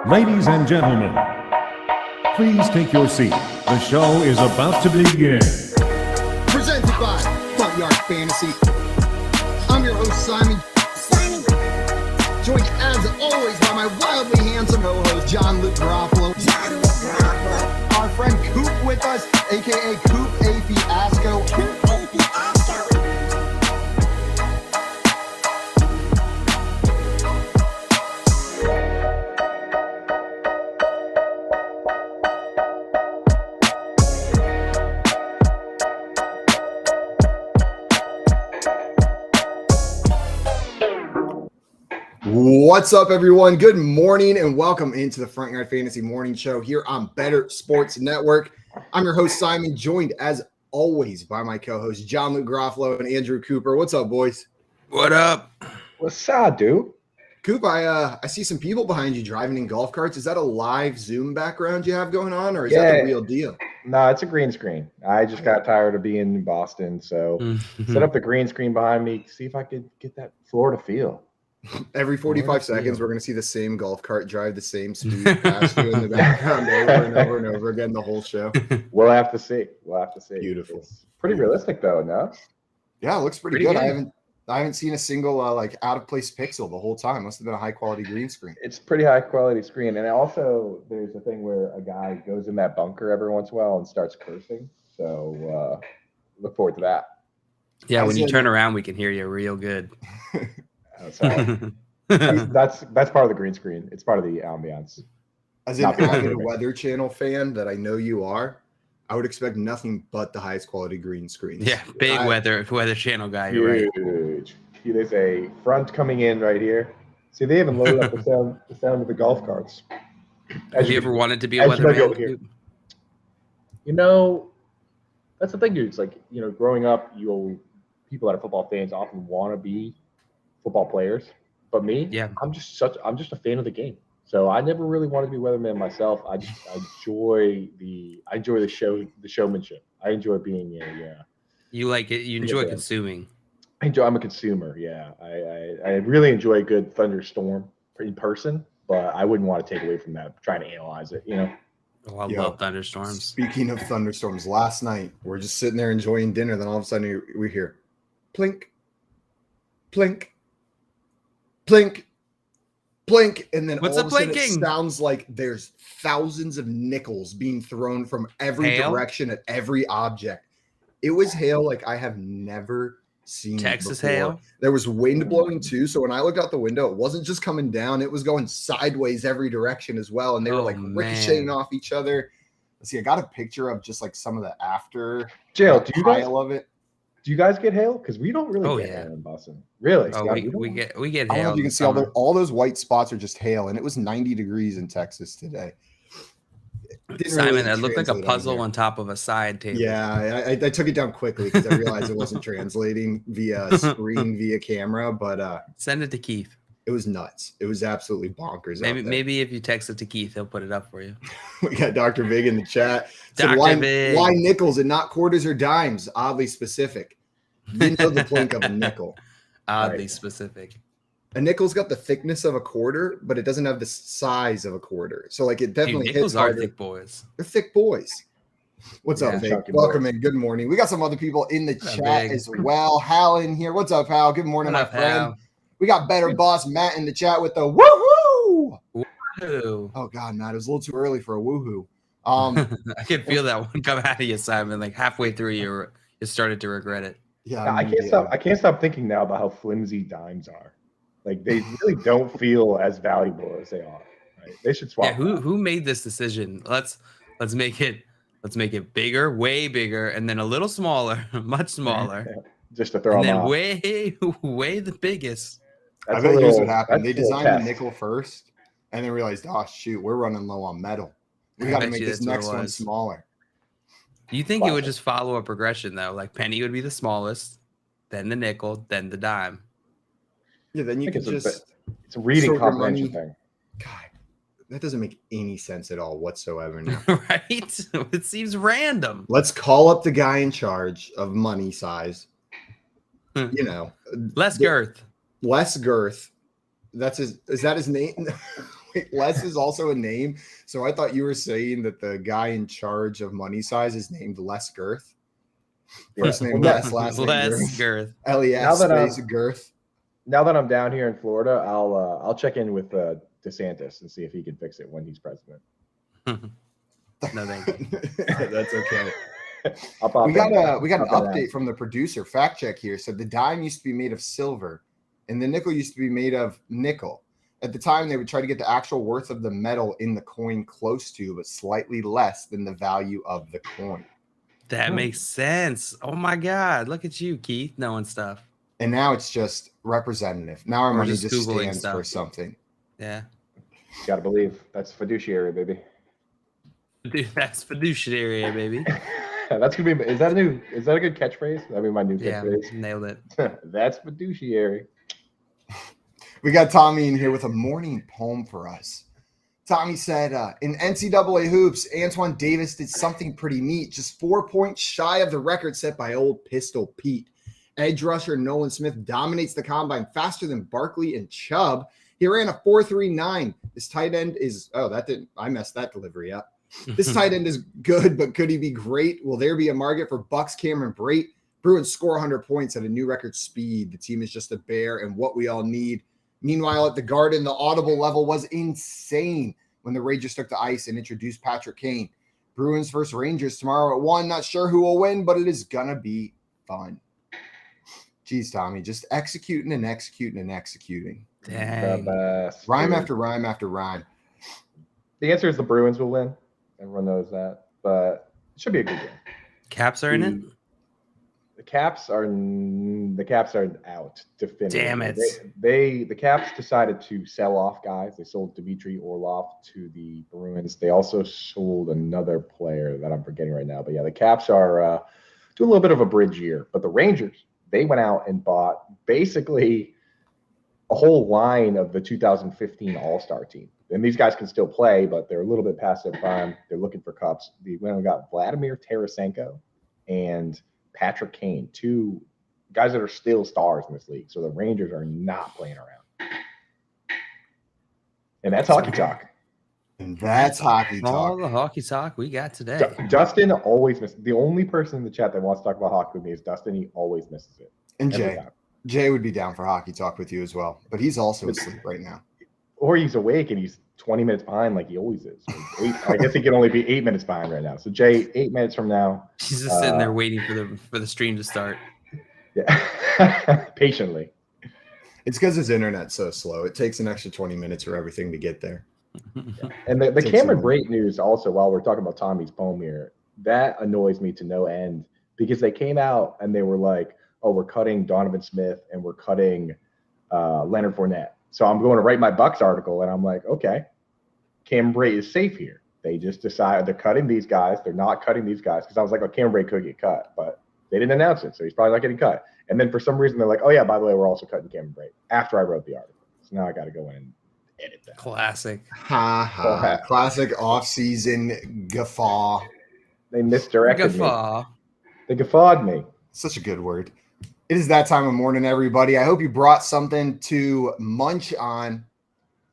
Ladies and gentlemen, please take your seat. The show is about to begin. Presented by Front Yard Fantasy. I'm your host, Simon. Joined as always by my wildly handsome co-host, John Luke Garofalo. Our friend Coop with us, aka Coop A. Fiasco. What's up, everyone? Good morning and welcome into the Front Yard Fantasy Morning Show here on Bettor Sports Network. I'm your host, Simon, joined as always by my co-hosts, John Luke Garofalo and Andrew Cooper. What's up, boys? What up? What's up, dude? Coop, I see some people behind you driving in golf carts. Is that a live Zoom background you have going on, or is that the real deal? No, it's a green screen. I just got tired of being in Boston, so set up the green screen behind me, see if I could get that Florida feel. Every 45 seconds, we're going to see the same golf cart drive the same speed past you in the background over and over and over again the whole show. We'll have to see. Beautiful. It's pretty realistic, though, no? Yeah, it looks pretty good. I haven't seen a single out of place pixel the whole time. Must have been a high quality green screen. It's pretty high quality screen, and also there's a thing where a guy goes in that bunker every once in a while and starts cursing. So look forward to that. Yeah, when you turn around, we can hear you real good. That's part of the green screen. It's part of the ambiance. As an avid Weather Channel fan that I know you are, I would expect nothing but the highest quality green screens. Yeah, big Weather Channel guy. You're right. There's a front coming in right here. See, they even loaded up the sound of the golf carts. Have you ever wanted to be a weatherman? You know, that's the thing, dude. It's like, growing up, people that are football fans often want to be football players, but me, I'm just a fan of the game. So I never really wanted to be a weatherman myself. I enjoy the showmanship. I enjoy being you like it. You enjoy consuming. I'm a consumer. Yeah, I really enjoy a good thunderstorm in person, but I wouldn't want to take away from that trying to analyze it. Oh, I love thunderstorms. Speaking of thunderstorms, last night we're just sitting there enjoying dinner. Then all of a sudden we hear plink, plink, plink, plink, and then what's all of a sudden it sounds like there's thousands of nickels being thrown from every direction at every object. It was hail like I have never seen Texas before. hail. There was wind blowing too, so when I looked out the window, it wasn't just coming down; it was going sideways every direction as well, and they were ricocheting off each other. Let's see, I got a picture of just like some of the after pile of it. Do you guys get hail? Because we don't really get hail in Boston. Really? Oh, we get hail. I don't know if you can see all those white spots are just hail, and it was 90 degrees in Texas today. Simon, it looked like a puzzle on top of a side table. Yeah, I took it down quickly because I realized it wasn't translating via screen via camera, but send it to Keith. It was nuts. It was absolutely bonkers. Maybe if you text it to Keith, he'll put it up for you. We got Dr. Big in the chat. Big. Why nickels and not quarters or dimes? Oddly specific. You know the plink of a nickel. Oddly specific. A nickel's got the thickness of a quarter, but it doesn't have the size of a quarter. So it definitely hits nickels harder. Are thick boys. They're thick boys. What's up, Big? Welcome in. Good morning. We got some other people in the chat as well. Hal in here. What's up, Hal? Good morning, my friend. Hal? We got Better Boss Matt in the chat with the woohoo. Woohoo. Oh God, Matt, it was a little too early for a woohoo. I can feel that one come out of you, Simon. Like halfway through, you started to regret it. Yeah, I can't stop thinking now about how flimsy dimes are. Like they really don't feel as valuable as they are. Right? They should swap. Yeah, who made this decision? Let's make it bigger, way bigger, and then a little smaller, much smaller. Just to throw and them then off. way the biggest. I bet here's what happened. They designed the nickel first, and then realized, oh shoot, we're running low on metal. We got to make this next one smaller. You think it would just follow a progression though? Like penny would be the smallest, then the nickel, then the dime. Yeah, then you could just. It's a reading comprehension thing. God, that doesn't make any sense at all whatsoever now. Right? It seems random. Let's call up the guy in charge of money size. Less girth. Less girth. Is that his name? Les is also a name. So I thought you were saying that the guy in charge of money size is named Les Girth. First name Les, last name Les Girth. LES space Girth. Now that I'm down here in Florida, I'll check in with DeSantis and see if he can fix it when he's president. No, thank you. That's okay. We got an update from the producer. Fact check here said the dime used to be made of silver, and the nickel used to be made of nickel. At the time, they would try to get the actual worth of the metal in the coin close to, but slightly less than the value of the coin. That makes sense. Oh my God! Look at you, Keith, knowing stuff. And now it's just representative. Now our money just stands for something. Yeah. You gotta believe that's fiduciary, baby. Dude, that's fiduciary, baby. That's gonna be. Is that a good catchphrase? That'd be my new catchphrase. Yeah, nailed it. That's fiduciary. We got Tommy in here with a morning poem for us. Tommy said, in NCAA hoops, Antoine Davis did something pretty neat, just 4 points shy of the record set by old Pistol Pete. Edge rusher Nolan Smith dominates the combine faster than Barkley and Chubb. He ran a 4.39. This tight end is, I messed that delivery up. This tight end is good, but could he be great? Will there be a market for Bucks Cameron Brate? Bruins score 100 points at a new record speed. The team is just a bear and what we all need. Meanwhile, at the Garden, the audible level was insane when the Rangers took the ice and introduced Patrick Kane. Bruins versus Rangers tomorrow at 1. Not sure who will win, but it is going to be fun. Jeez, Tommy, just executing and executing and executing. Dang. Rhyme after rhyme after rhyme. The answer is the Bruins will win. Everyone knows that, but it should be a good game. Caps are in it? The Caps are out. Definitively. Damn it. The Caps decided to sell off guys. They sold Dmitry Orlov to the Bruins. They also sold another player that I'm forgetting right now. But yeah, the Caps are doing a little bit of a bridge year. But the Rangers, they went out and bought basically a whole line of the 2015 All-Star team. And these guys can still play, but they're a little bit past their prime. They're looking for cups. We went and got Vladimir Tarasenko and Patrick Kane, 2 guys that are still stars in this league. So the Rangers are not playing around. And that's hockey talk. And that's hockey talk. All the hockey talk we got today. Dustin always misses. The only person in the chat that wants to talk about hockey with me is Dustin. He always misses it. And Jay would be down for hockey talk with you as well. But he's also asleep right now. Or he's awake and he's 20 minutes behind like he always is. I guess he can only be 8 minutes behind right now. So Jay, 8 minutes from now. He's just sitting there waiting for the stream to start. Yeah. Patiently. It's because his internet's so slow. It takes an extra 20 minutes for everything to get there. Yeah. And the Cameron Brate news also, while we're talking about Tommy's poem here, that annoys me to no end because they came out and they were like, oh, we're cutting Donovan Smith and we're cutting Leonard Fournette. So I'm going to write my Bucks article, and I'm like, okay, Cameron Brate is safe here. They just decided they're cutting these guys. They're not cutting these guys because I was like, oh, Cameron Brate could get cut, but they didn't announce it, so he's probably not getting cut. And then for some reason, they're like, oh, yeah, by the way, we're also cutting Cameron Brate after I wrote the article. So now I got to go in and edit that. Classic. Ha ha. Classic off-season guffaw. They misdirected Guffaw. me. They guffawed me. Such a good word. It is that time of morning, everybody. I hope you brought something to munch on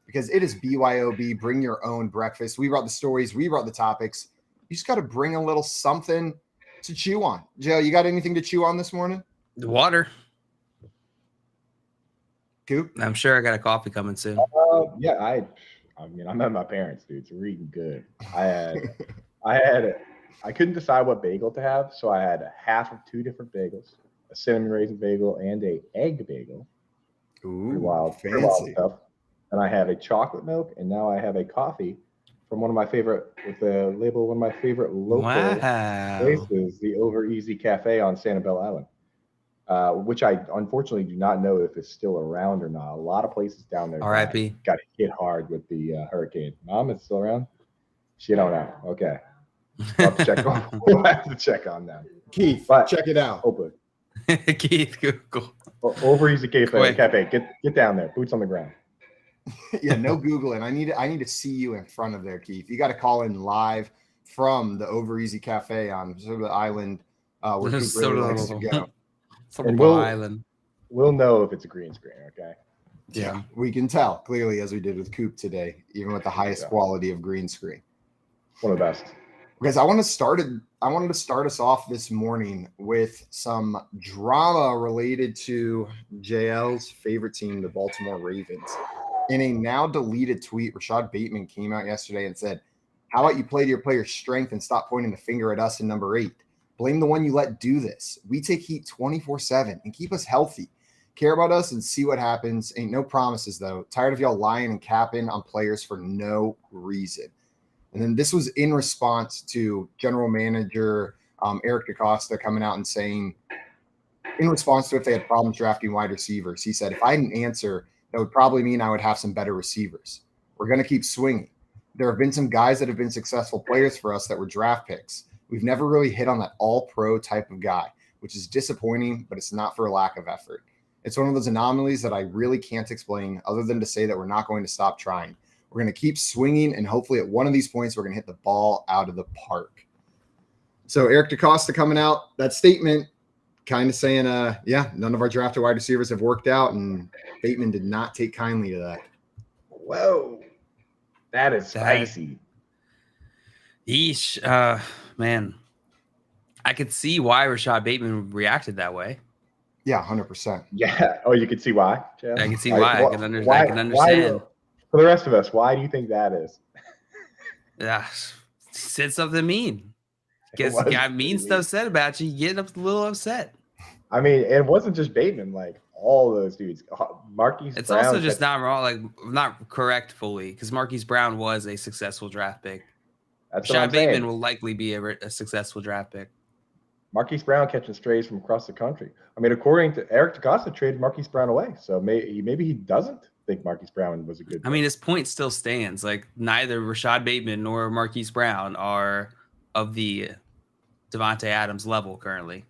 because it is BYOB. Bring your own breakfast. We brought the stories. We brought the topics. You just got to bring a little something to chew on. Joe, you got anything to chew on this morning? The water. Coop? I'm sure I got a coffee coming soon. Yeah, I mean, I'm at my parents, dude. So we're eating good. I couldn't decide what bagel to have, so I had half of 2 different bagels. A cinnamon raisin bagel and a egg bagel. Ooh, wild stuff. And I have a chocolate milk, and now I have a coffee from one of my favorite local places, the Over Easy Cafe on Sanibel Island, which I unfortunately do not know if it's still around or not. A lot of places down there R.I.P. got hit hard with the hurricane. Mom, is it still around? She don't know. Okay. We'll have to check on that. Keith, check it out. Open. Keith, Google. Over Easy Cafe. Get down there. Boots on the ground. Yeah, no Googling. I need to see you in front of there, Keith. You got to call in live from the Over Easy Cafe on the island where Keith really likes to go. And Island. We'll know if it's a green screen, okay? Yeah, we can tell clearly, as we did with Coop today, even with the highest quality of green screen. One of the best. Because I wanted to start us off this morning with some drama related to JL's favorite team, the Baltimore Ravens. In a now deleted tweet, Rashad Bateman came out yesterday and said, "How about you play to your player's strength and stop pointing the finger at us in number 8? Blame the one you let do this. We take heat 24/7 and keep us healthy. Care about us and see what happens. Ain't no promises, though. Tired of y'all lying and capping on players for no reason." And then this was in response to general manager Eric DaCosta coming out and saying, in response to if they had problems drafting wide receivers, he said, "If I had an answer, that would probably mean I would have some better receivers. We're going to keep swinging. There have been some guys that have been successful players for us that were draft picks. We've never really hit on that all-pro type of guy, which is disappointing, but it's not for a lack of effort. It's one of those anomalies that I really can't explain other than to say that we're not going to stop trying. We're going to keep swinging, and hopefully at one of these points, we're going to hit the ball out of the park." So Eric DaCosta coming out, that statement kind of saying, none of our drafted wide receivers have worked out, and Bateman did not take kindly to that. Whoa. That is spicy. Yeesh. Man, I could see why Rashad Bateman reacted that way. Yeah, 100%. Yeah. Oh, you could see why? Yeah. I can see why. I can understand. For the rest of us, why do you think that is? Yeah, said something mean. Because you got mean stuff said about you, you get a little upset. I mean, it wasn't just Bateman, like all those dudes. Marquise It's Brown also just not wrong, like not correct fully, because Marquise Brown was a successful draft pick. Rashad Bateman will likely be a successful draft pick. Marquise Brown catching strays from across the country. I mean, according to Eric DaCosta, traded Marquise Brown away, so maybe he doesn't think Marquise Brown was a good pick. I mean, his point still stands. Like neither Rashad Bateman nor Marquise Brown are of the Devontae Adams level currently.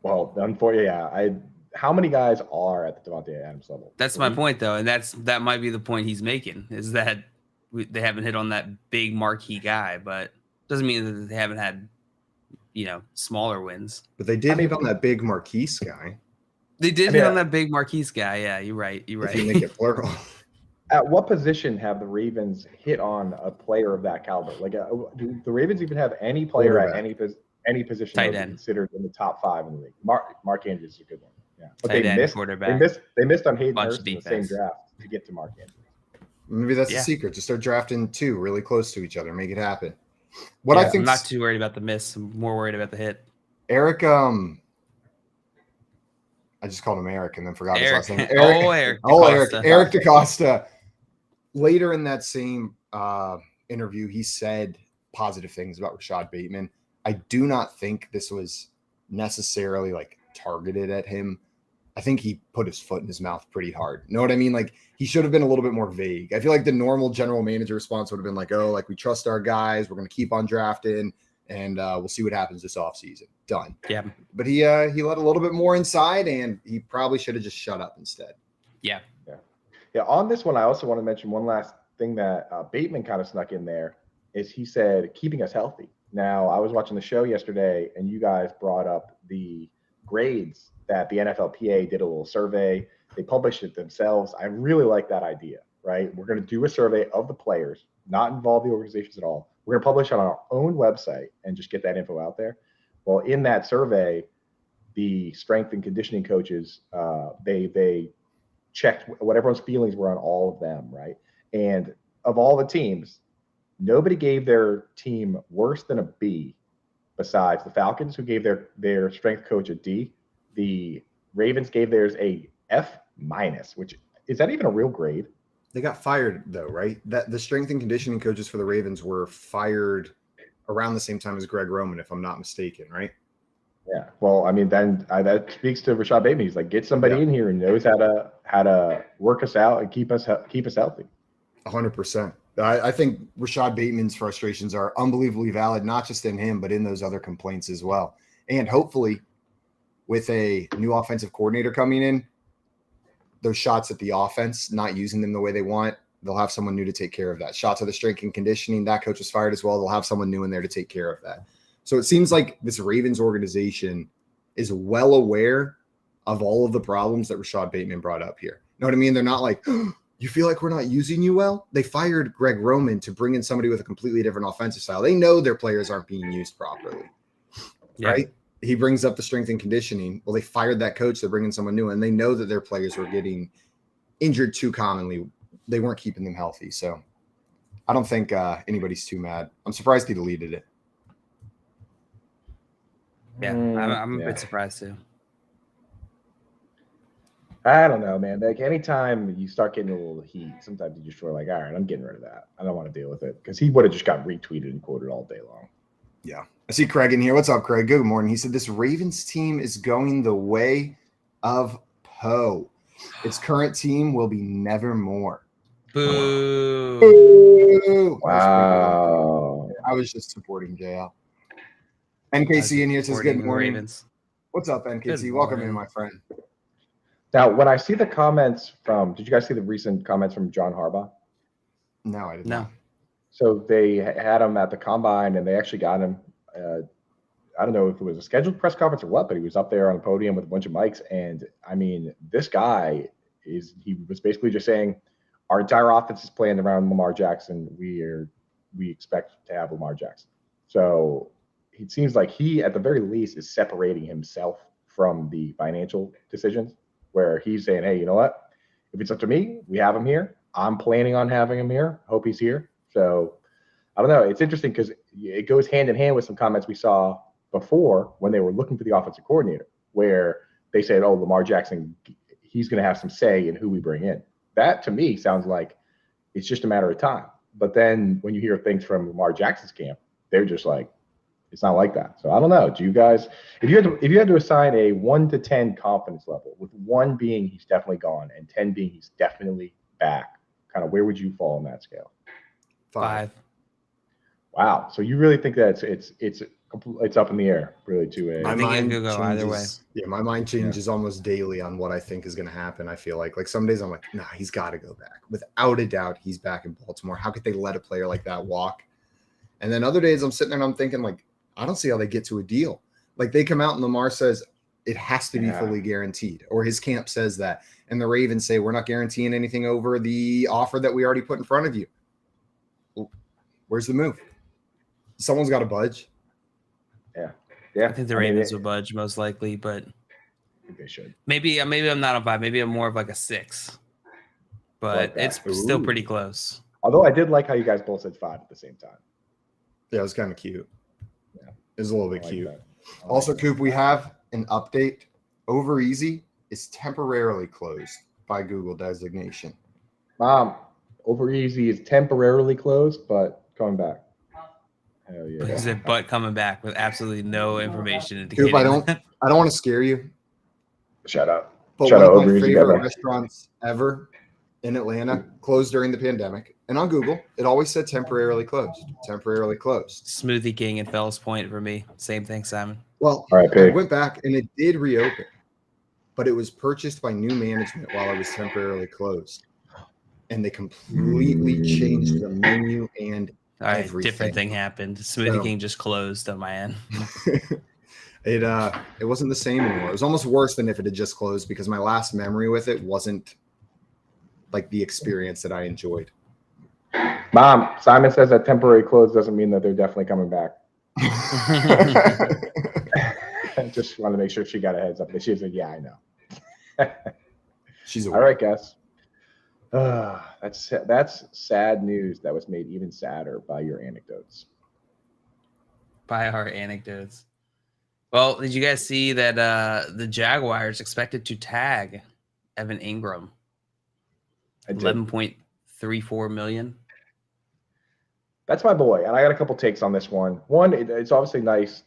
Well, unfortunately, how many guys are at the Devontae Adams level? That's my point, though, and that might be the point he's making, is that they haven't hit on that big marquee guy, but doesn't mean that they haven't had, smaller wins. But they did hit on that big Marquise guy. They did hit on that big Marquise guy. Yeah, you're right. If you make it plural. At what position have the Ravens hit on a player of that caliber? Like, do the Ravens even have any player at any position that is considered in the top 5 in the league? Mark Andrews is a good one. Yeah, but they missed on Hayden Hurst in the same draft to get to Mark Andrews. Maybe that's the secret. Just start drafting 2 really close to each other, make it happen. I think I'm not too worried about the miss. I'm more worried about the hit. Eric, I just called him Eric and then forgot his last name. Eric DaCosta. Later in that same interview, he said positive things about Rashad Bateman. I do not think this was necessarily like targeted at him. I think he put his foot in his mouth pretty hard. You know what I mean? Like he should have been a little bit more vague. I feel like the normal general manager response would have been like, "Oh, like we trust our guys. We're going to keep on drafting, and we'll see what happens this offseason." Done. Yeah. But he let a little bit more inside, and he probably should have just shut up instead. Yeah. Yeah. On this one, I also want to mention one last thing that Bateman kind of snuck in there is he said keeping us healthy. Now, I was watching the show yesterday, and you guys brought up the grades that the NFLPA did a little survey. They published it themselves. I really like that idea, right? We're going to do a survey of the players, not involve the organizations at all. We're going to publish on our own website and just get that info out there. Well, in that survey, the strength and conditioning coaches, they checked what everyone's feelings were on all of them, right? And of all the teams, nobody gave their team worse than a B besides the Falcons, who gave their strength coach a D. The Ravens gave theirs a F-, which is that even a real grade? They got fired though, right? That the strength and conditioning coaches for the Ravens were fired around the same time as Greg Roman, if I'm not mistaken, right? Yeah. Well, I mean, then that speaks to Rashad Bateman. He's like, get somebody in here who knows how to work us out and keep us healthy. 100%. I think Rashad Bateman's frustrations are unbelievably valid, not just in him, but in those other complaints as well. And hopefully, with a new offensive coordinator coming in, those shots at the offense, not using them the way they want, they'll have someone new to take care of that. Shots at the strength and conditioning, that coach was fired as well. They'll have someone new in there to take care of that. So it seems like this Ravens organization is well aware of all of the problems that Rashad Bateman brought up here. You know what I mean? They're not like, oh, you feel like we're not using you well? They fired Greg Roman to bring in somebody with a completely different offensive style. They know their players aren't being used properly, right? He brings up the strength and conditioning. Well, they fired that coach. They're bringing someone new, and they know that their players were getting injured too commonly. They weren't keeping them healthy. So I don't think anybody's too mad. I'm surprised he deleted it. Yeah, I'm a bit surprised too. I don't know, man. Like anytime you start getting a little heat, sometimes you just feel like, all right, I'm getting rid of that. I don't want to deal with it because he would have just got retweeted and quoted all day long. Yeah. I see Craig in here. What's up, Craig? Good morning. He said this Ravens team is going the way of Poe. Its current team will be nevermore. Boo. Boo. Wow. I was just supporting JL. NKC in here says good morning. Ravens. What's up, NKC? Welcome in, my friend. Now, when I see the comments did you guys see the recent comments from John Harbaugh? No, I did not. So they had him at the combine, and they actually got him. I don't know if it was a scheduled press conference or what, but he was up there on the podium with a bunch of mics. And I mean, this guy he was basically just saying, our entire offense is playing around Lamar Jackson. We expect to have Lamar Jackson. So it seems like he, at the very least, is separating himself from the financial decisions, where he's saying, hey, you know what? If it's up to me, we have him here. I'm planning on having him here. Hope he's here. So I don't know. It's interesting because it goes hand in hand with some comments we saw before when they were looking for the offensive coordinator, where they said, oh, Lamar Jackson, he's going to have some say in who we bring in. That, to me, sounds like it's just a matter of time. But then when you hear things from Lamar Jackson's camp, they're just like, it's not like that. So I don't know. Do you guys, if you had to assign a 1 to 10 confidence level, with 1 being he's definitely gone and 10 being he's definitely back, kind of where would you fall on that scale? 5. Wow. So you really think that it's up in the air, really, to a. I think it could go either way. Yeah, my mind changes almost daily on what I think is going to happen. I feel like some days I'm like, nah, he's got to go back. Without a doubt, he's back in Baltimore. How could they let a player like that walk? And then other days I'm sitting there and I'm thinking, like, I don't see how they get to a deal. Like, they come out and Lamar says it has to be fully guaranteed, or his camp says that. And the Ravens say, we're not guaranteeing anything over the offer that we already put in front of you. Well, where's the move? Someone's got to budge. Yeah. I think the Ravens will budge most likely, but I think they should. Maybe I'm not a 5. Maybe I'm more of like a 6. But it's still pretty close. Although I did like how you guys both said 5 at the same time. Yeah, it was kind of cute. Yeah, it was a little bit cute. Also, Coop, we have an update. Over Easy is temporarily closed by Google designation. Over Easy is temporarily closed, but coming back. Hell yeah. Is it but coming back with absolutely no information Coop, indicating I don't want to scare you. Shut up. But Shut one up, of my Over Easy favorite guy. restaurants ever in Atlanta closed during the pandemic. And on Google, it always said temporarily closed. Temporarily closed. Smoothie King and Fells Point for me. Same thing, Simon. Well, I went back and it did reopen, but it was purchased by new management while it was temporarily closed. And they completely changed the menu and everything. Different thing happened. Smoothie King just closed on my end. It wasn't the same anymore. It was almost worse than if it had just closed, because my last memory with it wasn't like the experience that I enjoyed. Mom, Simon says that temporary close doesn't mean that they're definitely coming back. I just want to make sure she got a heads up. She said, yeah, I know. She's all right, guys. That's sad news that was made even sadder by your anecdotes. By our anecdotes. Well, did you guys see that the Jaguars expected to tag Evan Ingram? 11.34 million. That's my boy, and I got a couple takes on this one. One, it's obviously nice.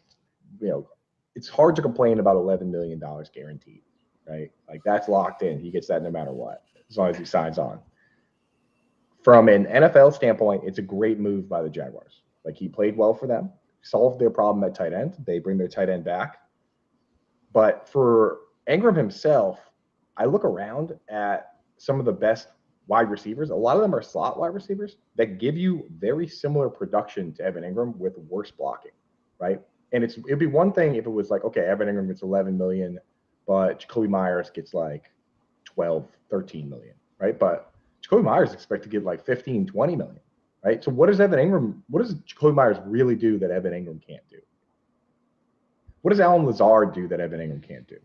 You know, it's hard to complain about $11 million guaranteed, right? Like, that's locked in. He gets that no matter what, as long as he signs on. From an NFL standpoint, it's a great move by the Jaguars. Like, he played well for them, solved their problem at tight end. They bring their tight end back. But for Ingram himself, I look around at some of the best wide receivers. A lot of them are slot wide receivers that give you very similar production to Evan Ingram with worse blocking, right? And it'd be one thing if it was like, okay, Evan Ingram gets $11 million, but Jacoby Myers gets like 12, 13 million, right? But Jacoby Myers is expected to get like 15, 20 million, right? So what does Jacoby Myers really do that Evan Ingram can't do? What does Alan Lazard do that Evan Ingram can't do?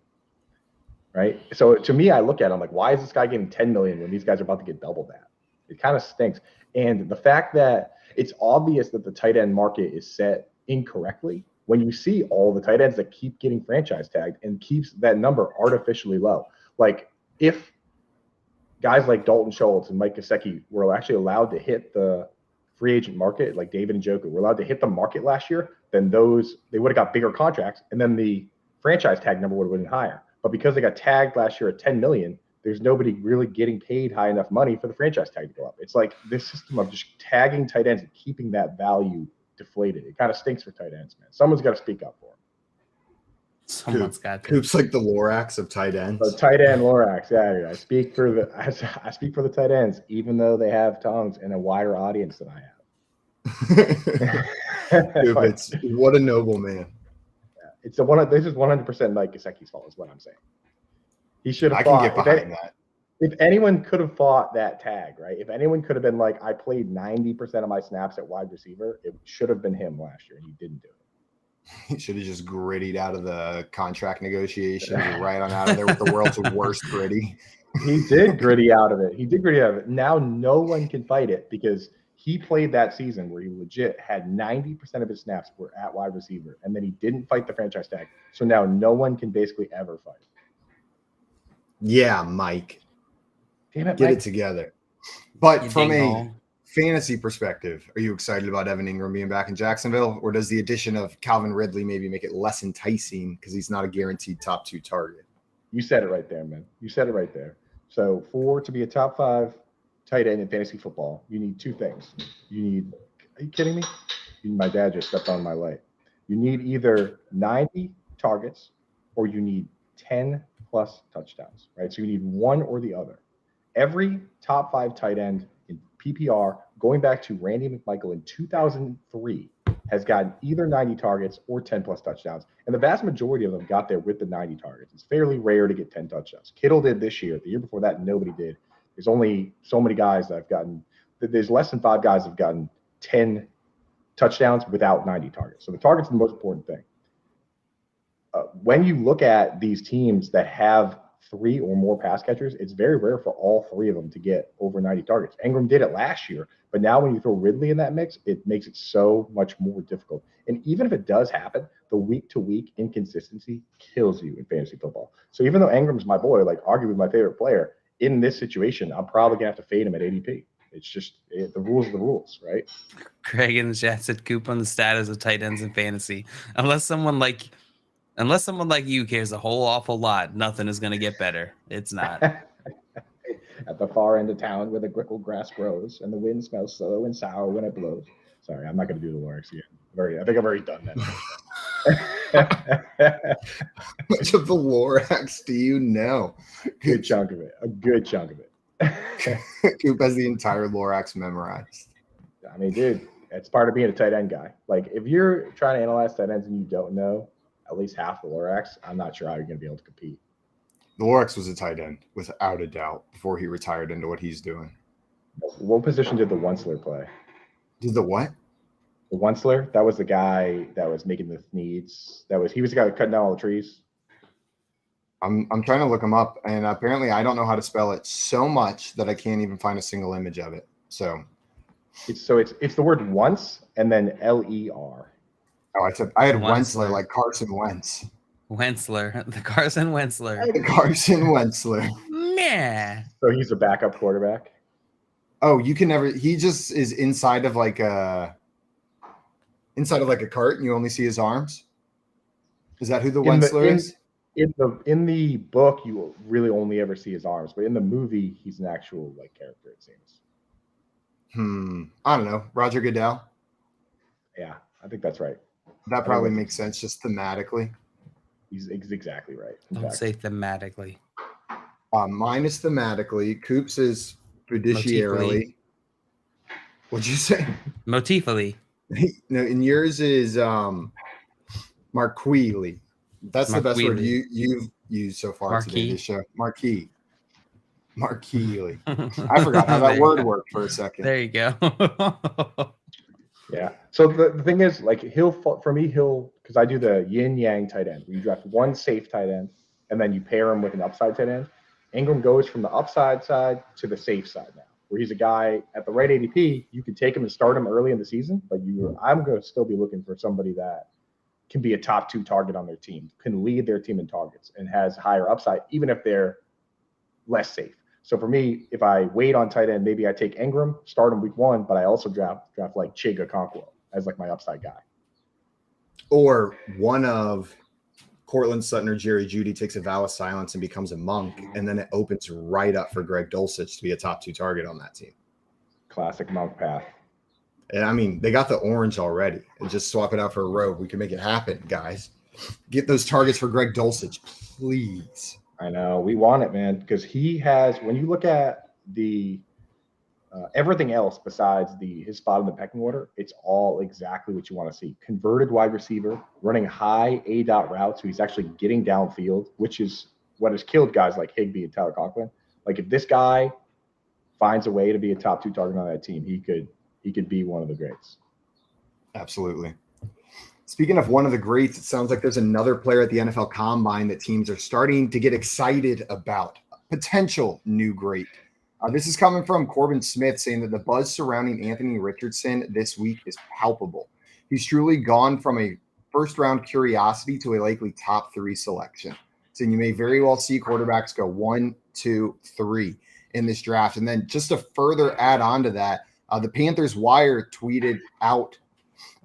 Right? So to me, I look at it, I'm like, why is this guy getting 10 million when these guys are about to get double that? It kind of stinks. And the fact that it's obvious that the tight end market is set incorrectly when you see all the tight ends that keep getting franchise tagged and keeps that number artificially low. Like if guys like Dalton Schultz and Mike Gesicki were actually allowed to hit the free agent market, like David and Njoku were allowed to hit the market last year, then they would have got bigger contracts, and then the franchise tag number would have been higher. But because they got tagged last year at 10 million, there's nobody really getting paid high enough money for the franchise tag to go up. It's like this system of just tagging tight ends and keeping that value deflated. It kind of stinks for tight ends, man. Someone's got to speak up for them. Someone's got to. Coop's like the Lorax of tight ends. The tight end Lorax. Yeah, I speak for the tight ends, even though they have tongues and a wider audience than I have. Dude, what a noble man. This is 100% Mike Gesicki's fault, is what I'm saying. He should have. I can get behind that. If anyone could have fought that tag, right? If anyone could have been like, I played 90% of my snaps at wide receiver, it should have been him last year, and he didn't do it. He should have just grittied out of the contract negotiations right on out of there with the world's worst gritty. He did gritty out of it. Now no one can fight it because he played that season where he legit had 90% of his snaps were at wide receiver, and then he didn't fight the franchise tag. So now no one can basically ever fight. Yeah, Mike. Damn it, Get Mike. it together. But from a fantasy perspective, are you excited about Evan Ingram being back in Jacksonville, or does the addition of Calvin Ridley maybe make it less enticing because he's not a guaranteed top 2 target? You said it right there, man. You said it right there. So to be a top 5 tight end in fantasy football, you need 2 things. Are you kidding me? My dad just stepped on my light. You need either 90 targets or you need 10 plus touchdowns, right? So you need one or the other. Every top 5 tight end in PPR, going back to Randy McMichael in 2003, has gotten either 90 targets or 10 plus touchdowns. And the vast majority of them got there with the 90 targets. It's fairly rare to get 10 touchdowns. Kittle did this year. The year before that, nobody did. There's only so many guys that have gotten – there's less than 5 guys that have gotten 10 touchdowns without 90 targets. So the target's the most important thing. When you look at these teams that have 3 or more pass catchers, it's very rare for all 3 of them to get over 90 targets. Ingram did it last year, but now when you throw Ridley in that mix, it makes it so much more difficult. And even if it does happen, the week-to-week inconsistency kills you in fantasy football. So even though Ingram's my boy, like arguably my favorite player, in this situation, I'm probably going to have to fade him at ADP. It's just the rules are the rules, right? Craig in the chat said Coop on the status of tight ends in fantasy. Unless someone like you cares a whole awful lot, nothing is going to get better. It's not. At the far end of town where the grickle grass grows and the wind smells slow and sour when it blows. Sorry, I'm not going to do the lyrics again. I think I've already done that. How much of the Lorax do you know? A good chunk of it. Coop has the entire Lorax memorized. I mean, dude, it's part of being a tight end guy. Like, if you're trying to analyze tight ends and you don't know at least half the Lorax, I'm not sure how you're going to be able to compete. The Lorax was a tight end, without a doubt, before he retired into what he's doing. What position did the Onceler play? Did the what? The Onceler? That was the guy that was making the needs. He was the guy cutting down all the trees. I'm trying to look him up, and apparently I don't know how to spell it so much that I can't even find a single image of it. So it's the word once and then L-E-R. Oh, I had Wentzler, like Carson Wentz. Wentzler, the Carson Wentzler. The Carson Wentzler. Meh. So he's a backup quarterback. Oh, you can never. He just is inside of like a cart, and you only see his arms. Is that who the Wentzler is? In the book, you really only ever see his arms, but in the movie, he's an actual like character. It seems. I don't know. Roger Goodell. Yeah, I think that's right. That probably makes sense just thematically. He's exactly right. Don't say thematically. Mine is thematically. Coops is fiduciarily. What'd you say? Motifally. No, and yours is Marqueely. That's the best word you've used so far today. This show, marquee. Marquee. I forgot how that word worked for a second. There you go. Yeah. So the thing is, like, because I do the yin yang tight end, where you draft one safe tight end, and then you pair him with an upside tight end. Ingram goes from the upside side to the safe side now, where he's a guy at the right ADP. You could take him and start him early in the season, but I'm going to still be looking for somebody that can be a top 2 target on their team, can lead their team in targets, and has higher upside, even if they're less safe. So for me, if I wait on tight end, maybe I take Ingram, start him week 1, but I also draft like Chig Okonkwo as like my upside guy. Or one of Cortland Sutton or Jerry Jeudy takes a vow of silence and becomes a monk, and then it opens right up for Greg Dulcich to be a top 2 target on that team. Classic monk path. And I mean, they got the orange already. And just swap it out for a robe. We can make it happen, guys. Get those targets for Greg Dulcich, please. I know. We want it, man, because he has, when you look at the everything else besides his spot in the pecking order, it's all exactly what you want to see. Converted wide receiver, running high A-dot routes, so he's actually getting downfield, which is what has killed guys like Higbee and Tyler Conklin. Like, if this guy finds a way to be a top 2 target on that team, he could be one of the greats. Absolutely. Speaking of one of the greats, it sounds like there's another player at the NFL Combine that teams are starting to get excited about. Potential new great. This is coming from Corbin Smith, saying that the buzz surrounding Anthony Richardson this week is palpable. He's truly gone from a first-round curiosity to a likely top 3 selection. So you may very well see quarterbacks go 1, 2, 3 in this draft. And then just to further add on to that, the Panthers Wire tweeted out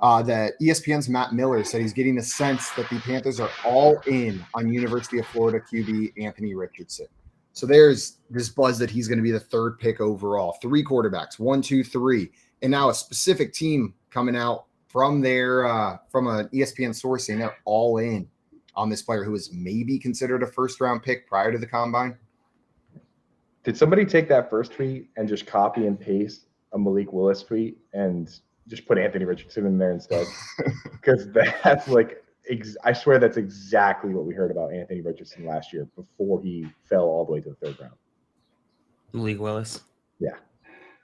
that ESPN's Matt Miller said he's getting a sense that the Panthers are all in on University of Florida QB Anthony Richardson. So there's this buzz that he's going to be the 3rd pick overall. 3 quarterbacks, 1, 2, 3, and now a specific team coming out from from an ESPN source saying they're all in on this player who is maybe considered a first-round pick prior to the Combine. Did somebody take that first tweet and just copy and paste a Malik Willis tweet and just put Anthony Richardson in there instead? Because that's like, I swear that's exactly what we heard about Anthony Richardson last year before he fell all the way to the 3rd round. Malik Willis. Yeah.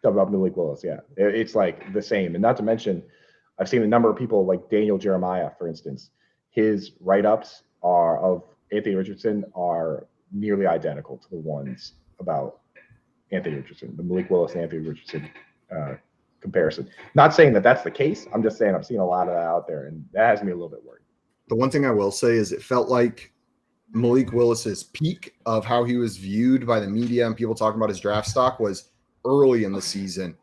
Talk about Malik Willis. Yeah. It's like the same. And not to mention, I've seen a number of people like Daniel Jeremiah, for instance, his write-ups of Anthony Richardson are nearly identical to the ones about Anthony Richardson, the Malik Willis and Anthony Richardson comparison. Not saying that that's the case. I'm just saying I've seen a lot of that out there, and that has me a little bit worried. The one thing I will say is it felt like Malik Willis's peak of how he was viewed by the media and people talking about his draft stock was early in the season,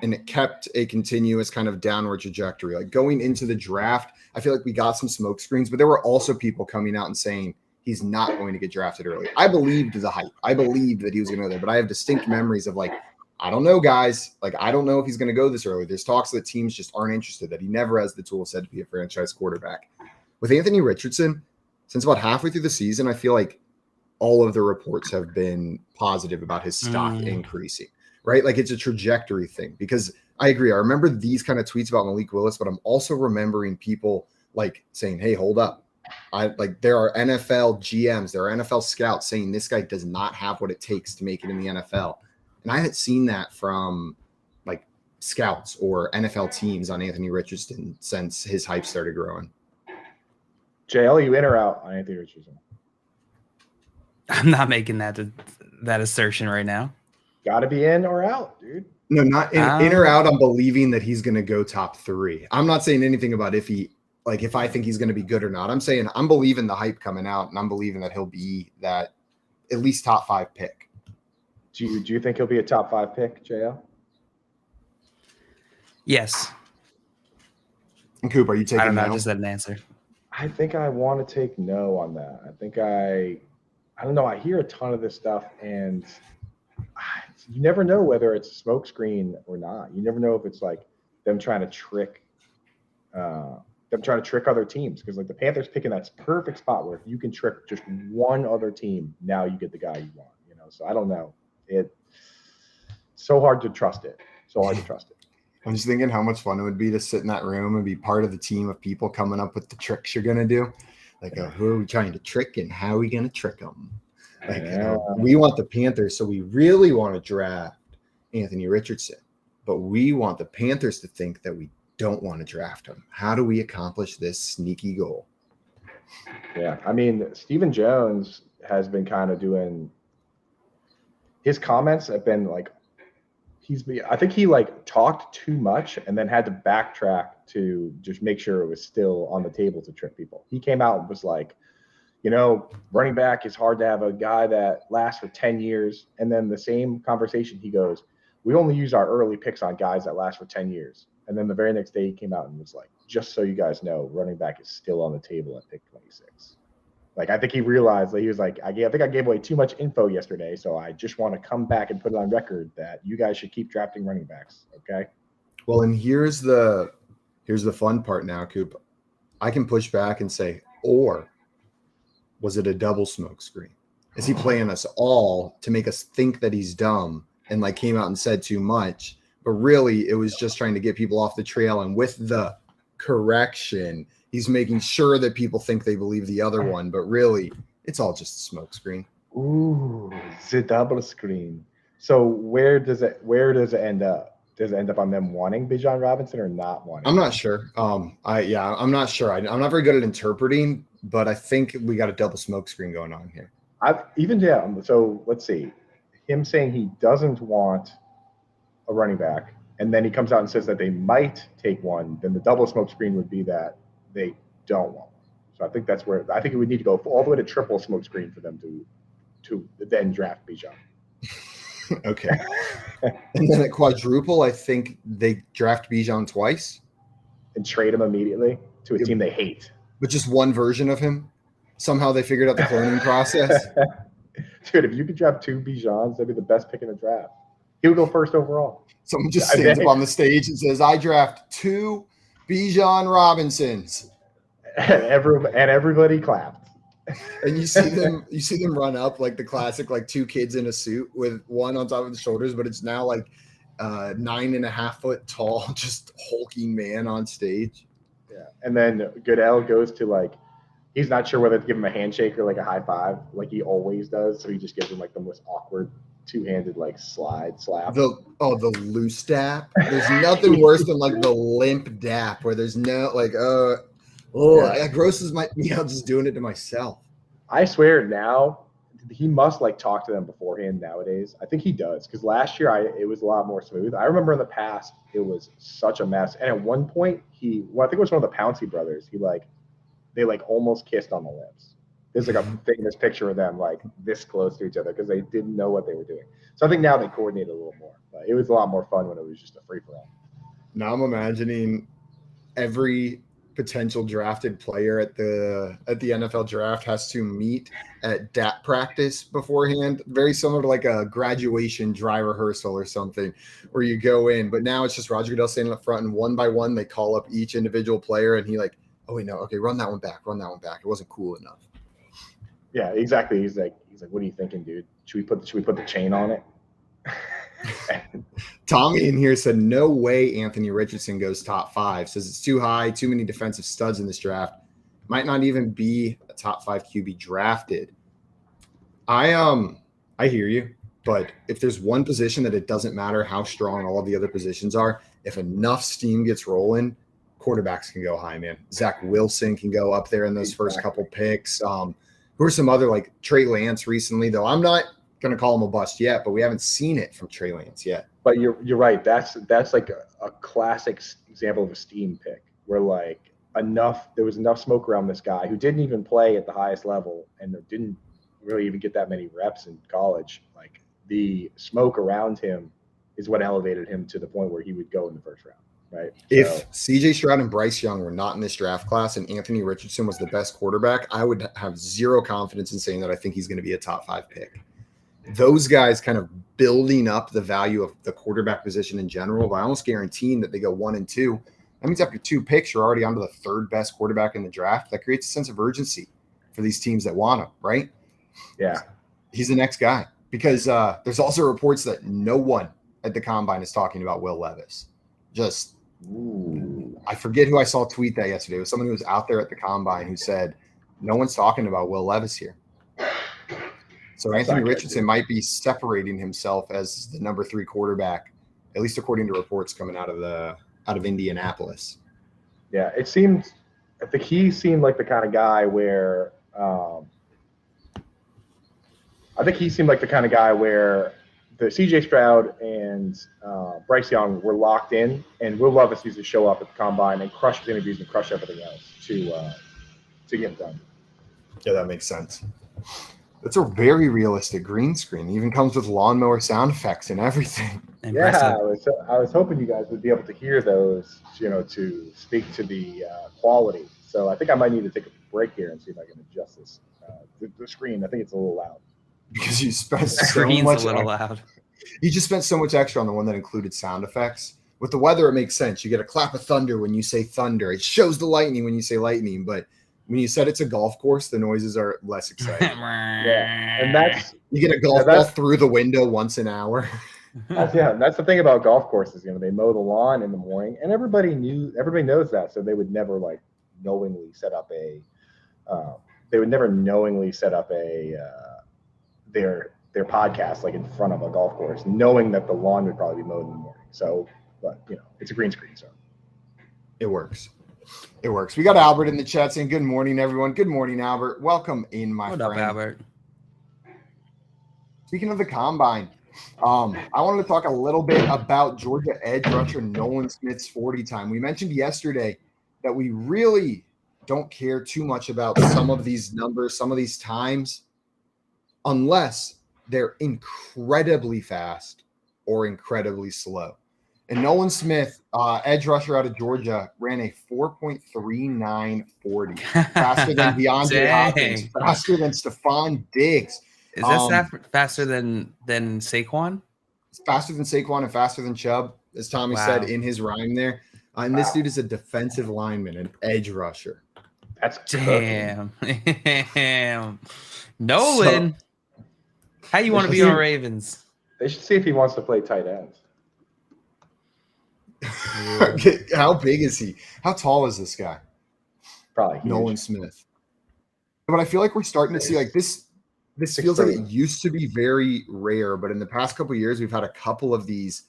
and it kept a continuous kind of downward trajectory. Like going into the draft, I feel like we got some smoke screens, but there were also people coming out and saying he's not going to get drafted early. I believed the hype. I believed that he was going to go there, but I have distinct memories of like, I don't know, guys. Like, I don't know if he's going to go this early. There's talks that teams just aren't interested, that he never has the tool set to be a franchise quarterback. With Anthony Richardson, since about halfway through the season, I feel like all of the reports have been positive about his stock increasing, right? Like it's a trajectory thing, because I agree. I remember these kind of tweets about Malik Willis, but I'm also remembering people like saying, hey, hold up. There are NFL GMs, there are NFL scouts saying this guy does not have what it takes to make it in the NFL. And I haven't seen that from like scouts or NFL teams on Anthony Richardson since his hype started growing. JL, you in or out on Anthony Richardson? I'm not making that assertion right now. Got to be in or out, dude. No, not in or out. I'm believing that he's going to go top 3. I'm not saying anything about if I think he's going to be good or not. I'm saying I'm believing the hype coming out, and I'm believing that he'll be that at least top 5 pick. Do you think he'll be a top 5 pick, JL? Yes. And Coop, are you taking? I don't know. I just had an answer. I think I want to take no on that. I don't know. I hear a ton of this stuff, and you never know whether it's a smokescreen or not. You never know if it's like them trying to trick other teams, because like the Panthers picking that perfect spot where if you can trick just one other team, now you get the guy you want. So I don't know. It's so hard to trust it. I'm just thinking how much fun it would be to sit in that room and be part of the team of people coming up with the tricks you're going to do. Like, who are we trying to trick and how are we going to trick them? Like, we want the Panthers, so we really want to draft Anthony Richardson, but we want the Panthers to think that we don't want to draft him. How do we accomplish this sneaky goal? Yeah, I mean, Stephen Jones has been kind of doing – his comments have been like – I think he like talked too much and then had to backtrack to just make sure it was still on the table to trick people. He came out and was like, running back is hard to have a guy that lasts for 10 years. And then the same conversation, he goes, we only use our early picks on guys that last for 10 years. And then the very next day he came out and was like, just so you guys know, running back is still on the table at pick 26. Like, I think he realized that he was like, I think I gave away too much info yesterday, so I just want to come back and put it on record that you guys should keep drafting running backs, okay? Well, and here's the fun part now, Coop. I can push back and say, or was it a double smoke screen? Is he playing us all to make us think that he's dumb and like came out and said too much? But really, it was just trying to get people off the trail. And with the correction, he's making sure that people think they believe the other one. But really, it's all just a smoke screen. Ooh, the double screen. So where does it end up? Does it end up on them wanting Bijan Robinson or not wanting? I'm not sure. I'm not sure. I'm not very good at interpreting, but I think we got a double smoke screen going on here. So let's see. Him saying he doesn't want a running back, and then he comes out and says that they might take one, then the double smoke screen would be that they don't want one. So I think that's where I think we would need to go all the way to triple smoke screen for them to then draft Bijan. Okay. And then at quadruple, I think they draft Bijan twice. And trade him immediately to a team they hate. But just one version of him. Somehow they figured out the cloning process. Dude, if you could draft 2 Bijans, that'd be the best pick in the draft. He would go first overall. Someone just stands up on the stage and says, I draft 2 Bijan Robinsons. And everybody clapped. And you see them run up like the classic, like 2 kids in a suit with one on top of the shoulders, but it's now like 9.5 foot tall, just hulking man on stage. Yeah. And then Goodell goes to like, he's not sure whether to give him a handshake or like a high five, like he always does. So he just gives him like the most awkward 2-handed like slap. The loose dap. There's nothing worse than like the limp dap where there's no like that grosses me out just doing it to myself. I swear now he must like talk to them beforehand nowadays. I think he does because last year it was a lot more smooth. I remember in the past it was such a mess. And at one point I think it was one of the Pouncey brothers. They almost kissed on the lips. There's like a famous picture of them like this close to each other because they didn't know what they were doing. So I think now they coordinate a little more. But it was a lot more fun when it was just a free for all. Now I'm imagining every potential drafted player at the NFL draft has to meet at DAP practice beforehand, very similar to like a graduation dry rehearsal or something where you go in. But now it's just Roger Goodell standing up front and one by one they call up each individual player and he like, oh wait, no, okay, run that one back. It wasn't cool enough. Yeah, exactly. He's like, what are you thinking, dude? Should we put the chain on it? Tommy in here said, no way Anthony Richardson goes top 5. Says it's too high, too many defensive studs in this draft. Might not even be a top 5 QB drafted. I hear you, but if there's one position that it doesn't matter how strong all of the other positions are, if enough steam gets rolling, quarterbacks can go high, man. Zach Wilson can go up there in those first couple picks. Who are some other like Trey Lance recently, though? I'm not going to call him a bust yet, but we haven't seen it from Trey Lance yet. But you're right. That's like a classic example of a steam pick where like there was enough smoke around this guy who didn't even play at the highest level and didn't really even get that many reps in college. Like the smoke around him is what elevated him to the point where he would go in the first round. Right. If CJ Stroud and Bryce Young were not in this draft class and Anthony Richardson was the best quarterback, I would have zero confidence in saying that I think he's going to be a top 5 pick. Those guys kind of building up the value of the quarterback position in general by almost guaranteeing that they go 1 and 2. That means after 2 picks, you're already onto the 3rd best quarterback in the draft. That creates a sense of urgency for these teams that want him, right? Yeah. He's the next guy because there's also reports that no one at the Combine is talking about Will Levis. I forget who I saw tweet that yesterday. It was someone who was out there at the Combine who said, no one's talking about Will Levis here. So Anthony Richardson might be separating himself as the number 3 quarterback, at least according to reports coming out of Indianapolis. Yeah, I think he seemed like the kind of guy where the C.J. Stroud and Bryce Young were locked in, and Will Levis used to show up at the combine and crush his interviews and crush everything else to get done. Yeah, that makes sense. It's a very realistic green screen. It even comes with lawnmower sound effects and everything. Impressive. Yeah, I was hoping you guys would be able to hear those, to speak to the quality. So I think I might need to take a break here and see if I can adjust this. The screen, I think it's a little loud. Because you spent so much. A little loud. You just spent so much extra on the one that included sound effects. With the weather, it makes sense. You get a clap of thunder when you say thunder. It shows the lightning when you say lightning. But when you said it's a golf course, the noises are less exciting. Yeah, and you get a golf ball through the window once an hour. That's the thing about golf courses. They mow the lawn in the morning, and everybody knows that, so they would never knowingly set up their podcast in front of a golf course, knowing that the lawn would probably be mowed in the morning. So, but it's a green screen, so it works. It works. We got Albert in the chat saying, "Good morning, everyone." Good morning, Albert. Welcome in, my friend. What up, Albert? Speaking of the combine, I wanted to talk a little bit about Georgia edge rusher Nolan Smith's 40 time. We mentioned yesterday that we really don't care too much about some of these numbers, some of these times, unless they're incredibly fast or incredibly slow. And Nolan Smith, edge rusher out of Georgia, ran a 4.3940, faster than DeAndre Hopkins, faster than Stephon Diggs. Is that faster than Saquon? It's faster than Saquon and faster than Chubb, as Tommy said in his rhyme there. And this dude is a defensive lineman, an edge rusher. That's damn. Nolan, how you want to be on Ravens? They should see if he wants to play tight end. How big is he? How tall is this guy? Probably huge. Nolan Smith. But I feel like we're starting to see this. This feels like it used to be very rare, but in the past couple of years, we've had a couple of these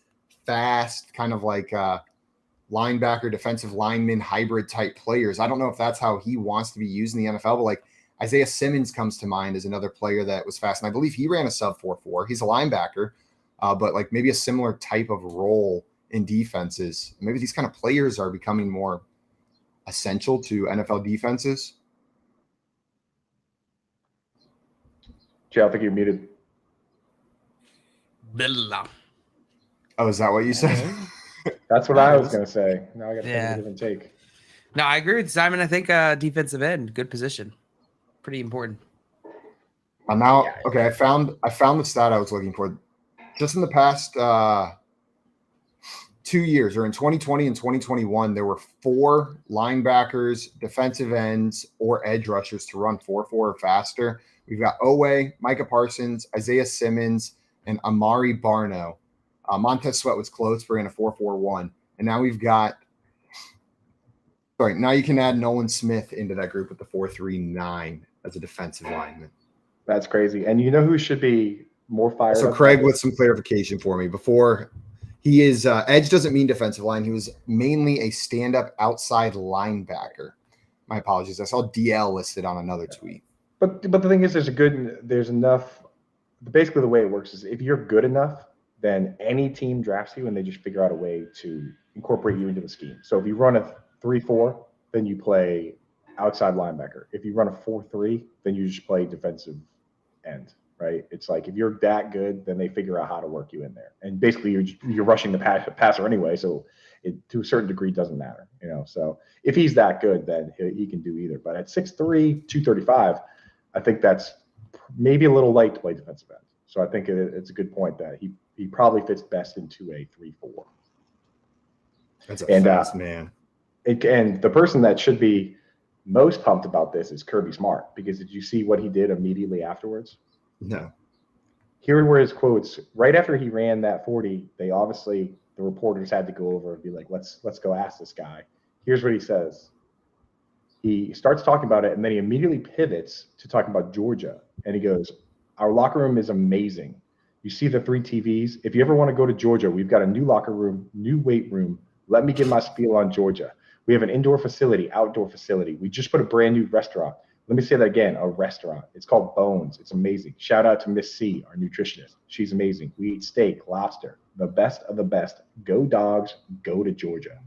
fast kind of linebacker, defensive lineman, hybrid type players. I don't know if that's how he wants to be used in the NFL, but Isaiah Simmons comes to mind as another player that was fast. And I believe he ran a sub 4.4. He's a linebacker, but maybe a similar type of role in defenses. Maybe these kind of players are becoming more essential to NFL defenses. Jay, I think you're muted. Blah. Oh, is that what you said? That's what I was going to say. Now I got to take a different take. No, I agree with Simon. I think defensive end, good position. Pretty important. Okay, I found the stat I was looking for. Just in the past 2 years, or in 2020 and 2021, there were 4 linebackers, defensive ends, or edge rushers to run 4.4 or faster. We've got Owe, Micah Parsons, Isaiah Simmons, and Amari Barno. Montez Sweat was close for in a 4.41. And now we've got now you can add Nolan Smith into that group with the 4.39 as a defensive lineman. That's crazy. And you know who should be more fired up? So Craig, with some clarification for me. Before, he is edge doesn't mean defensive line. He was mainly a stand-up outside linebacker. My apologies. I saw DL listed on another tweet. But the thing is, there's enough. Basically, the way it works is if you're good enough, then any team drafts you and they just figure out a way to incorporate you into the scheme. So if you run a 3-4, then you play outside linebacker. If you run a 4-3, then you just play defensive end, right? It's like if you're that good, then they figure out how to work you in there. And basically, you're rushing the passer anyway, so it to a certain degree doesn't matter, So if he's that good, then he can do either. But at 6'3", 235, I think that's maybe a little light to play defensive end. So I think it's a good point that he probably fits best into a 3-4. That's a fast man. And the person that should be most pumped about this is Kirby Smart, because did you see what he did immediately afterwards? No. Here were his quotes. Right after he ran that 40, the reporters had to go over and be like, let's go ask this guy. Here's what he says. he starts talking about it, and then he immediately pivots to talking about Georgia. And he goes, our locker room is amazing. You see the 3 TVs? If you ever want to go to Georgia, we've got a new locker room, new weight room. Let me give my spiel on Georgia. We have an indoor facility, outdoor facility. We just put a brand new restaurant. Let me say that again, a restaurant. It's called Bones. It's amazing. Shout out to Miss C, our nutritionist. She's amazing. We eat steak, lobster, the best of the best. Go Dogs, go to Georgia.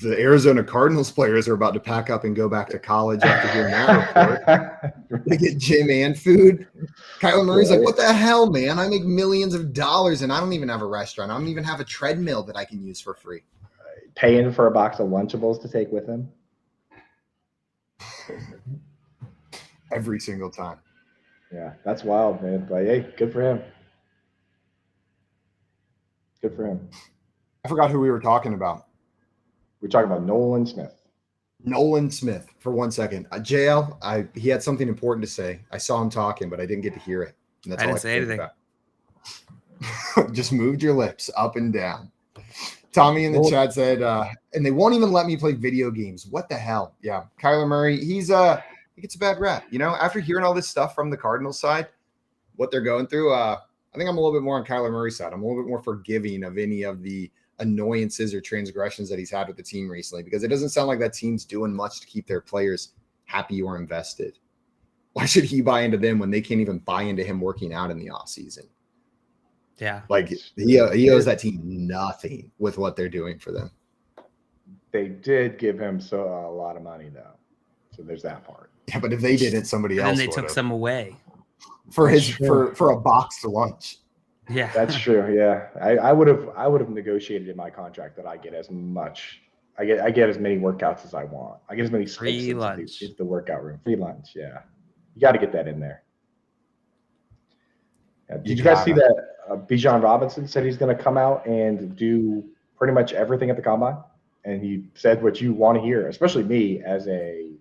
The Arizona Cardinals players are about to pack up and go back to college after hearing that report. They get gym and food. Kyler Murray's like, what the hell, man? I make millions of dollars and I don't even have a restaurant. I don't even have a treadmill that I can use for free. Paying for a box of Lunchables to take with him. Every single time. Yeah, that's wild, man. But hey, good for him. Good for him. I forgot who we were talking about. We're talking about Nolan Smith. Nolan Smith, for 1 second. JL, he had something important to say. I saw him talking, but I didn't get to hear it. And that's I all didn't say anything. Just moved your lips up and down. Tommy in the chat said, and they won't even let me play video games. What the hell? Yeah. Kyler Murray, he gets a bad rap. You know, after hearing all this stuff from the Cardinals side, what they're going through, I think I'm a little bit more on Kyler Murray's side. I'm a little bit more forgiving of any of the annoyances or transgressions that he's had with the team recently, because it doesn't sound like that team's doing much to keep their players happy or invested. Why should he buy into them when they can't even buy into him working out in the offseason? Yeah. Like he owes that team nothing with what they're doing for them. They did give him a lot of money though. So there's that part. Yeah, but if they didn't, somebody else And then they would've. took some away. For a box to lunch. Yeah. That's true. Yeah. I would have negotiated in my contract that I get as much. I get as many workouts as I want. I get as many free lunch. It's the workout room. Free lunch. Yeah. You got to get that in there. Yeah. Did you guys see that Bijan Robinson said he's going to come out and do pretty much everything at the combine? And he said what you want to hear, especially me as a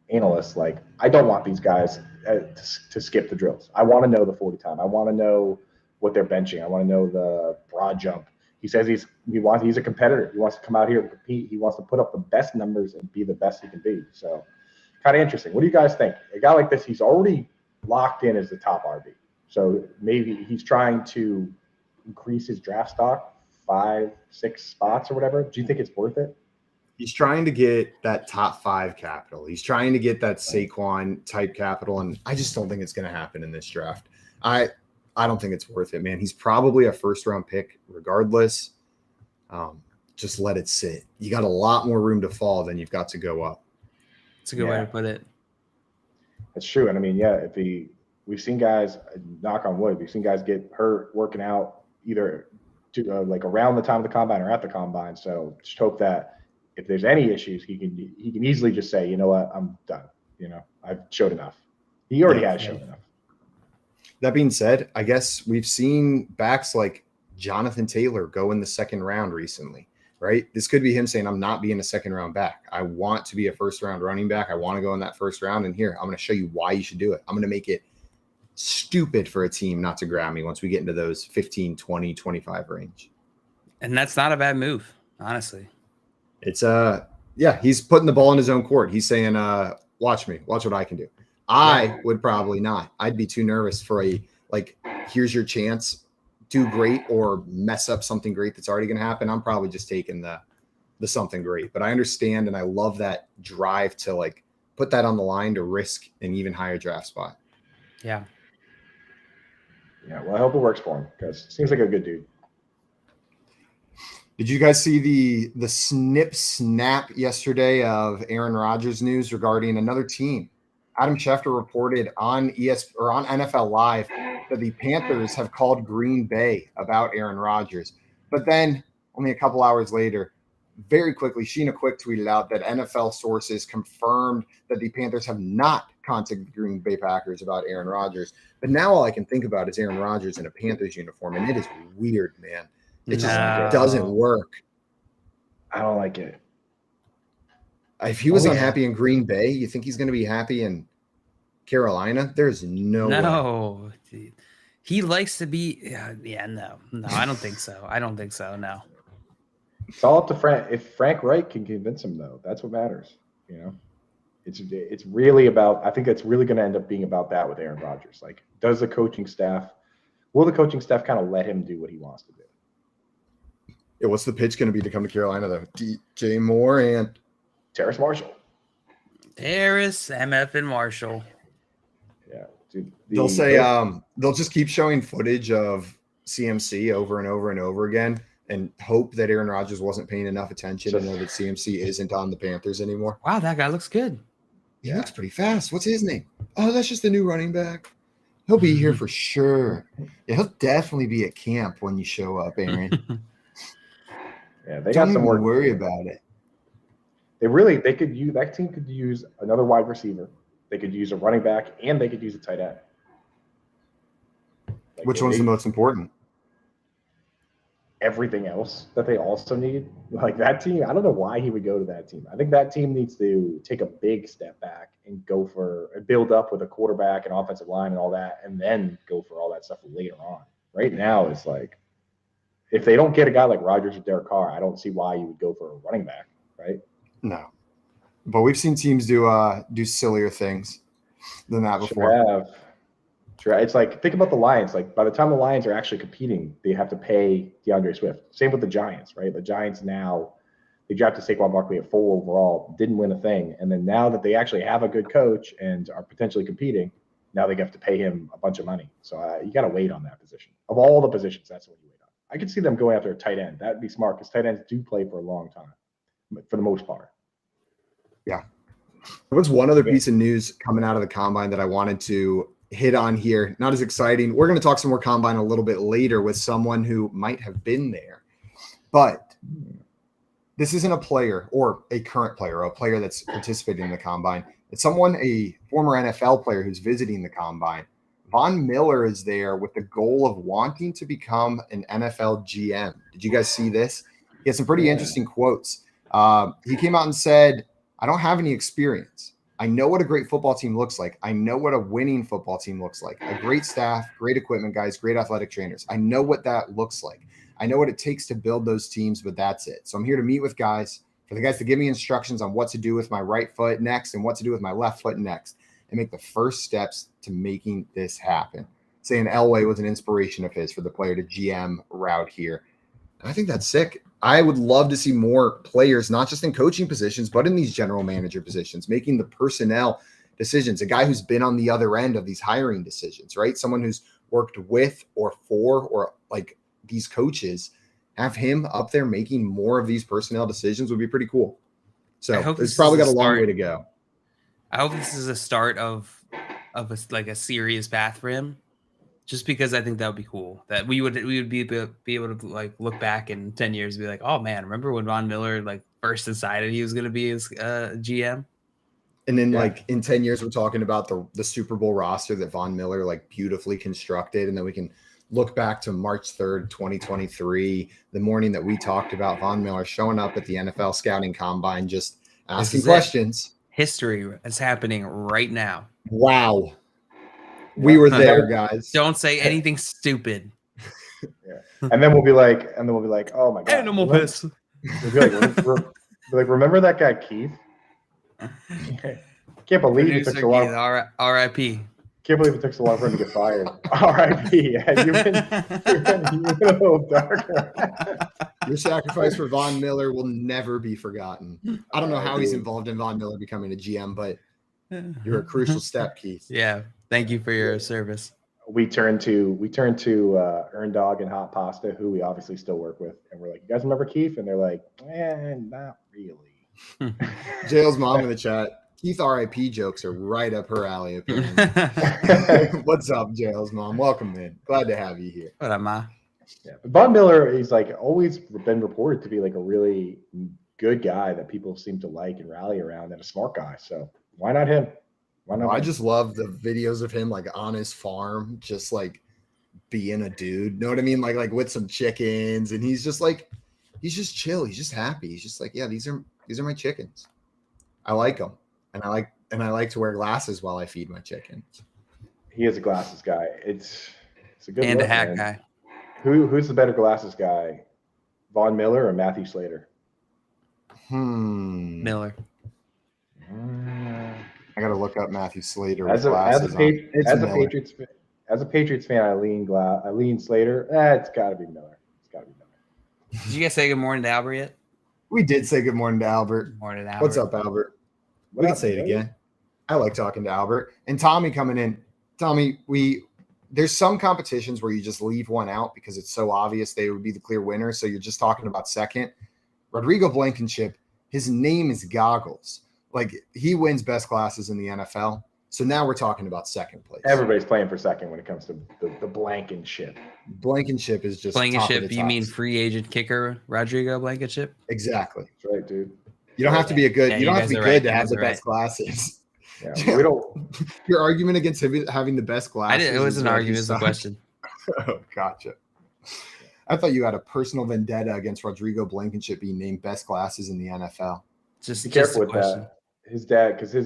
analyst. Like, I don't want these guys to skip the drills. I want to know the 40 time. I want to know what they're benching. I want to know the broad jump. He says he's a competitor. He wants to come out here and compete. He wants to put up the best numbers and be the best he can be. So kind of interesting. What do you guys think? A guy like this, he's already locked in as the top RB. So maybe he's trying to increase his draft stock 5-6 spots or whatever. Do you think it's worth it? He's trying to get that top 5 capital. He's trying to get that Saquon type capital. And I just don't think it's going to happen in this draft. I don't think it's worth it, man. He's probably a first-round pick regardless. Just let it sit. You got a lot more room to fall than you've got to go up. That's a good way to put it. That's true. And I mean, we've seen guys, knock on wood, we've seen guys get hurt working out either like around the time of the combine or at the combine. So just hope that if there's any issues, he can easily just say, you know what, I'm done. You know, I've showed enough. He already has shown enough. That being said, I guess we've seen backs like Jonathan Taylor go in the second round recently, right? This could be him saying, I'm not being a second round back. I want to be a first round running back. I want to go in that first round. And here, I'm going to show you why you should do it. I'm going to make it stupid for a team not to grab me once we get into those 15, 20, 25 range. And that's not a bad move, honestly. It's he's putting the ball in his own court. He's saying, watch me, watch what I can do. I would probably not. I'd be too nervous for here's your chance, do great or mess up something great that's already going to happen. I'm probably just taking the something great. But I understand and I love that drive to put that on the line to risk an even higher draft spot. Yeah. Yeah, well, I hope it works for him because seems like a good dude. Did you guys see the snip snap yesterday of Aaron Rodgers news regarding another team? Adam Schefter reported on on NFL Live that the Panthers have called Green Bay about Aaron Rodgers. But then only a couple hours later, very quickly, Sheena Quick tweeted out that NFL sources confirmed that the Panthers have not contacted the Green Bay Packers about Aaron Rodgers. But now all I can think about is Aaron Rodgers in a Panthers uniform, and it is weird, man. It just doesn't work. I don't like it. If he was unhappy in Green Bay, you think he's going to be happy in Carolina? There's no way. He likes to be. No, I don't think so. No. It's all up to Frank. If Frank Reich can convince him, though, that's what matters. You know, it's really about. I think it's really going to end up being about that with Aaron Rodgers. Like, will the coaching staff kind of let him do what he wants to do? Yeah, what's the pitch going to be to come to Carolina though? DJ Moore and Terrace Marshall. Harris, MF, and Marshall. Yeah, dude. They'll say they'll just keep showing footage of CMC over and over and over again, and hope that Aaron Rodgers wasn't paying enough attention to know that CMC isn't on the Panthers anymore. Wow, that guy looks good. He looks pretty fast. What's his name? Oh, that's just the new running back. He'll be here for sure. Yeah, he'll definitely be at camp when you show up, Aaron. Yeah, they got some work. Don't worry about it. They could use that team could use another wide receiver. They could use a running back, and they could use a tight end. Like, which one's the most important? Everything else that they also need. Like that team, I don't know why he would go to that team. I think that team needs to take a big step back and build up with a quarterback and offensive line and all that, and then go for all that stuff later on. Right now, it's like if they don't get a guy like Rodgers or Derek Carr, I don't see why you would go for a running back, right? No. But we've seen teams do sillier things than that before. Sure. It's like, think about the Lions. Like, by the time the Lions are actually competing, they have to pay DeAndre Swift. Same with the Giants, right? The Giants now, they drafted Saquon Barkley at 4 overall, didn't win a thing. And then now that they actually have a good coach and are potentially competing, now they have to pay him a bunch of money. So you got to wait on that position. Of all the positions, that's what you wait on. I could see them going after a tight end. That would be smart because tight ends do play for a long time, for the most part. Yeah. There was one other piece of news coming out of the combine that I wanted to hit on here. Not as exciting. We're going to talk some more combine a little bit later with someone who might have been there. But this isn't a player or a current player or a player that's participating in the combine. It's a former NFL player who's visiting the combine. Von Miller is there with the goal of wanting to become an NFL GM. Did you guys see this? He had some pretty interesting quotes. He came out and said, I don't have any experience. I know what a great football team looks like. I know what a winning football team looks like. A great staff, great equipment guys, great athletic trainers. I know what that looks like. I know what it takes to build those teams, but that's it. So I'm here to meet with guys, for the guys to give me instructions on what to do with my right foot next and what to do with my left foot next, and make the first steps to making this happen. Saying Elway was an inspiration of his for the player to GM route here. And I think that's sick. I would love to see more players, not just in coaching positions, but in these general manager positions, making the personnel decisions. A guy who's been on the other end of these hiring decisions, right? Someone who's worked with or for or like these coaches, have him up there making more of these personnel decisions would be pretty cool. So it's probably got a long way to go. I hope this is a start of a serious path for him. Just because I think that would be cool. That we would be able to like look back in 10 years and be like, oh man, remember when Von Miller like first decided he was going to be his GM? And then like in 10 years, we're talking about the Super Bowl roster that Von Miller like beautifully constructed. And then we can look back to March 3rd, 2023, the morning that we talked about Von Miller showing up at the NFL scouting combine, just asking questions. History is happening right now. Wow. We were there, guys. Don't say anything stupid. Yeah. And then we'll be like, oh my God. Animal piss. We'll be like, remember that guy Keith? Can't believe it took so long. R.I.P. Can't believe it took so long for him to get fired. R.I.P. Yeah, you've been a little darker. Your sacrifice for Von Miller will never be forgotten. I don't know how he's involved in Von Miller becoming a GM, but you're a crucial step, Keith. Yeah. Thank you for your service. We turn to Earn Dog and Hot Pasta, who we obviously still work with, and we're like, "You guys remember Keith?" And they're like, "Not really." Jail's mom in the chat. Keith RIP jokes are right up her alley. What's up, Jail's mom? Welcome in. Glad to have you here. What up, Ma? Yeah, Von Miller, he's like always been reported to be like a really good guy that people seem to like and rally around, and a smart guy. So why not him? I just love the videos of him like on his farm, just like being a dude. Know what I mean? Like with some chickens, and he's just chill. He's just happy. He's just like, yeah, these are my chickens. I like them, and I like to wear glasses while I feed my chickens. He is a glasses guy. It's a good and look, a hat man. guy. Who's the better glasses guy, Von Miller or Matthew Slater? Miller. I got to look up Matthew Slater As with a glasses on. Patriots fan, I lean Slater. It's got to be Miller. Did you guys say good morning to Albert yet? We did say good morning to Albert. Good morning, Albert. What's up, Albert? We can say it again. I like talking to Albert. And Tommy coming in. Tommy, there's some competitions where you just leave one out because it's so obvious they would be the clear winner. So you're just talking about second. Rodrigo Blankenship, his name is Goggles. Like, he wins best classes in the NFL. So now we're talking about second place. Everybody's playing for second when it comes to the Blankenship. Blankenship is just Blankenship. You mean free agent kicker Rodrigo Blankenship? Exactly. That's right, dude. You don't have to be a good. Yeah, you don't have to be good to have the right. best glasses. Yeah, we don't. Your argument against having the best glasses. It was an argument. It was a question. Oh, gotcha. I thought you had a personal vendetta against Rodrigo Blankenship being named best glasses in the NFL. Just Be just careful a with question. that. His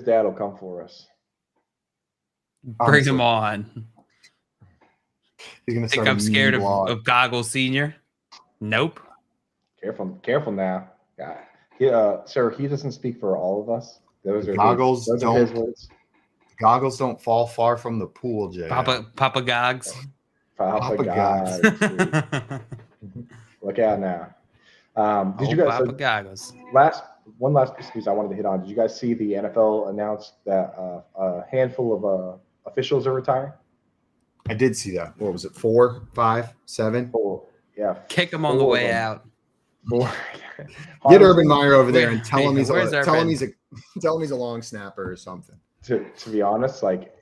dad will come for us. Bring him on. He's gonna Think start. I'm scared of Goggles Senior? Nope. Careful now. Yeah, sir. He doesn't speak for all of us. Those are Goggles. his words. Goggles don't fall far from the pool, Jay. Papa Gogs. Papa Gogs. God. Look out now. Did you guys? Papa Goggles. One last piece I wanted to hit on. Did you guys see the NFL announced that a handful of officials are retiring? I did see that. What was it? 4, 5, 7? 4. Yeah. Kick him on the way out. 4. Get Urban Meyer over there and tell him he's a long snapper or something. To be honest, like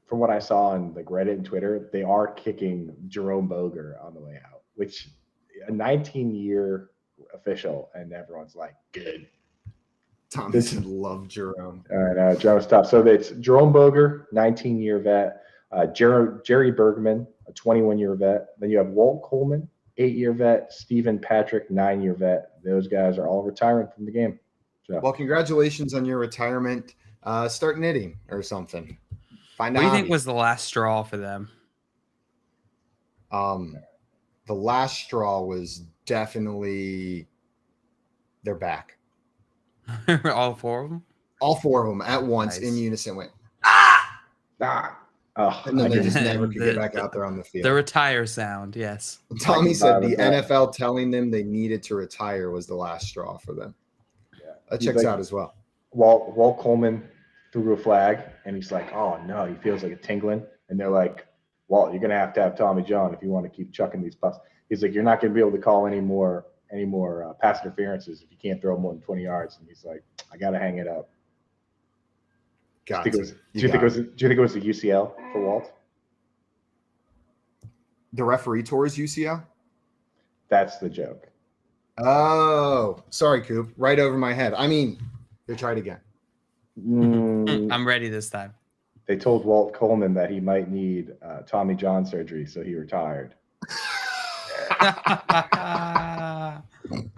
from what I saw on like Reddit and Twitter, they are kicking Jerome Boger on the way out, which a 19-year official, and everyone's like, good. Thompson loved Jerome. All right, Jerome's tough. So it's Jerome Boger, 19-year vet, Jerry Bergman, a 21-year vet. Then you have Walt Coleman, 8-year vet, Stephen Patrick, 9-year vet. Those guys are all retiring from the game. So. Well, congratulations on your retirement. Start knitting or something. What do you think was the last straw for them? The last straw was definitely they're back. All 4 of them? All 4 of them at once Nice. in unison went, Oh, and then they just never could get back out there on the field. The retire sound, yes. Tommy said the NFL telling them they needed to retire was the last straw for them. Yeah. That checks out as well. Walt Coleman threw a flag, and he's like, oh, no, he feels like a tingling. And they're like, Walt, you're going to have Tommy John if you want to keep chucking these pucks. He's like, you're not going to be able to call any more pass interferences if you can't throw more than 20 yards. And he's like, I got to hang it up. Do you think it was the UCL for Walt? The referee tore his UCL? That's the joke. Oh, sorry, Coop. Right over my head. I mean, here, try it again. I'm ready this time. They told Walt Coleman that he might need Tommy John surgery, so he retired.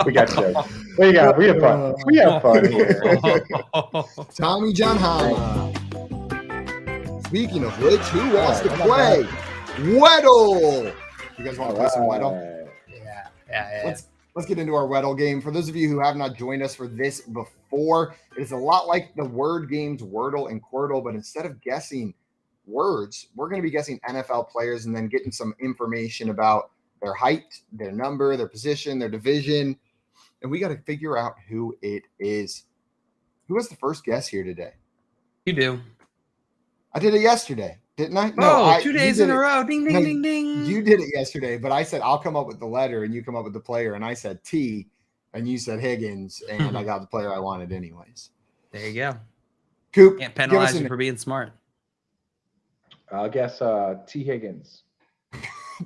We got jokes. We have fun. We have fun here. Tommy John Hama. Speaking of which, who wants to play Weddle? You guys want to play some Weddle? Yeah. Let's get into our Weddle game. For those of you who have not joined us for this before, it is a lot like the word games Wordle and Quirtle, but instead of guessing words, we're going to be guessing NFL players and then getting some information about their height, their number, their position, their division, and we got to figure out who it is. Who was the first guess here today? You do. I did it yesterday, didn't I? No, 2 days in a row. Ding, ding, ding, ding. You did it yesterday, but I said I'll come up with the letter and you come up with the player, and I said T, and you said Higgins, and I got the player I wanted anyways. There you go. Coop, can't penalize you for being smart. I'll guess T. Higgins.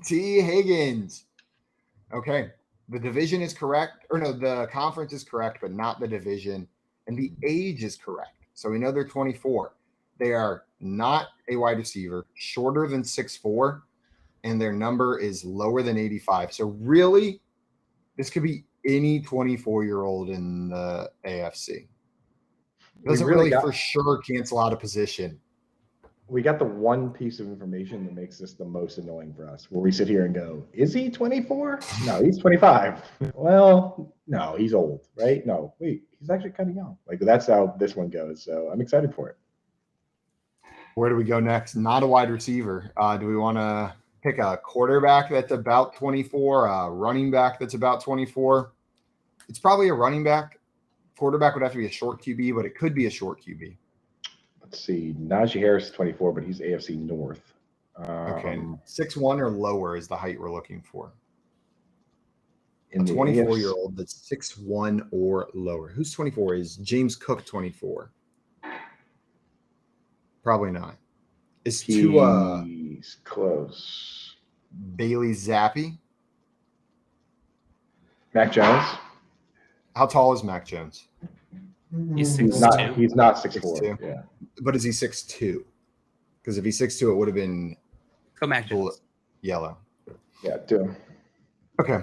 T. Higgins. Okay. The division is correct. Or no, the conference is correct, but not the division. And the age is correct. So we know they're 24. They are not a wide receiver, shorter than 6'4", and their number is lower than 85. So really, this could be any 24-year-old in the AFC. Doesn't really for sure cancel out a position. we got the one piece of information that makes this the most annoying for us, where we sit here and go, is he 24? No, he's 25. Well, no, he's old, right? No, wait, he's actually kind of young. Like, that's how this one goes. So I'm excited for it. Where do we go next? Not a wide receiver. Do we want to pick a quarterback that's about 24, a running back that's about 24? It's probably a running back. Quarterback would have to be a short QB, but it could be a short QB. Let's see. Najee Harris is 24, but he's AFC North. Okay. 6'1" or lower is the height we're looking for. In A the 24-year-old that's 6'1" or lower. Who's 24? Is James Cook 24? Probably not. Is he's close. Bailey Zappi? Mac Jones? How tall is Mac Jones? He's 6'2". He's not 6'4". Yeah. But is he 6'2"? Because if he's 6'2", it would have been Mac Jones. Yellow. Yeah, do him. Okay.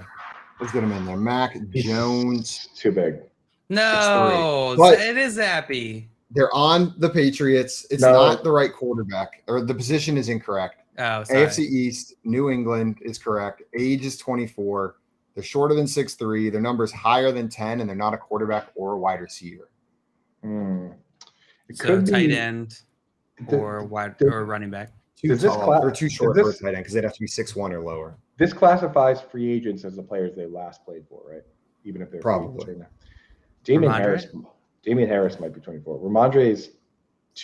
Let's get him in there. Mac Jones. Too big. No, But it is Zappy. They're on the Patriots. It's not the right quarterback, or the position is incorrect. Oh, sorry. AFC East, New England is correct. Age is 24. They're shorter than 6'3". Their number is higher than 10, and they're not a quarterback or a wide receiver. It So could tight be, end or running back. Too tall, or too short for a tight end because they'd have to be 6'1" or lower. This classifies free agents as the players they last played for, right? Even if they're probably. Damian Harris might be 24. Ramondre is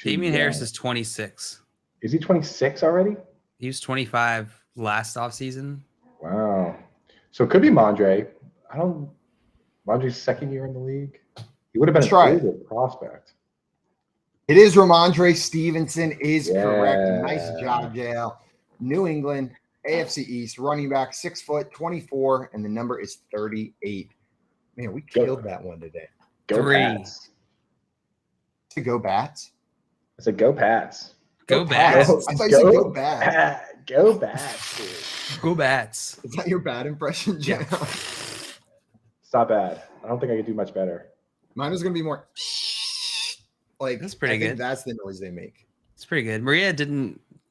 Damian Harris is 26. Is he 26 already? He was 25 last offseason. Wow. So it could be Mondre. Mondre's second year in the league. He would have been a good prospect. It is Ramondre Stevenson is correct. Nice job, JL. New England, AFC East, running back, 6 foot, 24, and the number is 38. Man, we killed that one today. Go Pats. To go Bats? I said go Pats. Go Bats. I thought you said go Bats. Go Bats, dude. Go Bats. Is that your bad impression, JL? Yeah. It's not bad. I don't think I could do much better. Mine was going to be more like that's pretty good. That's the noise they make. It's pretty good. Maria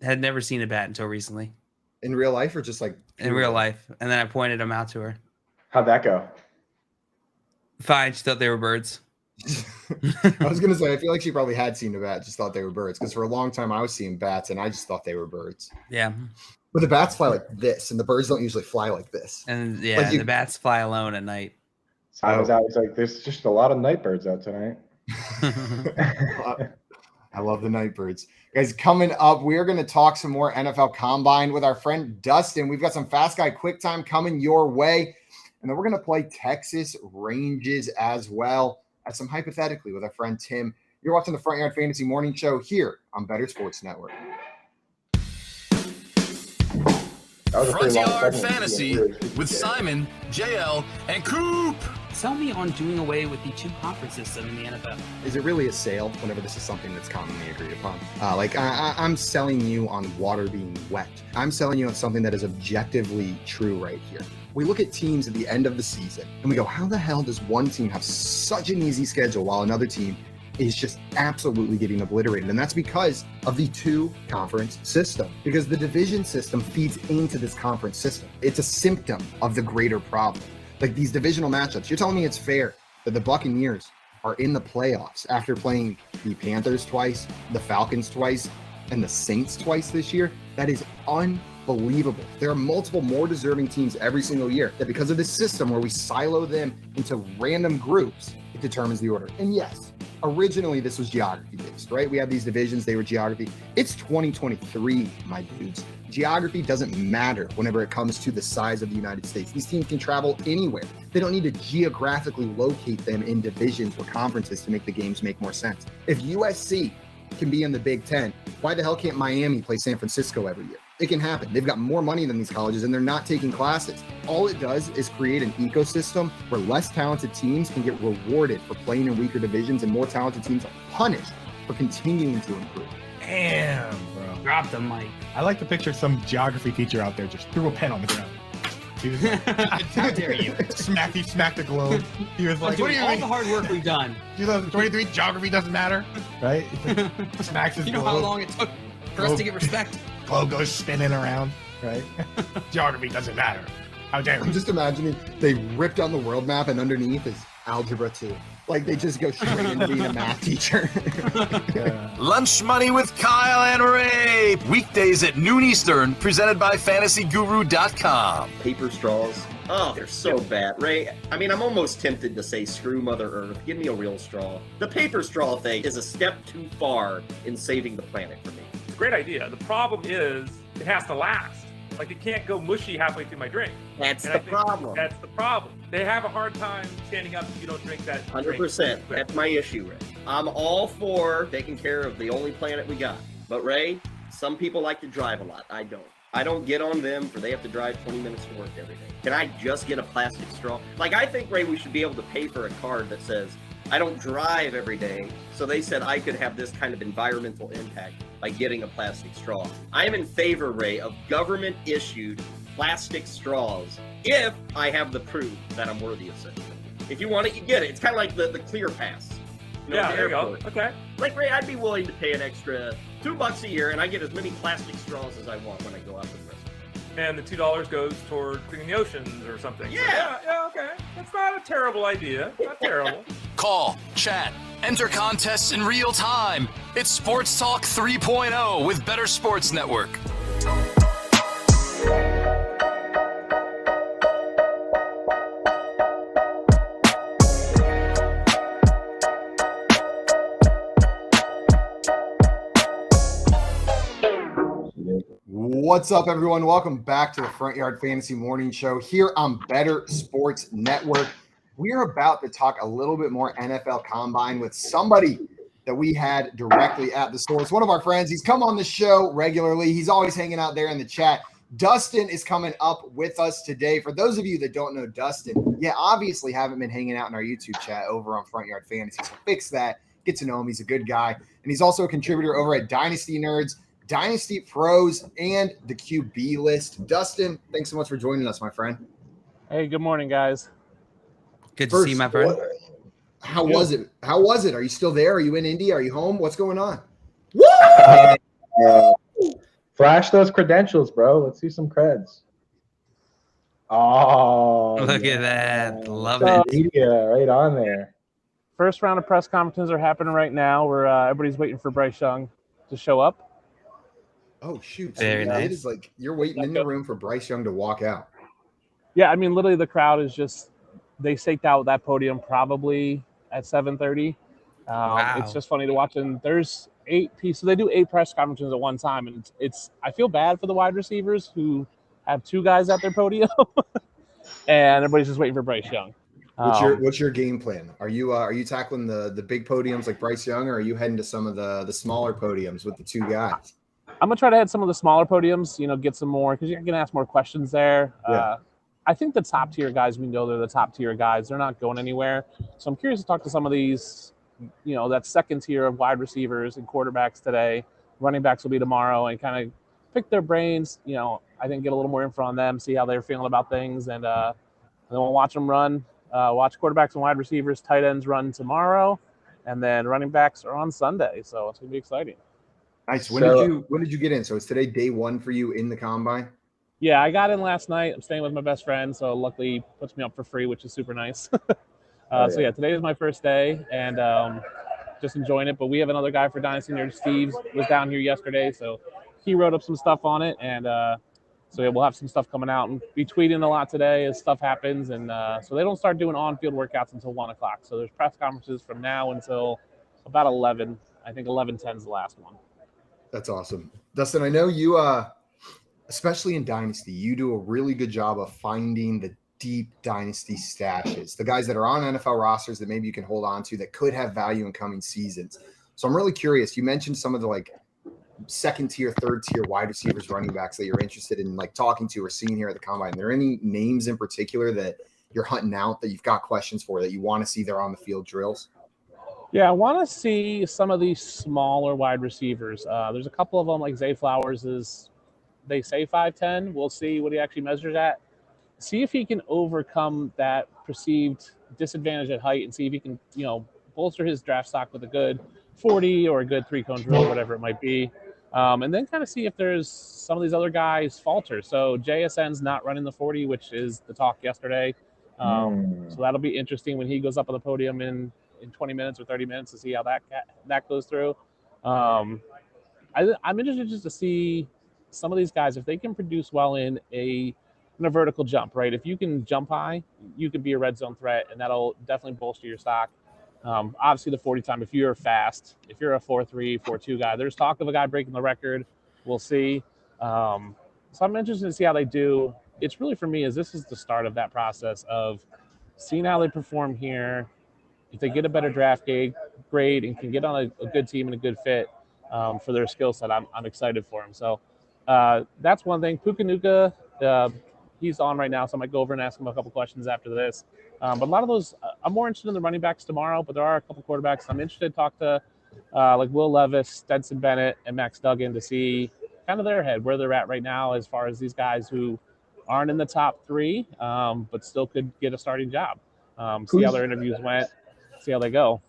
had never seen a bat until recently. In real life or just like in real life? And then I pointed them out to her. How'd that go? Fine. She thought they were birds. I was going to say, I feel like she probably had seen a bat, just thought they were birds. Because for a long time I was seeing bats and I just thought they were birds. Yeah. But the bats fly like this and the birds don't usually fly like this. And yeah, like the bats fly alone at night. So I was out. It's like, there's just a lot of night birds out tonight. I love the Nightbirds. Guys, coming up, we're going to talk some more NFL Combine with our friend Dustin. We've got some Fast Guy Quick Time coming your way. And then we're going to play Texas Ranges as well as some hypothetically with our friend Tim. You're watching the Front Yard Fantasy Morning Show here on Bettor Sports Network. Front Yard Fantasy with Simon, JL, and Coop. Sell me on doing away with the chip conference system in the NFL. Is it really a sale whenever this is something that's commonly agreed upon? I'm selling you on water being wet. I'm selling you on something that is objectively true right here. We look at teams at the end of the season and we go, how the hell does one team have such an easy schedule while another team is just absolutely getting obliterated? And that's because of the two conference system, because the division system feeds into this conference system. It's a symptom of the greater problem. Like these divisional matchups, you're telling me it's fair that the Buccaneers are in the playoffs after playing the Panthers twice, the Falcons twice, and the Saints twice this year? That is unbelievable. There are multiple more deserving teams every single year that because of this system where we silo them into random groups, it determines the order. And yes, originally this was geography based, right? We have these divisions, they were geography. It's 2023, my dudes. Geography doesn't matter whenever it comes to the size of the United States. These teams can travel anywhere. They don't need to geographically locate them in divisions or conferences to make the games make more sense. If USC can be in the Big Ten, why the hell can't Miami play San Francisco every year? It can happen. They've got more money than these colleges and they're not taking classes. All it does is create an ecosystem where less talented teams can get rewarded for playing in weaker divisions and more talented teams are punished for continuing to improve. Damn, bro. Drop the mic. I like to picture some geography teacher out there just threw a pen on the ground. He was like, how dare you? He smacked the globe. He was like, what do you mean? All the hard work we've done. 2023, geography doesn't matter, right? Smacks his You know globe. how long it took For us to get respect. Globe goes spinning around, right? Geography doesn't matter. How dare I'm you? just imagining they ripped down the world map and underneath is algebra 2. Like they just go straight into being a math teacher. Lunch Money with Kyle and Ray. Weekdays at noon Eastern, presented by FantasyGuru.com. Paper straws. Oh, they're so bad. Ray, I mean, I'm almost tempted to say screw Mother Earth. Give me a real straw. The paper straw thing is a step too far in saving the planet for me. It's a great idea. The problem is it has to last. Like, it can't go mushy halfway through my drink. That's the problem. That's the problem. They have a hard time standing up if you don't drink that. 100%. That's my issue, Ray. I'm all for taking care of the only planet we got. But, Ray, some people like to drive a lot. I don't. I don't get on them for they have to drive 20 minutes to work every day. Can I just get a plastic straw? Like, I think, Ray, we should be able to pay for a card that says, I don't drive every day, so they said I could have this kind of environmental impact by getting a plastic straw. I am in favor, Ray, of government-issued plastic straws if I have the proof that I'm worthy of such a thing. If you want it, you get it. It's kind of like the Clear Pass. Yeah, there you go. Okay. Like, Ray, I'd be willing to pay an extra $2 a year, and I get as many plastic straws as I want when I go out to the restaurant. And the $2 goes toward cleaning the oceans or something. Yeah. Yeah, okay. That's not a terrible idea. Not terrible. Call, chat, enter contests in real time. It's Sports Talk 3.0 with Bettor Sports Network. What's up, everyone? Welcome back to the Front Yard Fantasy Morning Show here on Bettor Sports Network. We're about to talk a little bit more NFL Combine with somebody that we had directly at the source. One of our friends, he's come on the show regularly. He's always hanging out there in the chat. Dustin is coming up with us today. For those of you that don't know Dustin, obviously haven't been hanging out in our YouTube chat over on Front Yard Fantasy. So fix that. Get to know him. He's a good guy. And he's also a contributor over at Dynasty Nerds, Dynasty Pros, and the QB List. Dustin, thanks so much for joining us, my friend. Hey, good morning, guys. Good to see you, my friend. How was it? How was it? Are you still there? Are you in Indy? Are you home? What's going on? Flash those credentials, bro. Let's see some creds. Oh, look at that. Love it. it. Media right on there. First round of press conferences are happening right now where everybody's waiting for Bryce Young to show up. Oh, shoot. So Very nice. It is like you're waiting in the room for Bryce Young to walk out. Yeah, I mean, literally the crowd is just – they staked out that podium probably at 7:30. Wow. It's just funny to watch. And there's 8 pieces. So they do 8 press conferences at one time. And it's I feel bad for the wide receivers who have 2 guys at their podium. And everybody's just waiting for Bryce Young. What's your game plan? Are you tackling the big podiums like Bryce Young, or are you heading to some of the smaller podiums with the 2 guys? I'm going to try to hit some of the smaller podiums, get some more, because you're going to ask more questions there. Yeah. I think the top tier guys, we know they're the top tier guys. They're not going anywhere. So I'm curious to talk to some of these, that second tier of wide receivers and quarterbacks today. Running backs will be tomorrow, and kind of pick their brains, I think get a little more info on them, see how they're feeling about things. And then we'll watch them run, watch quarterbacks and wide receivers, tight ends run tomorrow. And then running backs are on Sunday. So it's going to be exciting. Nice. When did you get in? So it's today day 1 for you in the combine? Yeah, I got in last night. I'm staying with my best friend, so luckily he puts me up for free, which is super nice. So today is my first day, and just enjoying it. But we have another guy for Dynasty Nerds. Steve was down here yesterday, so he wrote up some stuff on it, and we'll have some stuff coming out and be tweeting a lot today as stuff happens. And so they don't start doing on-field workouts until 1 o'clock. So there's press conferences from now until about 11. I think 11:10 is the last one. That's awesome. Dustin, I know you, especially in Dynasty, you do a really good job of finding the deep Dynasty stashes, the guys that are on NFL rosters that maybe you can hold on to that could have value in coming seasons. So I'm really curious. You mentioned some of the second tier, third tier wide receivers, running backs that you're interested in talking to or seeing here at the Combine. Are there any names in particular that you're hunting out that you've got questions for that you want to see there on the field drills? Yeah, I want to see some of these smaller wide receivers. There's a couple of them, like Zay Flowers is, they say 5'10". We'll see what he actually measures at. See if he can overcome that perceived disadvantage at height and see if he can, bolster his draft stock with a good 40 or a good 3-cone drill, whatever it might be. And then kind of see if there's some of these other guys falter. So JSN's not running the 40, which is the talk yesterday. So that'll be interesting when he goes up on the podium in 20 minutes or 30 minutes to see how that goes through. I'm interested just to see some of these guys, if they can produce well in a vertical jump, right? If you can jump high, you can be a red zone threat, and that'll definitely bolster your stock. Obviously, the 40 time, if you're fast, if you're a 4.3, 4.2 guy, there's talk of a guy breaking the record. We'll see. So I'm interested to see how they do. It's really, for me, this is the start of that process of seeing how they perform here. If they get a better draft grade and can get on a good team and a good fit for their skill set, I'm excited for him. So that's one thing. Pukanuka, he's on right now, so I might go over and ask him a couple questions after this. But a lot of those, I'm more interested in the running backs tomorrow, but there are a couple quarterbacks I'm interested to talk to, like Will Levis, Stetson Bennett, and Max Duggan to see kind of their head, where they're at right now as far as these guys who aren't in the top 3, but still could get a starting job. See how their interviews went, see how they go.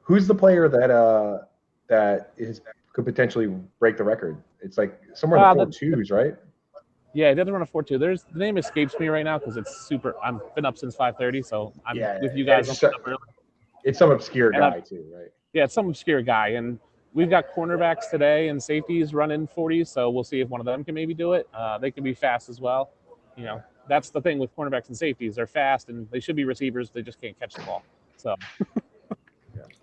Who's the player that could potentially break the record? It's like somewhere in the 4.2s, right? Yeah, he doesn't run a 4.2. The name escapes me right now because it's super. I've been up since 5:30, so I'm with you guys. It's some obscure guy too, right? Yeah, it's some obscure guy, and we've got cornerbacks today and safeties running 40s, so we'll see if one of them can maybe do it. They can be fast as well. That's the thing with cornerbacks and safeties. They're fast, and they should be receivers. They just can't catch the ball. So.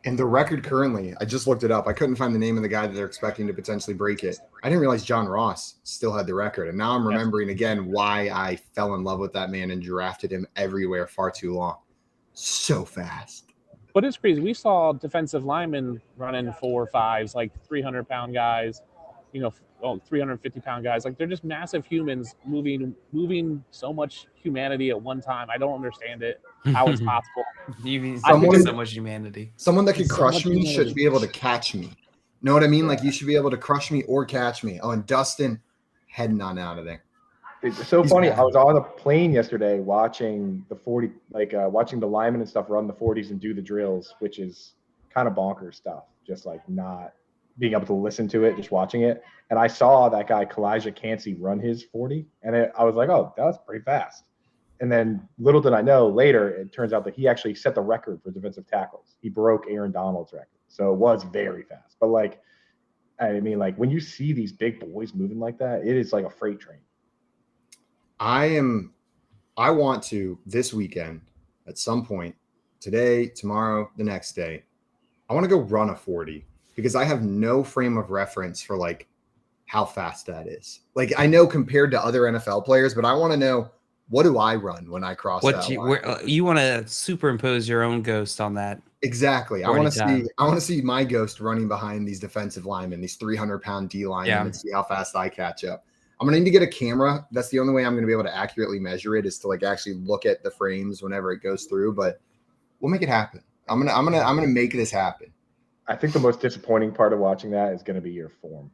And the record currently, I just looked it up. I couldn't find the name of the guy that they're expecting to potentially break it. I didn't realize John Ross still had the record. And now I'm remembering again why I fell in love with that man and drafted him everywhere far too long. So fast. But it's crazy. We saw defensive linemen running 4.5s, like 300-pound guys, 350-pound guys. Like, they're just massive humans moving so much humanity at one time. I don't understand it, how it's possible. You mean so much humanity. Someone that could crush me should be able to catch me. Know what I mean? Like, you should be able to crush me or catch me. Oh, and Dustin heading on out of there. It's so funny. I was on a plane yesterday watching the 40, watching the linemen and stuff run the 40s and do the drills, which is kind of bonkers stuff. Just like not being able to listen to it, just watching it. And I saw that guy, Kalijah Cansey, run his 40. And I was like, oh, that was pretty fast. And then little did I know, later, it turns out that he actually set the record for defensive tackles. He broke Aaron Donald's record. So it was very fast. But when you see these big boys moving like that, it is like a freight train. I want to, this weekend, at some point, today, tomorrow, the next day, I want to go run a 40 because I have no frame of reference for like how fast that is. Like, I know compared to other NFL players, but I want to know, what do I run when I cross that line? You want to superimpose your own ghost on that. Exactly. I want to see my ghost running behind these defensive linemen, these 300-pound D linemen, and see how fast I catch up. I'm going to need to get a camera. That's the only way I'm going to be able to accurately measure it, is to like actually look at the frames whenever it goes through, but we'll make it happen. I'm going to make this happen. I think the most disappointing part of watching that is going to be your form.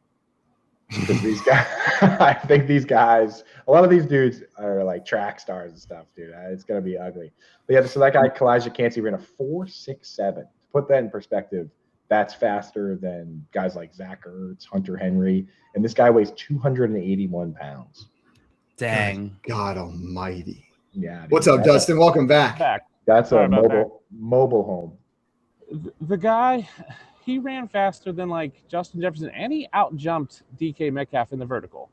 Because these guys, I think these guys, a lot of these dudes are like track stars and stuff, dude. It's going to be ugly. But yeah, so that guy, Kalijah Cansey, ran a 4.67. To put that in perspective, that's faster than guys like Zach Ertz, Hunter Henry. And this guy weighs 281 pounds. Dang. God almighty. Yeah. Dude, what's up, Dustin? Welcome back. That's a mobile home. The guy, he ran faster than like Justin Jefferson, and he outjumped DK Metcalf in the vertical.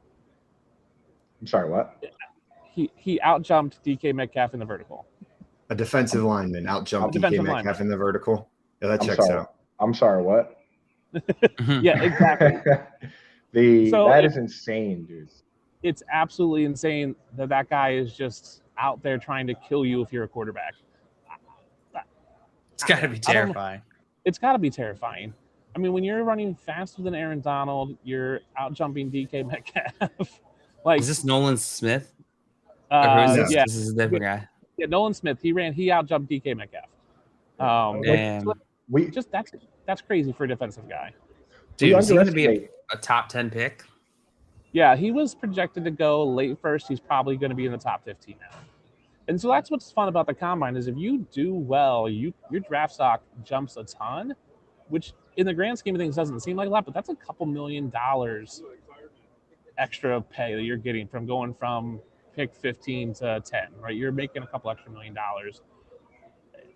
I'm sorry, what? He outjumped DK Metcalf in the vertical. A defensive lineman outjumped DK Metcalf in the vertical. Yeah, that checks out. I'm sorry, what? Yeah, exactly. That is insane, dude. It's absolutely insane that guy is just out there trying to kill you if you're a quarterback. It's got to be terrifying. It's got to be terrifying. I mean, when you're running faster than Aaron Donald, you're out jumping DK Metcalf. Like, is this Nolan Smith? This is a different guy. Yeah, Nolan Smith. He out jumped DK Metcalf. That's crazy for a defensive guy. Dude, is he going to be a top 10 pick? Yeah, he was projected to go late first. He's probably going to be in the top 15 now. And so that's what's fun about the combine, is if you do well, your draft stock jumps a ton, which in the grand scheme of things, doesn't seem like a lot, but that's a couple $1 million extra pay that you're getting from going from pick 15 to 10, right? You're making a couple extra $1 million.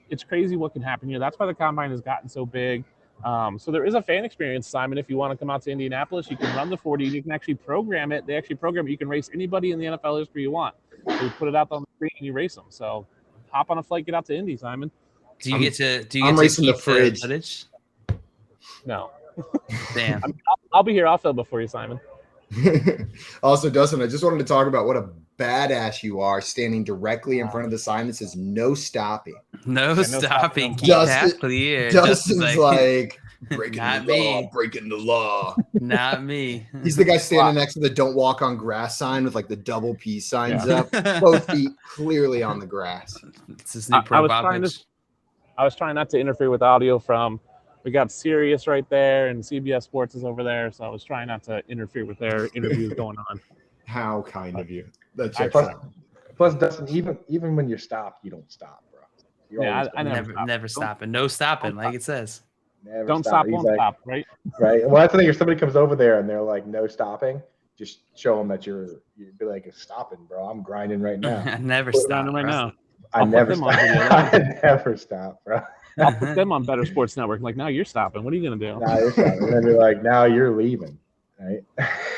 It's crazy what can happen here. That's why the combine has gotten so big. So there is a fan experience, Simon. If you want to come out to Indianapolis, you can run the 40 and you can actually program it. They actually program it. You can race anybody in the NFL history you want. So you put it out on the screen and you race them. So hop on a flight, get out to Indy, Simon. Do you get to keep the fridge. footage? No. Damn. I'll be here. I'll film before you, Simon. Also, Dustin, I just wanted to talk about what a badass you are standing directly in front of the sign that says no stopping. No stopping. Keep that clear. Dustin's like breaking not the law, me. breaking the law. Not me. He's the guy standing next to the don't walk on grass sign with like the double P signs up, both feet clearly on the grass. It's this new pro Popovich. I was trying not to interfere with audio from, we got Sirius right there and CBS Sports is over there. So I was trying not to interfere with their interviews going on. How kind of you. Plus, Dustin, even when you're stopped, you don't stop, bro. I never stopping. No stopping, like it says. Don't stop, won't stop, right? Right. Well, that's the thing. If somebody comes over there and they're like, no stopping, just show them that you'd be like, stopping, bro. I'm grinding right now. I never stop right now. I never stop. I never stop, bro. I'll put them on Bettor Sports Network. Like, now you're stopping. What are you going to do? Now you're stopping. And then they're like, now you're leaving, right?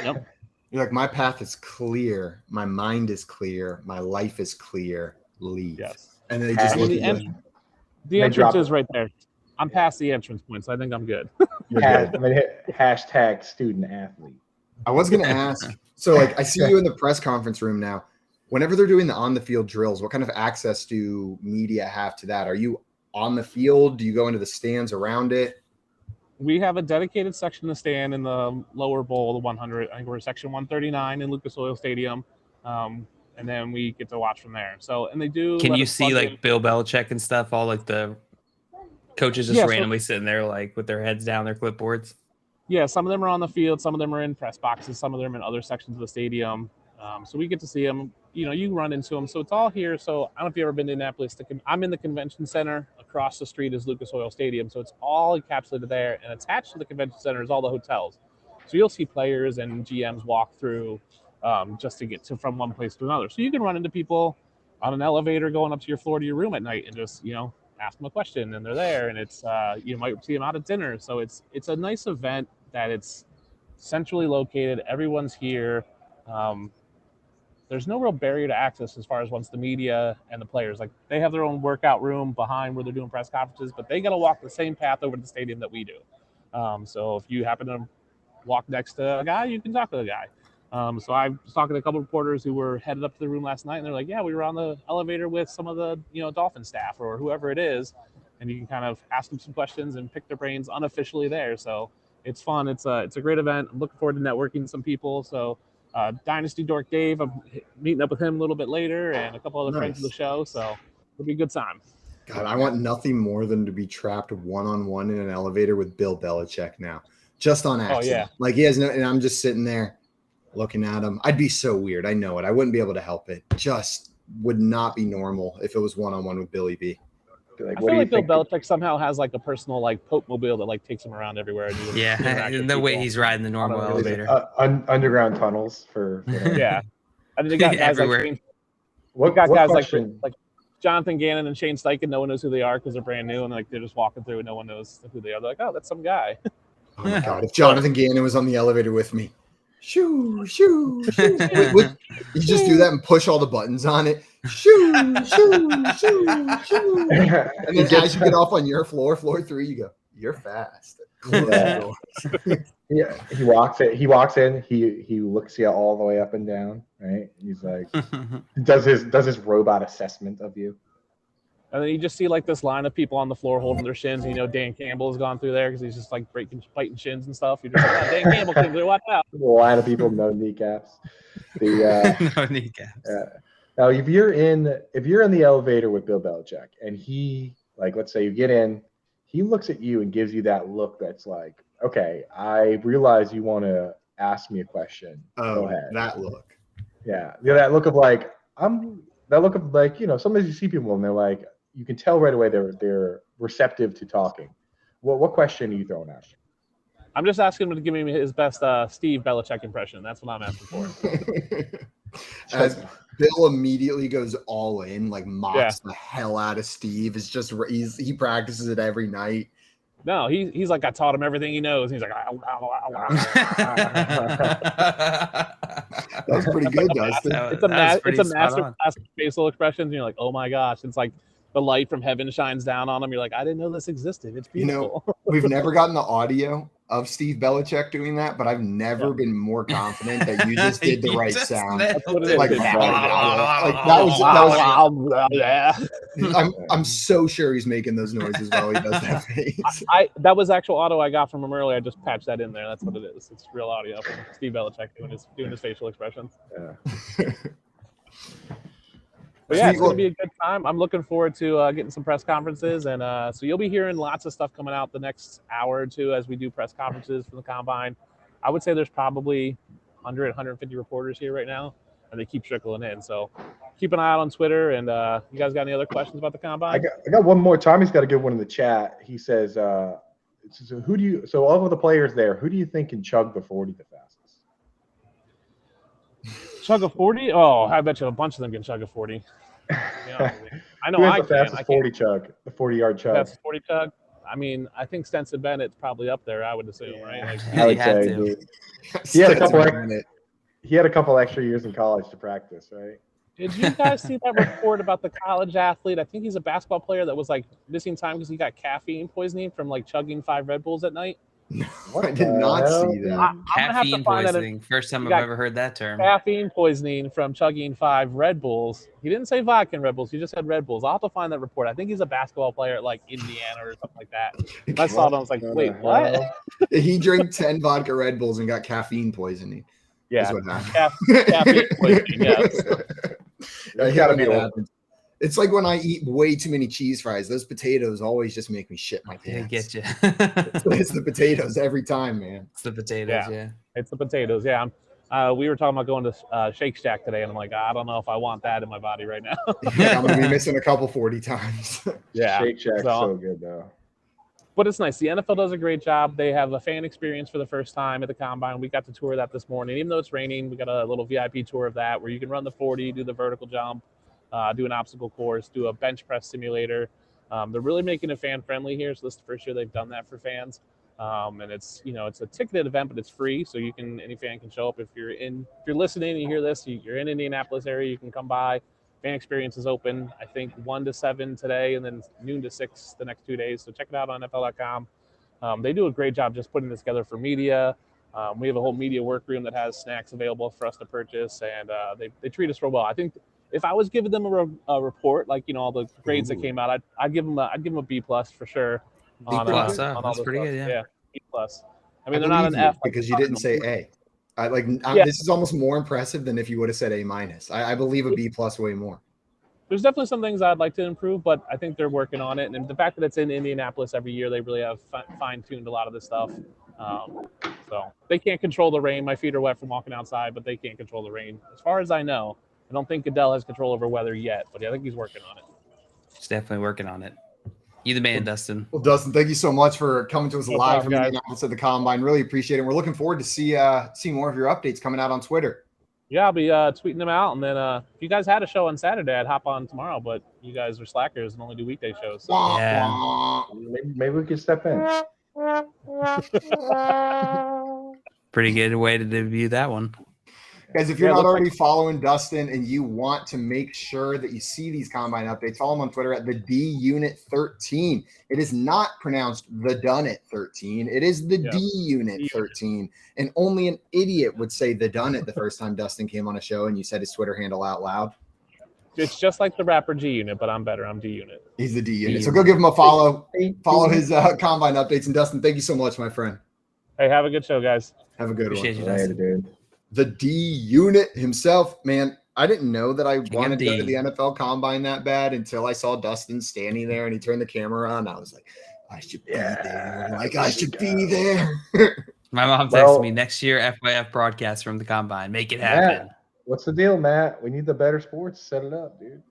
Yep. You're like, my path is clear. My mind is clear. My life is clear. Leave. Yes. And they just look at you. The entrance is right there. I'm past the entrance point, so I think I'm good. Hashtag student athlete. I was going to ask, so like I see you in the press conference room now. Whenever they're doing the on-the-field drills, what kind of access do media have to that? Are you on the field? Do you go into the stands around it? We have a dedicated section to stand in the lower bowl, the 100. I think we're section 139 in Lucas Oil Stadium. And then we get to watch from there. So, and they do. Can you see like Bill Belichick and stuff? All like the coaches just randomly sitting there, like with their heads down, their clipboards. Yeah, some of them are on the field, some of them are in press boxes, some of them in other sections of the stadium. So we get to see them. You know, you run into them. So it's all here. So I don't know if you've ever been to Indianapolis. I'm in the convention center. Across the street is Lucas Oil Stadium. So it's all encapsulated there. And attached to the convention center is all the hotels. So you'll see players and GMs walk through just to get from one place to another. So you can run into people on an elevator going up to your floor to your room at night and just, ask them a question and they're there. And it's, you might see them out at dinner. So it's a nice event that it's centrally located. Everyone's here. There's no real barrier to access as far as once the media and the players, like they have their own workout room behind where they're doing press conferences, but they got to walk the same path over to the stadium that we do. So if you happen to walk next to a guy, you can talk to the guy. So I was talking to a couple of reporters who were headed up to the room last night and they're like, yeah, we were on the elevator with some of the, Dolphin staff or whoever it is. And you can kind of ask them some questions and pick their brains unofficially there. So it's fun. It's a great event. I'm looking forward to networking with some people. So Dynasty Dork Dave, I'm meeting up with him a little bit later and a couple other friends of the show. So it'll be a good time. God, I want nothing more than to be trapped one-on-one in an elevator with Bill Belichick now, just on accident. Oh, yeah. Like he has no, and I'm just sitting there looking at him. I'd be so weird. I know it. I wouldn't be able to help it. Just would not be normal if it was one-on-one with Billy B. Like, I feel like Bill Belichick somehow has like a personal like Pope mobile that like takes him around everywhere. And the way he's riding the normal elevator. Underground tunnels for yeah. I mean, they got guys everywhere. Like guys like Jonathan Gannon and Shane Steichen. No one knows who they are because they're brand new and like they're just walking through and no one knows who they are. They're like, oh, that's some guy. Oh my God! If Jonathan Gannon was on the elevator with me, shoo, shoo, shoo. You just do that and push all the buttons on it. Shoo, shoo, shoo, shoo. And then as you get off on your floor 3, you go, you're fast. Yeah. He walks in, he looks you all the way up and down, right? He's like does his robot assessment of you. And then you just see like this line of people on the floor holding their shins. Dan Campbell has gone through there because he's just like fighting shins and stuff. You're just like, Dan Campbell came through. Watch out! A line of people, no kneecaps. No kneecaps. Now, if you're in the elevator with Bill Belichick and he, like, let's say you get in, he looks at you and gives you that look that's like, okay, I realize you want to ask me a question. Go ahead. That look. Yeah, that look of like sometimes you see people and they're like, you can tell right away they're receptive to talking, What question are you throwing at? I'm just asking him to give me his best Steve Belichick impression. That's what I'm asking for. As Bill immediately goes all in, like mocks the hell out of Steve. It's just he practices it every night. No, he's like, I taught him everything he knows. He's like, That's pretty good, Dustin. It's a master class of facial expressions, and you're like, oh my gosh, it's like the light from heaven shines down on him. You're like, I didn't know this existed. It's beautiful. We've never gotten the audio of Steve Belichick doing that, but I've never been more confident that you just did the right sound. That's what it is. I'm so sure he's making those noises while he does that face. That was actual audio I got from him earlier. I just patched that in there. That's what it is. It's real audio from Steve Belichick doing his facial expressions. Yeah. But yeah, it's going to be a good time. I'm looking forward to getting some press conferences. And so you'll be hearing lots of stuff coming out the next hour or two as we do press conferences from the Combine. I would say there's probably 100, 150 reporters here right now, and they keep trickling in. So keep an eye out on Twitter. And you guys got any other questions about the Combine? I got one more. Tommy's got a good one in the chat. He says, so of the players there, who do you think can chug the 40 the fastest? Chug a 40? Oh, I bet you a bunch of them can chug a 40. I know I can. Fastest 40 chug, the 40-yard chug. Fastest 40 chug. I mean, I think Stenson Bennett's probably up there. I would assume, right? Like, I would say, dude. He had a couple extra years in college to practice, right? Did you guys see that report about the college athlete? I think he's a basketball player that was like missing time because he got caffeine poisoning from like chugging 5 Red Bulls at night. I did not see that. Caffeine poisoning. First time I've ever heard that term. Caffeine poisoning from chugging 5 Red Bulls. He didn't say vodka and Red Bulls. He just said Red Bulls. I'll have to find that report. I think he's a basketball player at like Indiana or something like that. I saw it. I was like, wait, what? He drank 10 vodka Red Bulls and got caffeine poisoning. Yeah. That's what happened. Caffeine poisoning, yes. You gotta be open. It's like when I eat way too many cheese fries. Those potatoes always just make me shit my pants. They get you. It's the potatoes every time, man. It's the potatoes, yeah. It's the potatoes, yeah. We were talking about going to Shake Shack today, and I'm like, I don't know if I want that in my body right now. Yeah, I'm going to be missing a couple 40 times. Yeah. Shake Shack's so good, though. But it's nice. The NFL does a great job. They have a fan experience for the first time at the Combine. We got to tour that this morning. Even though it's raining, we got a little VIP tour of that where you can run the 40, do the vertical jump, do an obstacle course, do a bench press simulator. They're really making it fan friendly here. So this is the first year they've done that for fans. And it's a ticketed event, but it's free. So any fan can show up. If you're listening and you hear this, you're in Indianapolis area, you can come by. Fan experience is open, I think 1 to 7 today, and then noon to 6 the next 2 days. So check it out on NFL.com. They do a great job just putting this together for media. We have a whole media workroom that has snacks available for us to purchase, and they treat us real well. I think if I was giving them a report, like all the grades that came out, I'd give them a B+ for sure. On that's pretty good, yeah. B+. I mean, they're not an F because you didn't say A. This is almost more impressive than if you would have said A-. I believe a B+ way more. There's definitely some things I'd like to improve, but I think they're working on it. And the fact that it's in Indianapolis every year, they really have fine-tuned a lot of this stuff. So they can't control the rain. My feet are wet from walking outside, but they can't control the rain. As far as I know, I don't think Goodell has control over weather yet, but I think he's working on it. He's definitely working on it. You the man, Dustin. Well, Dustin, thank you so much for coming to us live from Indianapolis at the Combine. Really appreciate it. We're looking forward to see more of your updates coming out on Twitter. Yeah, I'll be tweeting them out. And then if you guys had a show on Saturday, I'd hop on tomorrow. But you guys are slackers and only do weekday shows. So. Yeah. Maybe we could step in. Pretty good way to debut that one. Guys, if you're not already following Dustin and you want to make sure that you see these Combine updates, follow him on Twitter at the DUnit13. It is not pronounced the Dunit 13. It is the DUnit 13. And only an idiot would say the Dunit the first time Dustin came on a show and you said his Twitter handle out loud. It's just like the rapper G-Unit, but I'm better. I'm D-Unit. He's the D-Unit. So go give him a follow. Follow his Combine updates. And Dustin, thank you so much, my friend. Hey, have a good show, guys. Have a good Appreciate one. You, Dustin. Later, dude. The D-Unit himself, man. I didn't know that I wanted to go to the NFL Combine that bad until I saw Dustin standing there and he turned the camera on. I was like, I should be there. I should be there. My mom texted me next year FYF broadcast from the Combine. Make it happen. Matt, what's the deal, Matt? We need the Bettor Sports. Set it up, dude.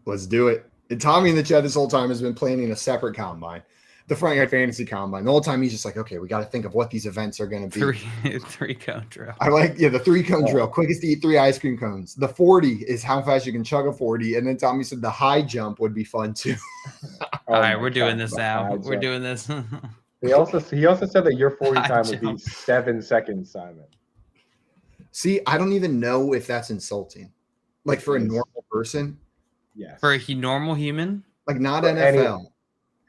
Let's do it. And Tommy in the chat this whole time has been planning a separate Combine. The front yard fantasy combine. The whole time he's just like, okay, we got to think of what these events are going to be. Three cone drill. I like, the 3 cone drill. Quickest to eat 3 ice cream cones. The 40 is how fast you can chug a 40. And then Tommy said the high jump would be fun too. All right, we're doing this now. We're doing this. He also said that your 40 time would be 7 seconds, Simon. See, I don't even know if that's insulting. Like for a normal person. Yes. For a normal human? Like not NFL.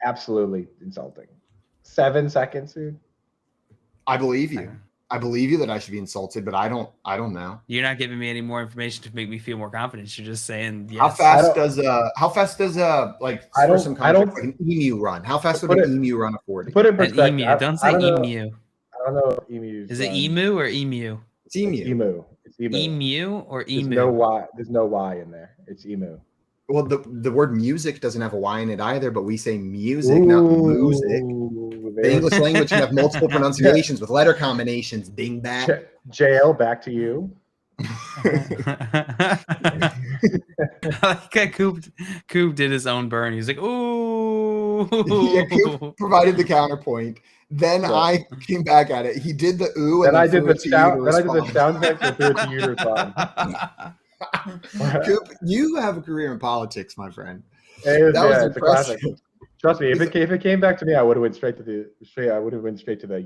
Absolutely insulting. 7 seconds, dude. I believe you. I believe you that I should be insulted, but I don't know. You're not giving me any more information to make me feel more confident. You're just saying yes. How fast does like an emu run? How fast would an emu run a 40? Put it in perspective. An emu. Don't say emu. I don't know if emus. Is it emu or emu? It's emu. It's emu. Emu or emu? There's no Y in there. It's emu. Well, the word music doesn't have a Y in it either, but we say music, not music. The English language can have multiple pronunciations with letter combinations. Ding back. JL, back to you. I like that Coop did his own burn. He's like, ooh. Yeah, Coop provided the counterpoint. Then I came back at it. He did the ooh. And I did the sound. Then I did the sound effects and threw it to you to respond. Coop, you have a career in politics, my friend. That was impressive. Trust me, if it came back to me, I would have went straight to the.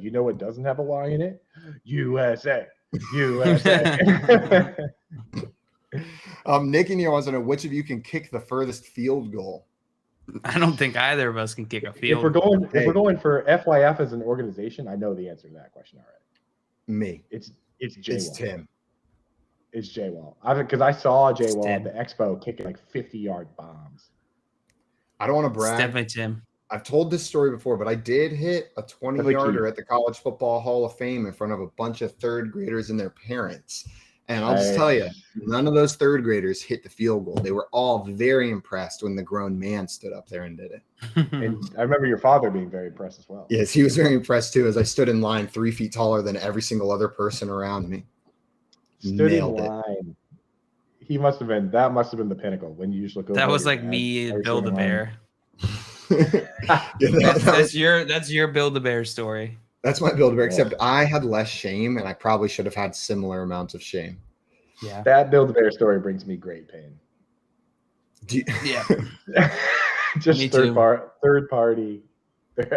You know what doesn't have a Y in it? USA. Nick and you wants to know which of you can kick the furthest field goal. I don't think either of us can kick a field. If we're going for FYF as an organization, I know the answer to that question already. Me. It's J-Wall. It's Tim. It's J-Wall. Because I saw J-Wall at the Expo kicking like 50-yard bombs. I don't want to brag. It's definitely Tim. I've told this story before, but I did hit a 20-yarder at the College Football Hall of Fame in front of a bunch of third graders and their parents. And I'll just tell you, none of those third graders hit the field goal. They were all very impressed when the grown man stood up there and did it. And I remember your father being very impressed as well. Yes, he was very impressed too, as I stood in line 3 feet taller than every single other person around me. Nailed it. That must have been the pinnacle when you just look over. That was like me and Build-A-Bear. Yeah, that's your Build-A-Bear story. That's my Build-A-Bear, except I had less shame, and I probably should have had similar amounts of shame. Yeah, that Build-A-Bear story brings me great pain. Yeah, just third party.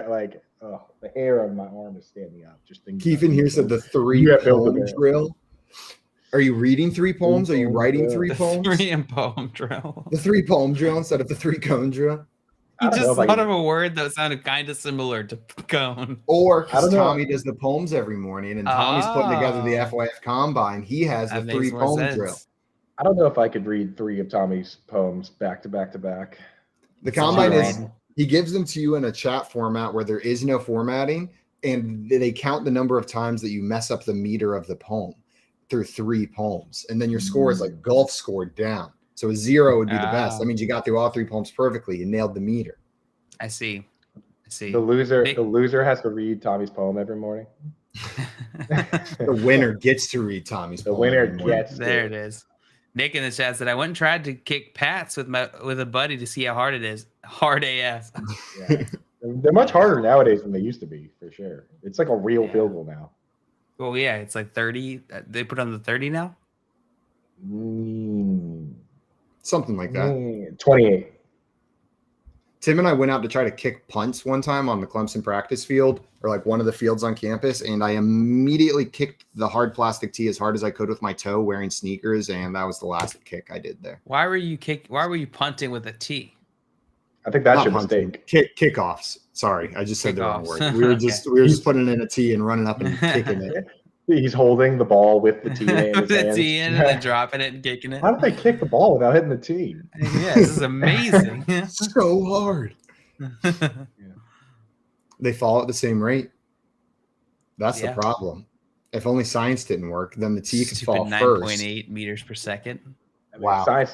Like, oh, the hair on my arm is standing up. Just thinking. Keith in here said the 3-poem drill. Are you reading 3 poems? Are you writing 3 poems? 3-poem drill. The 3-poem drill instead of the 3-cone drill. You just thought of a word that sounded kind of similar to cone. Or because Tommy does the poems every morning, and Tommy's putting together the FYF Combine. He has the 3-poem drill. I don't know if I could read 3 of Tommy's poems back to back to back. The Combine is, he gives them to you in a chat format where there is no formatting, and they count the number of times that you mess up the meter of the poem through 3 poems. And then your score is like golf scored down. So a 0 would be the best. That means you got through all 3 poems perfectly. You nailed the meter. I see. The loser has to read Tommy's poem every morning. The winner gets to read Tommy's poem. The winner gets. There it is. Nick in the chat said, "I went and tried to kick Pats with a buddy to see how hard it is. Hard AF." Yeah. They're much harder nowadays than they used to be, for sure. It's like a real field goal now. Well, yeah, it's like 30. They put on the 30 now. Something like that. 28. Tim and I went out to try to kick punts one time on the Clemson practice field, or like one of the fields on campus, and I immediately kicked the hard plastic tee as hard as I could with my toe wearing sneakers, and that was the last kick I did there. Why were you punting with a tee? I think that's your mistake. Kickoffs. Sorry, I just said the wrong word. We were just putting in a tee and running up and kicking it. He's holding the ball with the tee in his hands. Tee in and then dropping it and kicking it. How did they kick the ball without hitting the tee? Yeah, this is amazing. So hard. They fall at the same rate. That's the problem. If only science didn't work, then the tee could fall first. 9.8 meters per second. Wow. If science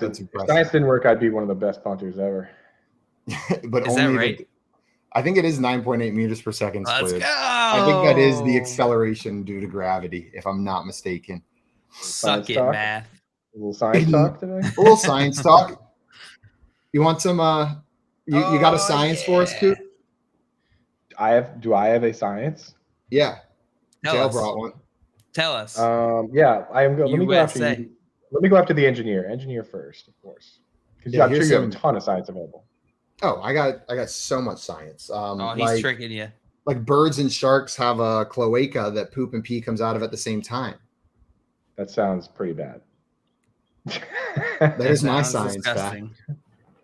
didn't work, I'd be one of the best punters ever. But is that right? I think it is 9.8 meters per second. Let's go. I think that is the acceleration due to gravity, if I'm not mistaken. Suck it, math. A little science talk today? A little science talk. You want some you got a science for us, Coop? Do I have a science? Yeah. Tell Jail us. brought one. Tell us. Yeah, I am going. Let me go after USA. you. Let me go after the engineer. Engineer first, of course, because Yeah, I'm sure here's you have a some- ton of science available. Oh, I got so much science. He's tricking you. Like birds and sharks have a cloaca that poop and pee comes out of at the same time. That sounds pretty bad. That is my sounds science disgusting. fact.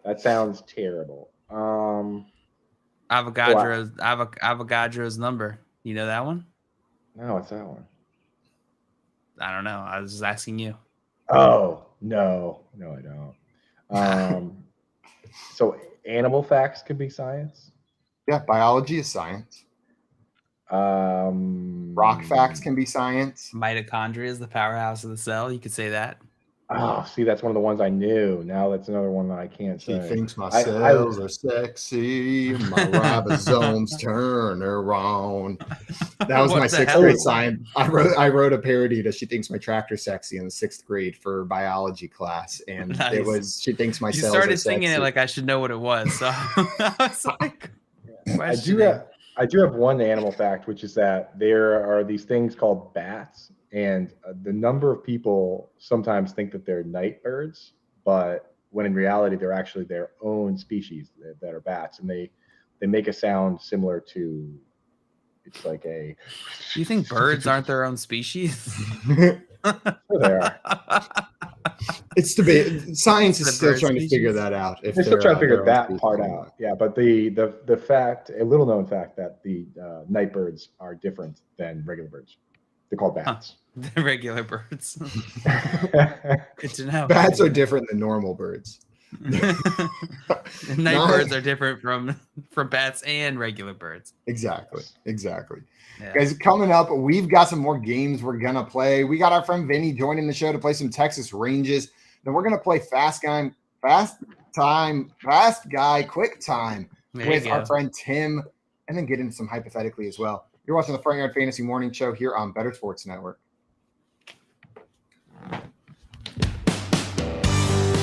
That sounds terrible. Avogadro's number. You know that one? No, it's that one. I don't know. I was just asking you. Oh, no, I don't. So animal facts could be science. Yeah, biology is science. Rock facts can be science. Mitochondria is the powerhouse of the cell. You could say that. Oh, see, that's one of the ones I knew. Now that's another one that I can't She say. thinks my cells are sexy. My ribosomes turn around. That was What my the 6th hell grade is that? science. I wrote a parody to "She Thinks My Tractor's Sexy" in the 6th grade for biology class, and Nice. it was "She Thinks My You Cells started Are singing Sexy." it like I should know what it was. So I was like, I do have one animal fact, which is that there are these things called bats, and the number of people sometimes think that they're night birds, but when in reality they're actually their own species that are bats, and they make a sound similar to, it's like a. You think birds aren't their own species? Sure they are. It's debate. Science is The still bird trying to figure species? that out. If They're still trying to figure their own that species part or out. not. Yeah, but the fact, a little known fact, that the night birds are different than regular birds. They're called bats. The regular birds. Good to know. Bats are different than normal birds. Night birds are different from bats and regular birds. Exactly. Yeah. Guys, coming up, we've got some more games we're going to play. We got our friend Vinny joining the show to play some Texas Ranges. Then we're going to play Fast Guy, Quick Time There with you our go. friend Tim, and then get into some hypothetically as well. You're watching the Front Yard Fantasy Morning Show here on Bettor Sports Network.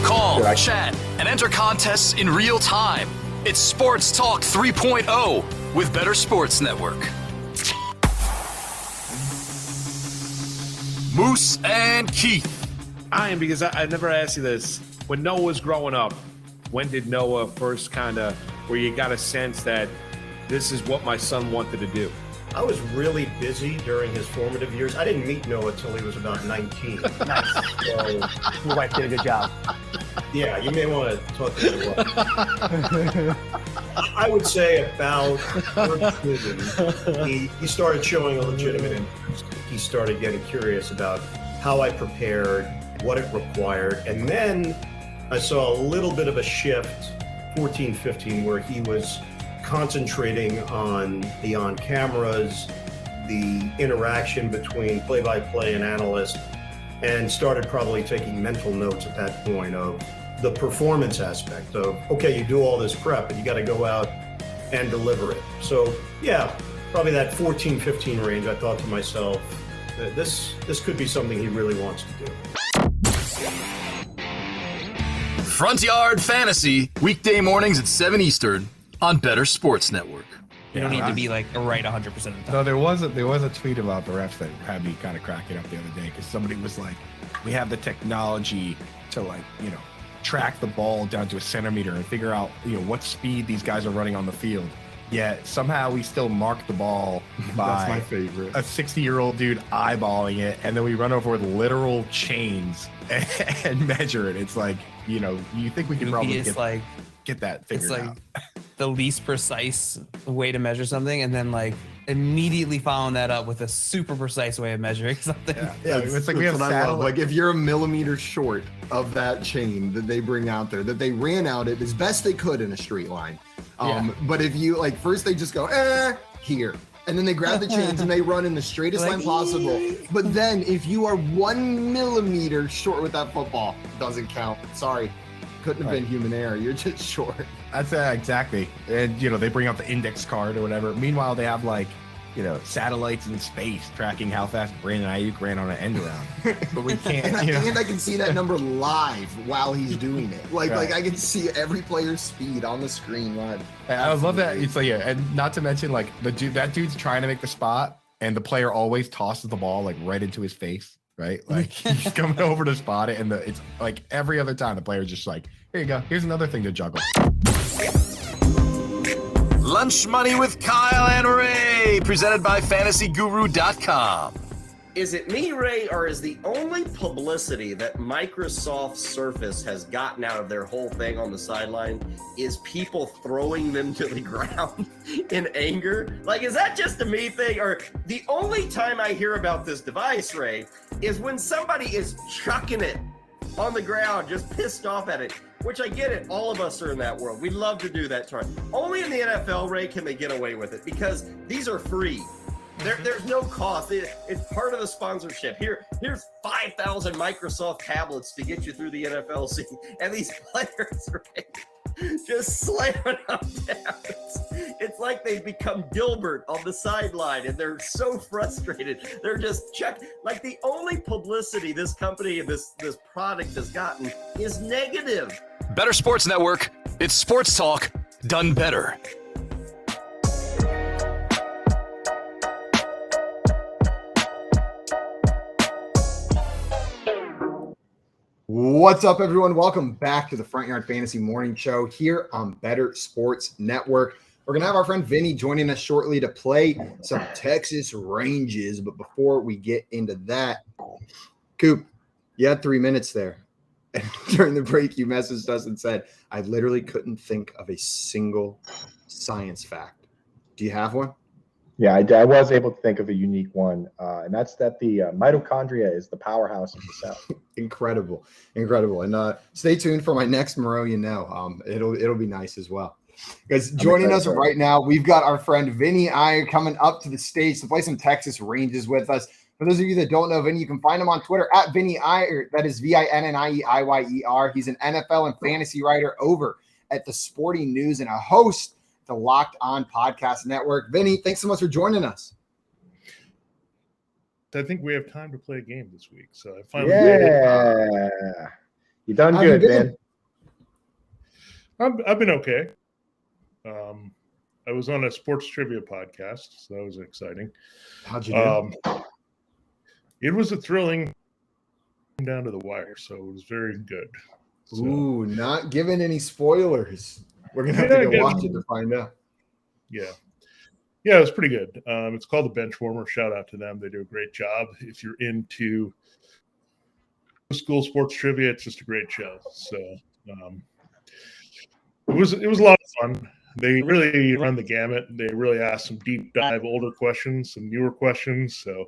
Call, chat, and enter contests in real time. It's Sports Talk 3.0 with Bettor Sports Network. Moose and Keith. Because I never asked you this. When Noah was growing up, when did Noah first where you got a sense that this is what my son wanted to do? I was really busy during his formative years. I didn't meet Noah until he was about 19. Nice. So, your wife did a good job. Yeah, you may want to talk to your wife. I would say about 13, he started showing a legitimate interest. He started getting curious about how I prepared, what it required, and then I saw a little bit of a shift, 14, 15, where he was concentrating on the on-cameras, the interaction between play-by-play and analyst, and started probably taking mental notes at that point of the performance aspect of, okay, you do all this prep, but you got to go out and deliver it. So, yeah, probably that 14, 15 range, I thought to myself, this could be something he really wants to do. Front Yard Fantasy, weekday mornings at 7 Eastern on Bettor Sports Network. You don't need to be like right 100% of the time. No, there was a tweet about the refs that had me kind of cracking up the other day because somebody was like, we have the technology to track the ball down to a centimeter and figure out what speed these guys are running on the field. Yet somehow we still mark the ball by That's my favorite. a 60-year-old dude eyeballing it, and then we run over with literal chains and measure it. It's like, you think we can probably get that figured out. The least precise way to measure something, and then immediately following that up with a super precise way of measuring something. Yeah, it's like we have what I love. satellite. Like if you're a millimeter short of that chain that they bring out there, that they ran out it as best they could in a straight line. But if you first they just go here, and then they grab the chains and they run in the straightest line possible. But then if you are 1 millimeter short with that football, it doesn't count. Sorry, couldn't have been human error. You're just short. That's exactly. And they bring out the index card or whatever. Meanwhile, they have satellites in space tracking how fast Brandon Ayuk ran on an end around. But we can't. And I can see that number live while he's doing it. Like I can see every player's speed on the screen live. I love that. It's like, and not to mention like that dude's trying to make the spot, and the player always tosses the ball like right into his face, right? Like he's coming over to spot it, and it's like every other time the player's just like, here you go, here's another thing to juggle. Lunch Money with Kyle and Ray, presented by FantasyGuru.com. Is it me, Ray, or is the only publicity that Microsoft Surface has gotten out of their whole thing on the sideline is people throwing them to the ground in anger? Like, is that just a me thing? Or the only time I hear about this device, Ray, is when somebody is chucking it on the ground, just pissed off at it. Which I get it. All of us are in that world. We love to do that. Only in the NFL, Ray, can they get away with it because these are free. There's no cost. It's part of the sponsorship. Here's 5,000 Microsoft tablets to get you through the NFL season. And these players, Ray, just slamming them down. It's like they've become Dilbert on the sideline, and they're so frustrated. They're just like the only publicity this company and this product has gotten is negative. Bettor Sports Network. It's sports talk done better. What's up, everyone? Welcome back to the Front Yard Fantasy Morning Show here on Bettor Sports Network. We're going to have our friend Vinny joining us shortly to play some Texas Rangers. But before we get into that, Coop, you had 3 minutes there. And during the break, you messaged us and said, I literally couldn't think of a single science fact. Do you have one? Yeah, I was able to think of a unique one, and that's that the mitochondria is the powerhouse of the cell. Incredible. And stay tuned for my next Moreau You Know. It'll be nice as well. Because joining us right now, we've got our friend Vinny Iyer coming up to the stage to play some Texas Rangers with us. For those of you that don't know Vinny, you can find him on Twitter at Vinny Iyer. That is VINNIEIYER. He's an NFL and fantasy writer over at the Sporting News and a host the Locked On Podcast Network. Vinny, thanks so much for joining us. I think we have time to play a game this week. So I finally you done good, man. I've been okay. I was on a sports trivia podcast, so that was exciting. How'd you do? It was a thrilling down to the wire, so it was very good. So, ooh, not giving any spoilers. We're going to have to go watch it to find out. Yeah, it was pretty good. It's called The Benchwarmer. Shout out to them. They do a great job. If you're into school sports trivia, it's just a great show. So it was a lot of fun. They really run the gamut. They really ask some deep dive older questions, some newer questions. So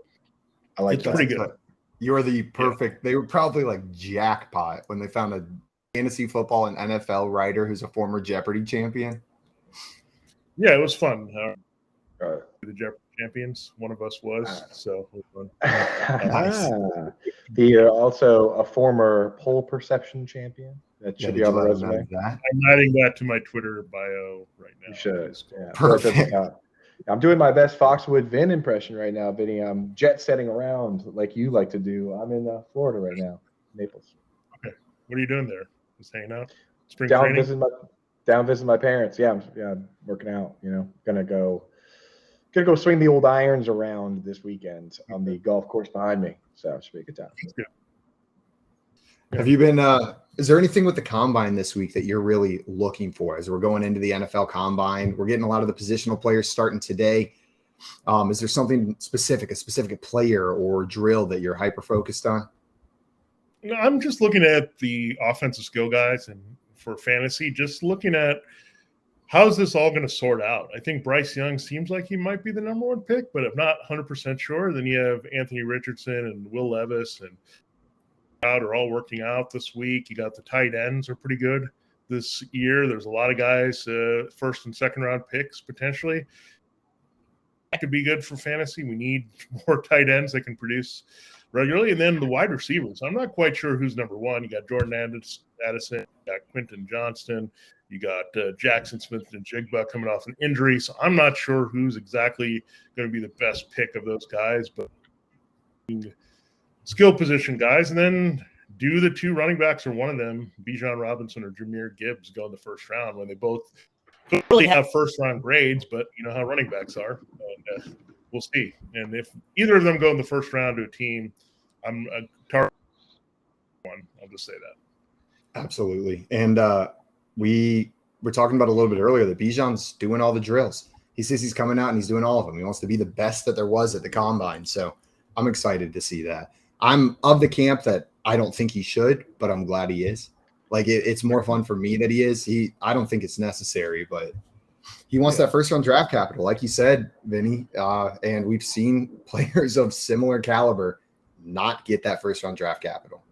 I like it's pretty good. You're the perfect. They were probably like jackpot when they found a fantasy football and NFL writer who's a former Jeopardy champion. Yeah, it was fun. The Jeopardy champions, one of us was, so it was fun. The also a former poll perception champion. That should be on the resume. I'm adding that to my Twitter bio right now. You should. Yeah. Perfect. I'm doing my best Foxwood Vin impression right now, Vinny. I'm jet setting around like you like to do. I'm in Florida right now, Naples. Okay. What are you doing there? Just hanging out? Spring down training? Visiting my parents. Yeah, I'm working out. Gonna go swing the old irons around this weekend on the golf course behind me. So it should be a good time. That's good. Have you been? Is there anything with the combine this week that you're really looking for as we're going into the NFL combine? We're getting a lot of the positional players starting today. Is there something specific, a specific player or drill that you're hyper focused on? No, I'm just looking at the offensive skill guys and for fantasy, just looking at how's this all going to sort out. I think Bryce Young seems like he might be the number one pick, but I'm not 100% sure. Then you have Anthony Richardson and Will Levis and are all working out this week. You got the tight ends are pretty good this year. There's a lot of guys, first and second round picks potentially. That could be good for fantasy. We need more tight ends that can produce regularly. And then the wide receivers. I'm not quite sure who's number one. You got Jordan Addison, you got Quentin Johnston, You got Jackson Smith and Jigba coming off an injury, so I'm not sure who's exactly going to be the best pick of those guys, but skill position guys. And then do the 2 running backs or one of them, Bijan Robinson or Jahmyr Gibbs, go in the first round when they both don't really have first-round grades, but you know how running backs are. And, we'll see. And if either of them go in the first round to a team, I'm a target one. I'll just say that. Absolutely. And we were talking about a little bit earlier that Bijan's doing all the drills. He says he's coming out and he's doing all of them. He wants to be the best that there was at the combine. So I'm excited to see that. I'm of the camp that I don't think he should, but I'm glad he is. Like it's more fun for me that he is. I don't think it's necessary, but he wants that first round draft capital, like you said, Vinny. And we've seen players of similar caliber not get that first round draft capital.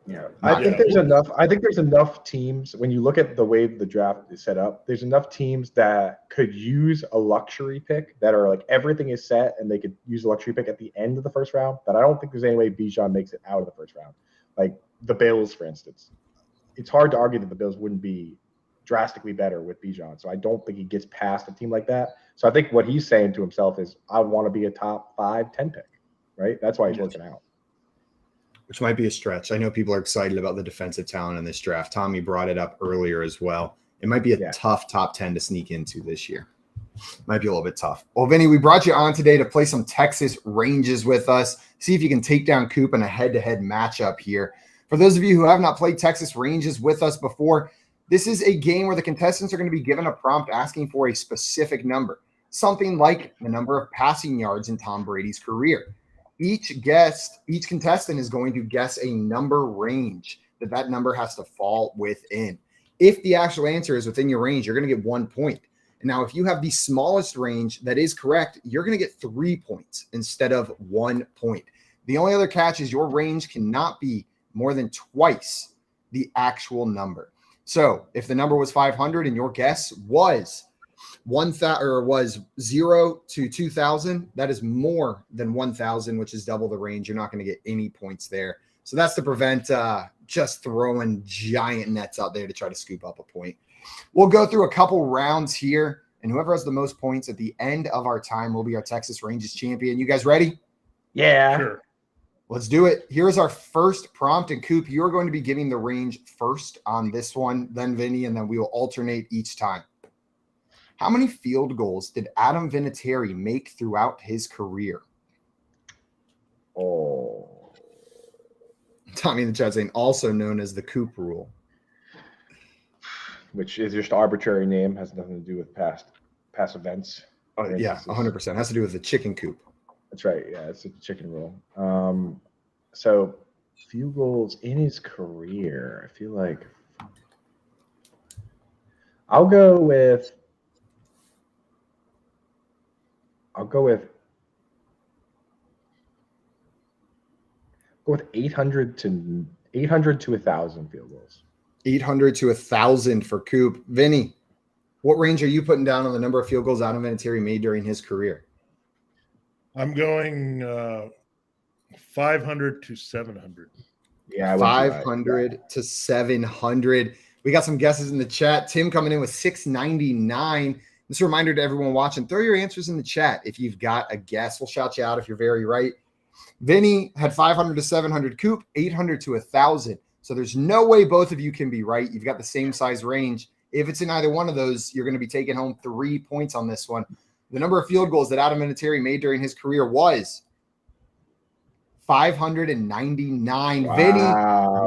Yeah, I think there's enough. I think there's enough teams when you look at the way the draft is set up. There's enough teams that could use a luxury pick that are like everything is set and they could use a luxury pick at the end of the first round. That I don't think there's any way Bijan makes it out of the first round. Like the Bills, for instance, it's hard to argue that the Bills wouldn't be drastically better with Bijan. So I don't think he gets past a team like that. So I think what he's saying to himself is, I want to be a top 5, 10 pick. Right? That's why he's working out. Which might be a stretch. I know people are excited about the defensive talent in this draft. Tommy brought it up earlier as well. It might be a tough top 10 to sneak into this year. Might be a little bit tough. Well, Vinny, we brought you on today to play some Texas Ranges with us. See if you can take down Coop in a head-to-head matchup here. For those of you who have not played Texas Ranges with us before, this is a game where the contestants are going to be given a prompt asking for a specific number, something like the number of passing yards in Tom Brady's career. Each contestant is going to guess a number range that number has to fall within. If the actual answer is within your range, you're going to get 1 point. And now, if you have the smallest range that is correct, you're going to get 3 points instead of 1 point. The only other catch is your range cannot be more than twice the actual number. So if the number was 500 and your guess was 1,000 or was 0 to 2,000, that is more than 1,000, which is double the range. You're not going to get any points there. So that's to prevent just throwing giant nets out there to try to scoop up a point. We'll go through a couple rounds here, and whoever has the most points at the end of our time will be our Texas Ranges champion. You guys ready? Yeah. Sure. Let's do it. Here's our first prompt, and Coop, you're going to be giving the range first on this one, then Vinny, and then we will alternate each time. How many field goals did Adam Vinatieri make throughout his career? Oh. Tommy in the chat saying also known as the Coop rule. Which is just an arbitrary name, has nothing to do with past events. Yeah, 100%. Has to do with the chicken coop. That's right. Yeah, it's a chicken rule. So field goals in his career. I feel like I'll go with 800 to 1,000 field goals. 800 to 1,000 for Coop. Vinny, what range are you putting down on the number of field goals Adam Vinatieri made during his career? I'm going 500 to 700. Yeah, 500 to 700. We got some guesses in the chat. Tim coming in with 699. Just a reminder to everyone watching, throw your answers in the chat if you've got a guess. We'll shout you out if you're very right. Vinny had 500 to 700. Coop, 800 to 1,000. So there's no way both of you can be right. You've got the same size range. If it's in either one of those, you're going to be taking home 3 points on this one. The number of field goals that Adam Vinatieri made during his career was 599. Wow, Vinny,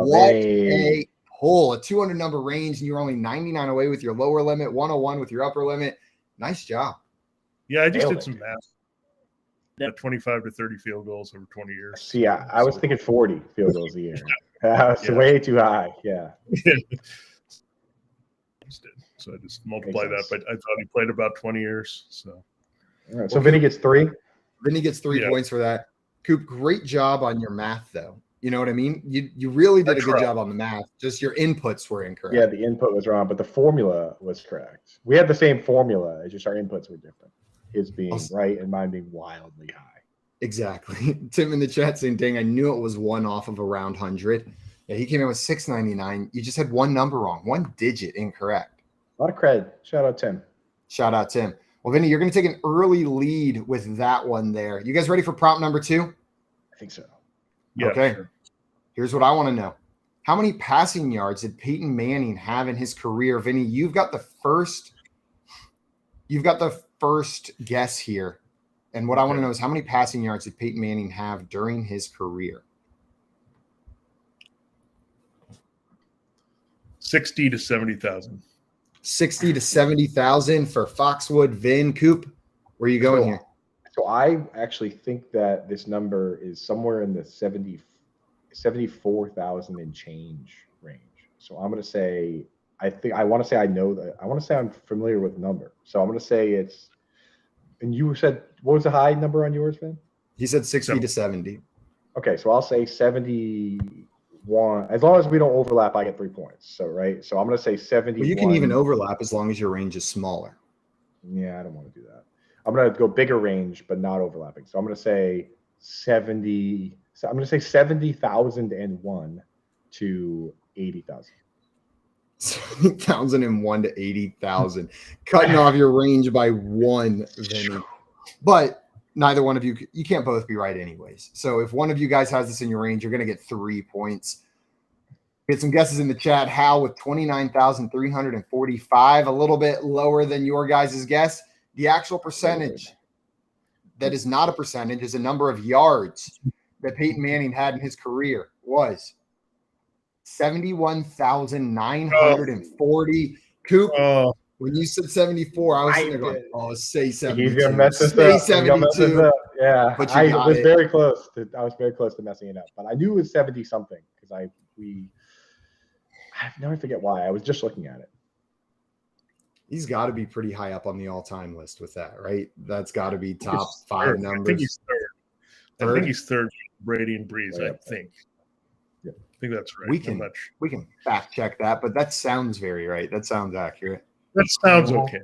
what a pull. A 200 number range, and you're only 99 away with your lower limit, 101 with your upper limit. Nice job. Yeah, I just did some math. 25 to 30 field goals over 20 years. See, I was thinking 40 field goals a year. That's way too high. Yeah. So I just multiply that, but I thought he played about 20 years. So, all right. So Vinny gets 3. Vinny gets 3 points for that. Coop, great job on your math, though. You know what I mean? You really did a good job on the math. Just your inputs were incorrect. Yeah, the input was wrong, but the formula was correct. We had the same formula. It's just our inputs were different. His being right and mine being wildly high. Exactly. Tim in the chat saying, dang, I knew it was one off of a round 100. Yeah, he came in with 699. You just had one number wrong, one digit incorrect. A lot of cred. Shout out Tim. Shout out Tim. Well, Vinny, you're going to take an early lead with that one there. You guys ready for prompt number 2? I think so. Yeah, okay. Sure. Here's what I want to know. How many passing yards did Peyton Manning have in his career? Vinny, you've got the first guess here. And what I want to know is how many passing yards did Peyton Manning have during his career? 60 to 70,000. 60 to 70,000 for Foxwood. Vin, Coop, where are you going here? So I actually think that this number is somewhere in the 74,000 and change range. So I'm going to say, I want to say I'm familiar with the number. So I'm going to say it's, and you said, what was the high number on yours, Vin? He said 60 to 70. Okay, so I'll say 71. As long as we don't overlap, I get 3 points. So, right? So I'm going to say 71. Well, you can even overlap as long as your range is smaller. Yeah, I don't want to do that. I'm going to go bigger range, but not overlapping. So I'm going to say 70. So I'm going to say 70,001 to 80,000. 70,001 to 80,000. Cutting off your range by 1, Vinny. But neither one of you can't both be right anyways. So if one of you guys has this in your range, you're going to get 3 points. Get some guesses in the chat. Hal with 29,345, a little bit lower than your guys' guess. The actual percentage that is not a percentage is a number of yards that Peyton Manning had in his career was 71,940. Coop, when you said 74, I was sitting there going, "Oh, say 72." He's gonna mess this say up. 72. Yeah, but I was very close. I was very close to messing it up, but I knew it was 70 something because I never forget why. I was just looking at it. He's got to be pretty high up on the all-time list with that, right? That's got to be top 5 third. numbers. I think he's third. I think he's third. Brady and Breeze. I think. I think that's right. We can fact check that, but that sounds very right. That sounds accurate. That sounds okay.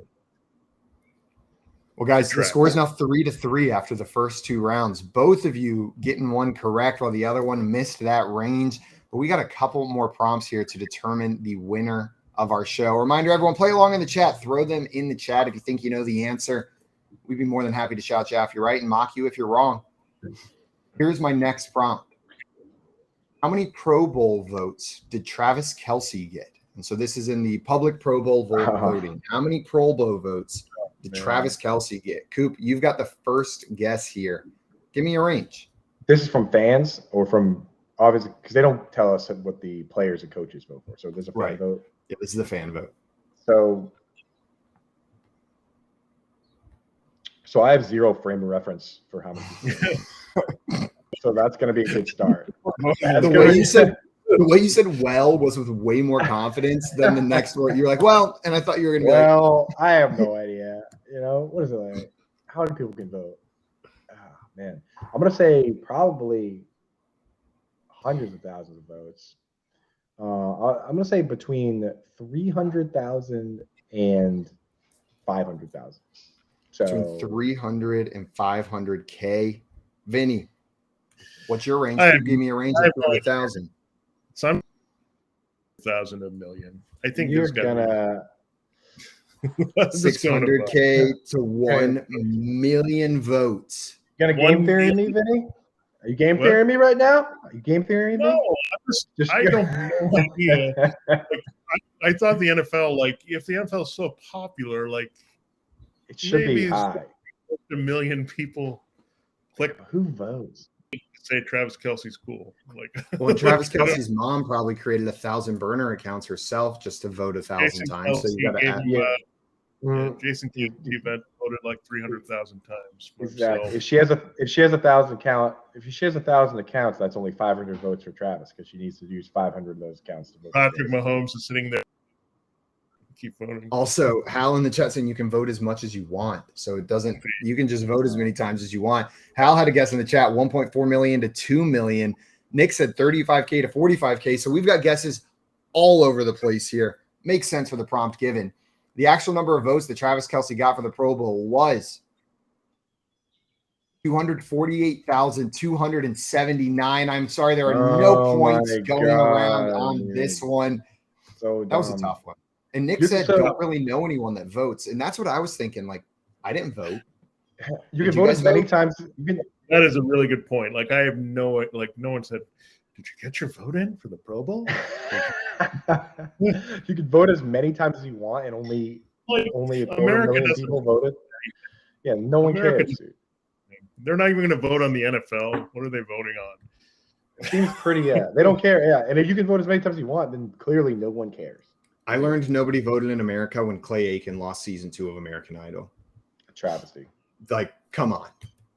Well, guys, the score is now 3-3 after the first 2 rounds. Both of you getting one correct while the other one missed that range. But we got a couple more prompts here to determine the winner of our show. Reminder, everyone, play along in the chat. Throw them in the chat if you think you know the answer. We'd be more than happy to shout you out if you're right and mock you if you're wrong. Here's my next prompt. How many Pro Bowl votes did Travis Kelce get? And so this is in the public Pro Bowl voting. How many Pro Bowl votes did Travis Kelce get? Coop, you've got the first guess here. Give me a range. This is from fans or from obviously because they don't tell us what the players and coaches vote for. So there's a fan vote. Yeah, this is the fan vote. So I have 0 frame of reference for how many people. So that's going to be a good start. The way you said "well" was with way more confidence than the next word. You're like, "Well," and I thought you were going to be like, I have no idea. What is it like? How many people can vote? Oh, man, I'm going to say probably hundreds of thousands of votes. I'm going to say between 300,000 and 500,000. So between 300 and 500K. Vinny, what's your range? Give me a range of 1,000. Some 1,000 a million. I think you're gonna 600K to 1 million votes. You gonna game theory me, Vinny? Are you game theorying me right now? Are you game theorying me? No, I don't have no idea. I thought the NFL, if the NFL is so popular, it should be high. A million people click. Who votes? Say Travis Kelce's cool. Well, Travis Kelce's mom probably created 1,000 burner accounts herself just to vote 1,000 times. So you got to add. Jason Kelsey voted 300,000 times. Exactly. If she has 1,000 accounts, that's only 500 votes for Travis because she needs to use 500 of those accounts to vote. Patrick Mahomes is sitting there. Keep voting. Also, Hal in the chat saying you can vote as much as you want. So it doesn't, you can just vote as many times as you want. Hal had a guess in the chat, 1.4 million to 2 million. Nick said 35K to 45K. So we've got guesses all over the place here. Makes sense for the prompt given. The actual number of votes that Travis Kelce got for the Pro Bowl was 248,279. I'm sorry, there are no points going around on this one. So that was a tough one. And Nick said, don't really know anyone that votes. And that's what I was thinking. Like, I didn't vote. You can vote as many times. That is a really good point. Like, I have no one said, did you get your vote in for the Pro Bowl? You can vote as many times as you want, and only a quarter million people voted. Yeah, no one cares. They're not even going to vote on the NFL. What are they voting on? It seems pretty. They don't care. Yeah, and if you can vote as many times as you want, then clearly no one cares. I learned nobody voted in America when Clay Aiken lost season 2 of American Idol. A travesty. Like, come on.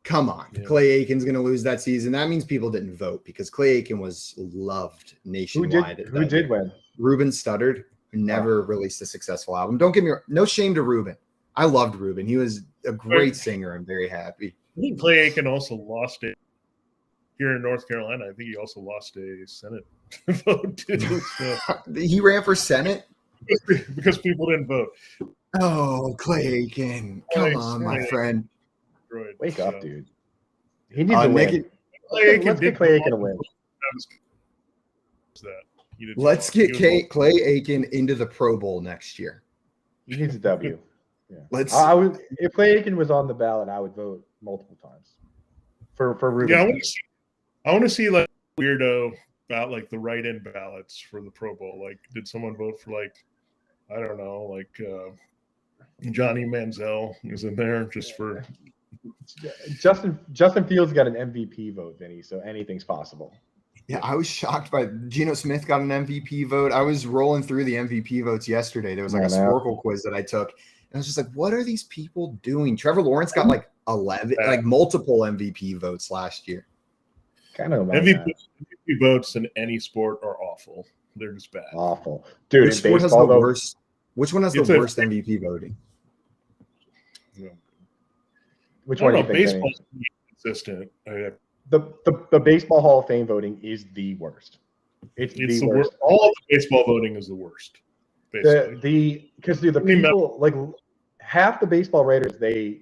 Yeah. Clay Aiken's going to lose that season. That means people didn't vote because Clay Aiken was loved nationwide. Who did win? Ruben Studdard, who never released a successful album. Don't get me wrong. No shame to Ruben. I loved Ruben. He was a great singer. I'm very happy. I think Clay Aiken also lost it here in North Carolina. I think he also lost a Senate vote too. So. He ran for Senate? Because people didn't vote. Oh, Clay Aiken. Come on, my friend. Wake up, dude. He needs to win. Let's get Clay Aiken to win. Let's get Clay Aiken into the Pro Bowl next year. He needs a W. Yeah. If Clay Aiken was on the ballot, I would vote multiple times for Ruben. Yeah, I want to see like weirdo about like the write-in ballots for the Pro Bowl. Like, did someone vote for like, I don't know, like Johnny Manziel was in there just for. Justin Fields got an MVP vote, Vinny. So anything's possible. Yeah, I was shocked by Geno Smith got an MVP vote. I was rolling through the MVP votes yesterday. There was like a Sporkle quiz that I took. And I was just like, what are these people doing? Trevor Lawrence got like 11, like multiple MVP votes last year. Kind of MVP votes in any sport are awful. They're just bad. Awful. Dude, which sport has the worst? Which one has the worst MVP voting? Which one do you think? Baseball's consistent. The Baseball Hall of Fame voting is the worst. It's the worst. All of the baseball voting is the worst. Because the people like half the baseball writers, I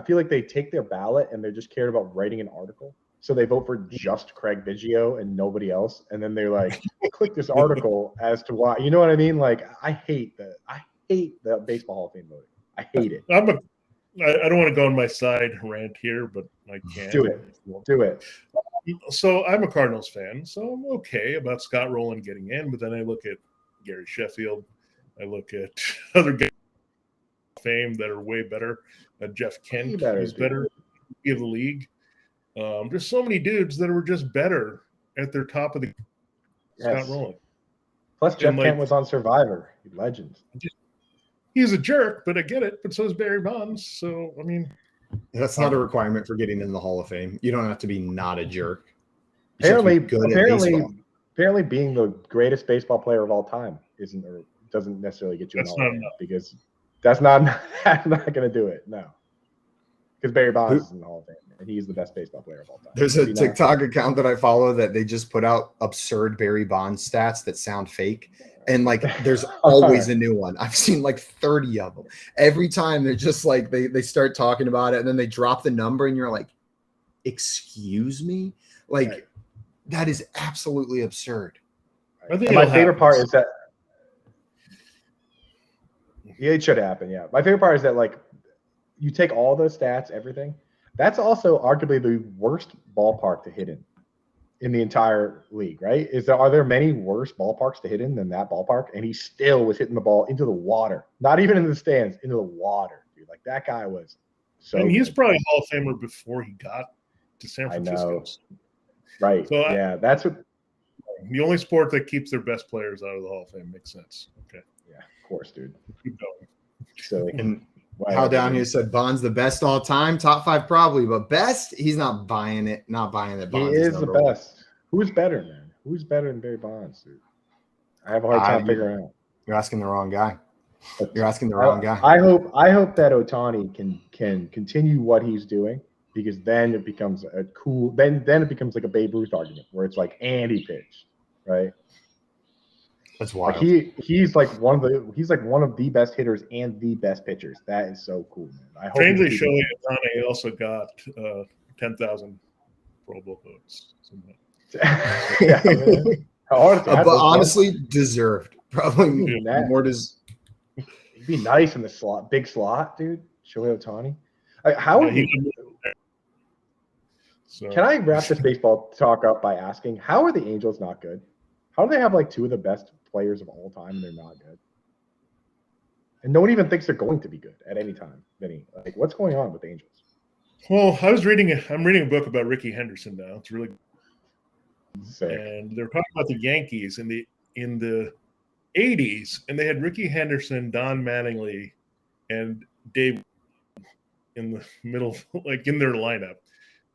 feel like they take their ballot and they're just cared about writing an article. So they vote for just Craig Biggio and nobody else. And then they're like, click this article as to why. You know what I mean? Like, I hate the Baseball Hall of Fame voting. I hate it. I don't want to go on my side rant here, but I can. Do it. So I'm a Cardinals fan, so I'm okay about Scott Rowland getting in. But then I look at Gary Sheffield. I look at other guys fame that are way better. Jeff Kent is better in the league. There's so many dudes that were just better at their top of the Scott Rowland. Plus, Jeff Kent was on Survivor. Legend. He's a jerk, but I get it. But so is Barry Bonds. So, I mean. That's not a requirement for getting in the Hall of Fame. You don't have to be not a jerk. Apparently being the greatest baseball player of all time doesn't necessarily get you in the Hall of Fame because that's not going to do it. No. Because Barry Bonds is in the Hall of Fame, and he's the best baseball player of all time. There's a TikTok account that I follow that they just put out absurd Barry Bonds stats that sound fake. And like, there's always a new one. I've seen like 30 of them. Every time they're just like, they start talking about it and then they drop the number and you're like, excuse me? Like, that is absolutely absurd. My favorite part is that, it should happen. Yeah. My favorite part is that like, you take all those stats, everything. That's also arguably the worst ballpark to hit in the entire league, right? Are there many worse ballparks to hit in than that ballpark? And he still was hitting the ball into the water, not even in the stands, into the water, dude. Like that guy was so. And he's probably a Hall of Famer before he got to San Francisco. I know. Right. So that's what. The only sport that keeps their best players out of the Hall of Fame makes sense. Okay. Yeah, of course, dude. Keep going. So and how down here said Bonds the best all time, top 5 probably, but best he's not buying it. Not buying that Bonds is the best. Who's better, man? Who's better than Barry Bonds, dude? I have a hard time figuring out. You're asking the wrong guy. You're asking the wrong guy. I hope that Ohtani can continue what he's doing because then it becomes a cool. Then it becomes like a Babe Ruth argument where it's like and he pitched, right? That's wild. Like he's like one of the best hitters and the best pitchers. That is so cool, man. I hope strangely, Shohei Ohtani also got 10,000 Pro Bowl votes. Yeah, man. But honestly, deserved. Probably more does. He'd be nice in the slot, big slot, dude. Shohei Ohtani. Can I wrap this baseball talk up by asking, how are the Angels not good? How do they have like two of the best players of all time and they're not good? And no one even thinks they're going to be good at any time, Vinny. Like, what's going on with the Angels? Well, I'm reading a book about Ricky Henderson now. It's really sick. And they're talking about the Yankees in the 80s, and they had Ricky Henderson, Don Mattingly, and Dave in the middle, like in their lineup.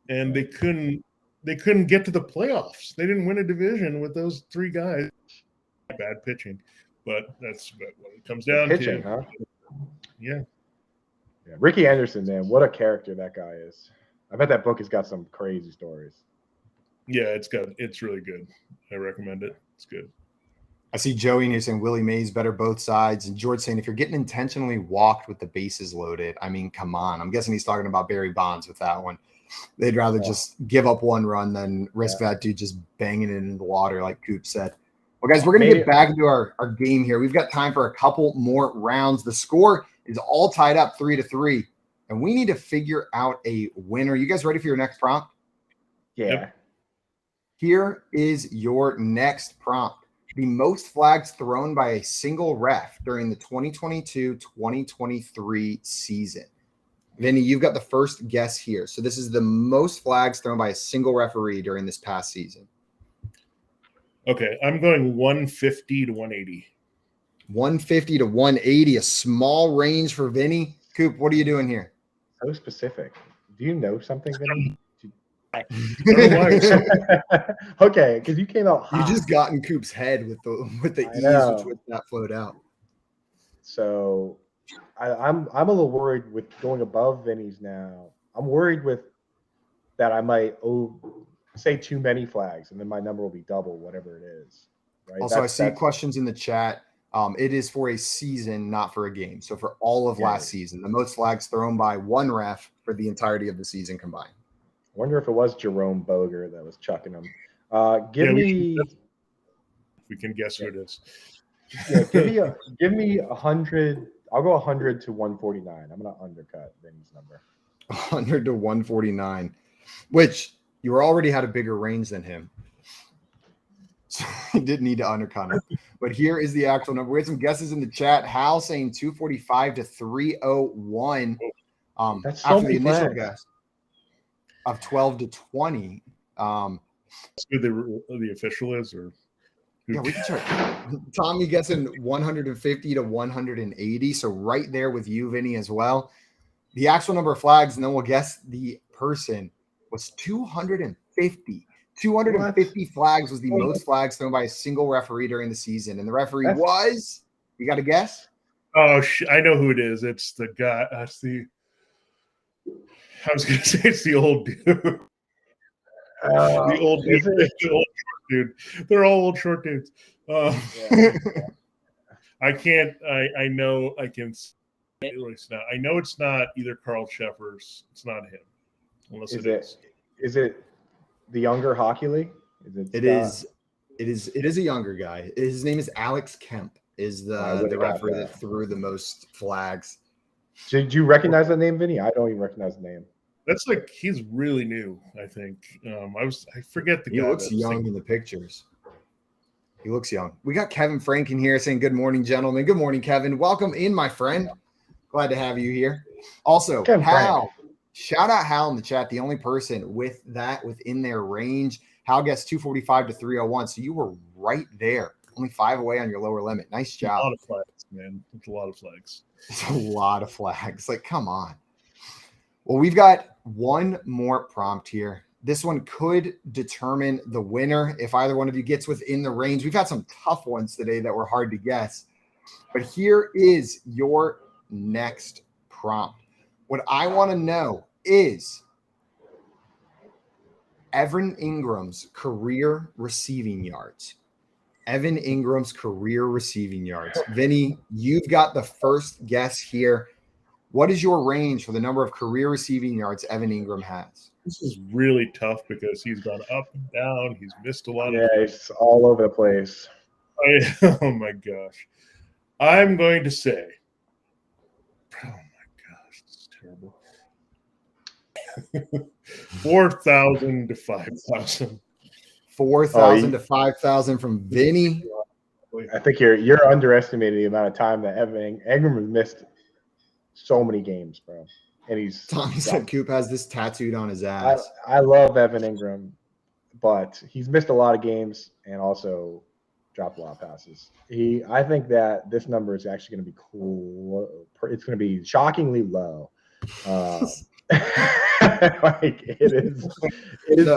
And they couldn't get to the playoffs. They didn't win a division with those three guys. Bad pitching, but that's what it comes down pitching, to. Huh? Yeah. Ricky Henderson, man, what a character that guy is. I bet that book has got some crazy stories. Yeah, it's really good. I recommend it. It's good. I see Joey in here saying Willie Mays better both sides, and George saying if you're getting intentionally walked with the bases loaded, I mean, come on. I'm guessing he's talking about Barry Bonds with that one. They'd rather just give up one run than risk that dude just banging it into the water, like Coop said. Well, guys, we're going to get back into our game here. We've got time for a couple more rounds. The score is all tied up 3-3, and we need to figure out a winner. You guys ready for your next prompt? Yeah. Yep. Here is your next prompt. The most flags thrown by a single ref during the 2022-2023 season. Vinny, you've got the first guess here. So this is the most flags thrown by a single referee during this past season. Okay, I'm going 150 to 180. 150 to 180, a small range for Vinny. Coop, what are you doing here? So specific. Do you know something, Vinny? Okay, because you came out hot. You just got in Coop's head with the ease with which that flowed out. So I'm a little worried with going above Vinny's now. I'm worried with that I might say too many flags, and then my number will be double whatever it is. Right. Also, I see questions in the chat. It is for a season, not for a game. So for all of last season, the most flags thrown by one ref for the entirety of the season combined. I wonder if it was Jerome Boger that was chucking them. We can guess who it is. Yeah, give me 100. I'll go 100 to 149. I'm gonna undercut Vinny's number. 100 to 149, which you already had a bigger range than him. So you didn't need to undercut him. But here is the actual number. We had some guesses in the chat. Hal saying 245 to 301. That's after the initial guess of 12 to 20. That's who the official is, or yeah, we can check. Tommy guessing 150 to 180. So right there with you, Vinny, as well. The actual number of flags, and then we'll guess the person, was 250. 250 flags was the most flags thrown by a single referee during the season. And the referee was, you got to guess? Oh, I know who it is. It's the guy. I was going to say it's the old dude. The old short dude. They're all old short dudes. I can't. I know. I can. It's not. I know it's not either Carl Sheffers. It's not him. Unless it is. Is it the younger Hockey League? It is a younger guy. His name is Alex Kemp. Is the referee that threw the most flags. Did you recognize that name, Vinny? I don't even recognize the name. That's like he's really new. I think. I forget the guy. He looks young in the pictures. He looks young. We got Kevin Frank in here saying, "Good morning, gentlemen." Good morning, Kevin. Welcome in, my friend. Glad to have you here. Also, Hal. Shout out Hal in the chat, the only person with that within their range. Hal guessed 245 to 301. So you were right there, only 5 away on your lower limit. Nice job. A lot of flags, man. It's a lot of flags. It's a lot of flags. Like, come on. Well, we've got one more prompt here. This one could determine the winner if either one of you gets within the range. We've had some tough ones today that were hard to guess. But here is your next prompt. What I want to know is Evan Ingram's career receiving yards. Evan Ingram's career receiving yards. Vinny, you've got the first guess here. What is your range for the number of career receiving yards Evan Ingram has? This is really tough because he's gone up and down. He's missed a lot. Yeah, it's all over the place. Oh my gosh. I'm going to say, oh my gosh, this is terrible. 4,000 to 5,000. 4,000 to 5,000 from Vinny. I think you're underestimating the amount of time that Evan Ingram has missed. So many games, bro. And he's Tommy said Coop has this tattooed on his ass. I love Evan Ingram, but he's missed a lot of games and also dropped a lot of passes. I think that this number is actually going to be cool. It's going to be shockingly low. Like it is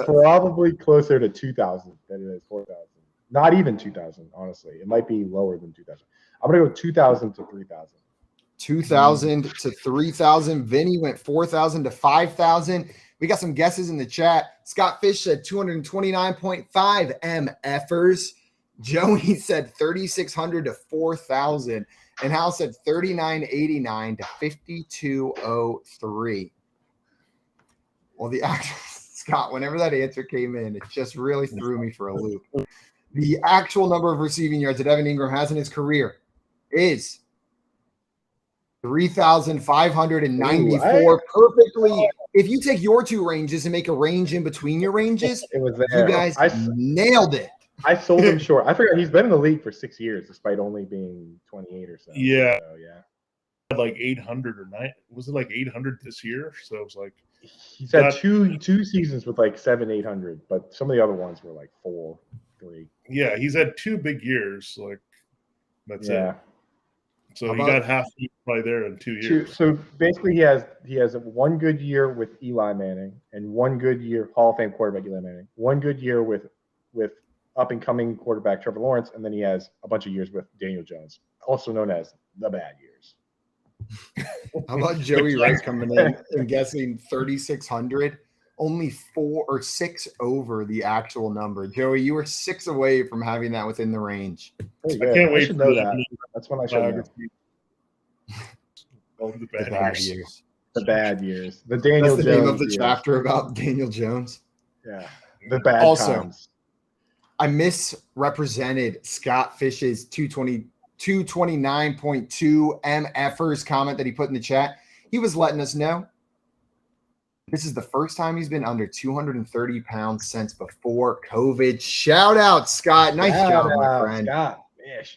probably closer to 2,000 than it is 4,000. Not even 2,000, honestly. It might be lower than 2,000. I'm going to go 2,000 to 3,000. 2,000 to 3,000. Vinny went 4,000 to 5,000. We got some guesses in the chat. Scott Fish said 229.5 MFers. Joey said 3,600 to 4,000. And Hal said 3,989 to 5,203. Well, the actual Scott, whenever that answer came in, it just really threw me for a loop. The actual number of receiving yards that Evan Ingram has in his career is 3,594. Perfectly. If you take your two ranges and make a range in between your ranges, it was there. You guys nailed it. I sold him short. I forgot he's been in the league for 6 years, despite only being 28 or so. Yeah. So, yeah. Like 800 or 9. Was it like 800 this year? So it was like he's had two seasons with like 700-800, but some of the other ones were like 4, 3. Yeah, he's had 2 big years. Like that's it. So he got half by there in 2 years. So basically, he has one good year with Eli Manning and one good year Hall of Fame quarterback Eli Manning, one good year with up and coming quarterback Trevor Lawrence, and then he has a bunch of years with Daniel Jones, also known as the bad years. How about Joey Rice coming in and guessing 3,600? Only 4 or 6 over the actual number. Joey, you were 6 away from having that within the range. I can't wait to know that. That's when I should know. Oh, the bad years. The bad years. The Daniel That's the Jones name of the years. chapter about Daniel Jones. Yeah. The bad times. I misrepresented Scott Fish's 229.2 MFers comment that he put in the chat. He was letting us know this is the first time he's been under 230 pounds since before COVID. Shout out, Scott. Nice job, my friend. Scott.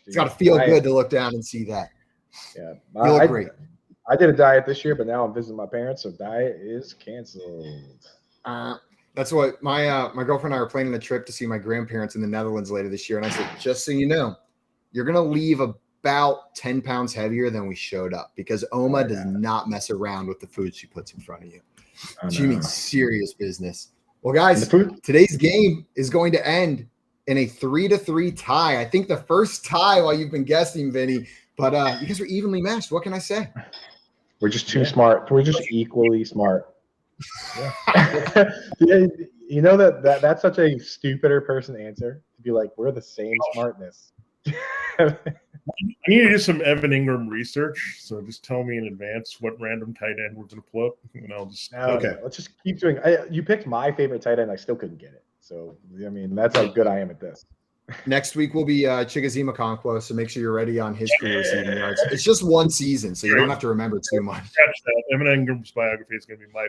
It's got to feel good to look down and see that. Yeah. You look great. I did a diet this year, but now I'm visiting my parents, so diet is canceled. That's what my girlfriend and I were planning a trip to see my grandparents in the Netherlands later this year. And I said, just so you know, you're going to leave about 10 pounds heavier than we showed up because Oma does not mess around with the food she puts in front of you. She means serious business. Well, guys, today's game is going to end in a 3-3 tie. I think the first tie while you've been guessing, Vinny, but you guys are evenly matched. What can I say? We're just too smart. We're just equally smart. Yeah. You know that's such a stupider person answer to be like, we're the same smartness. I need to do some Evan Ingram research, so just tell me in advance what random tight end we're going to pull up, and I'll just okay. Let's just keep doing. You picked my favorite tight end. I still couldn't get it. So I mean, that's how good I am at this. Next week will be Chigoziem Okonkwo, so make sure you're ready on his career receiving yards. It's just one season, so you don't have to remember too much. Evan Ingram's biography is going to be my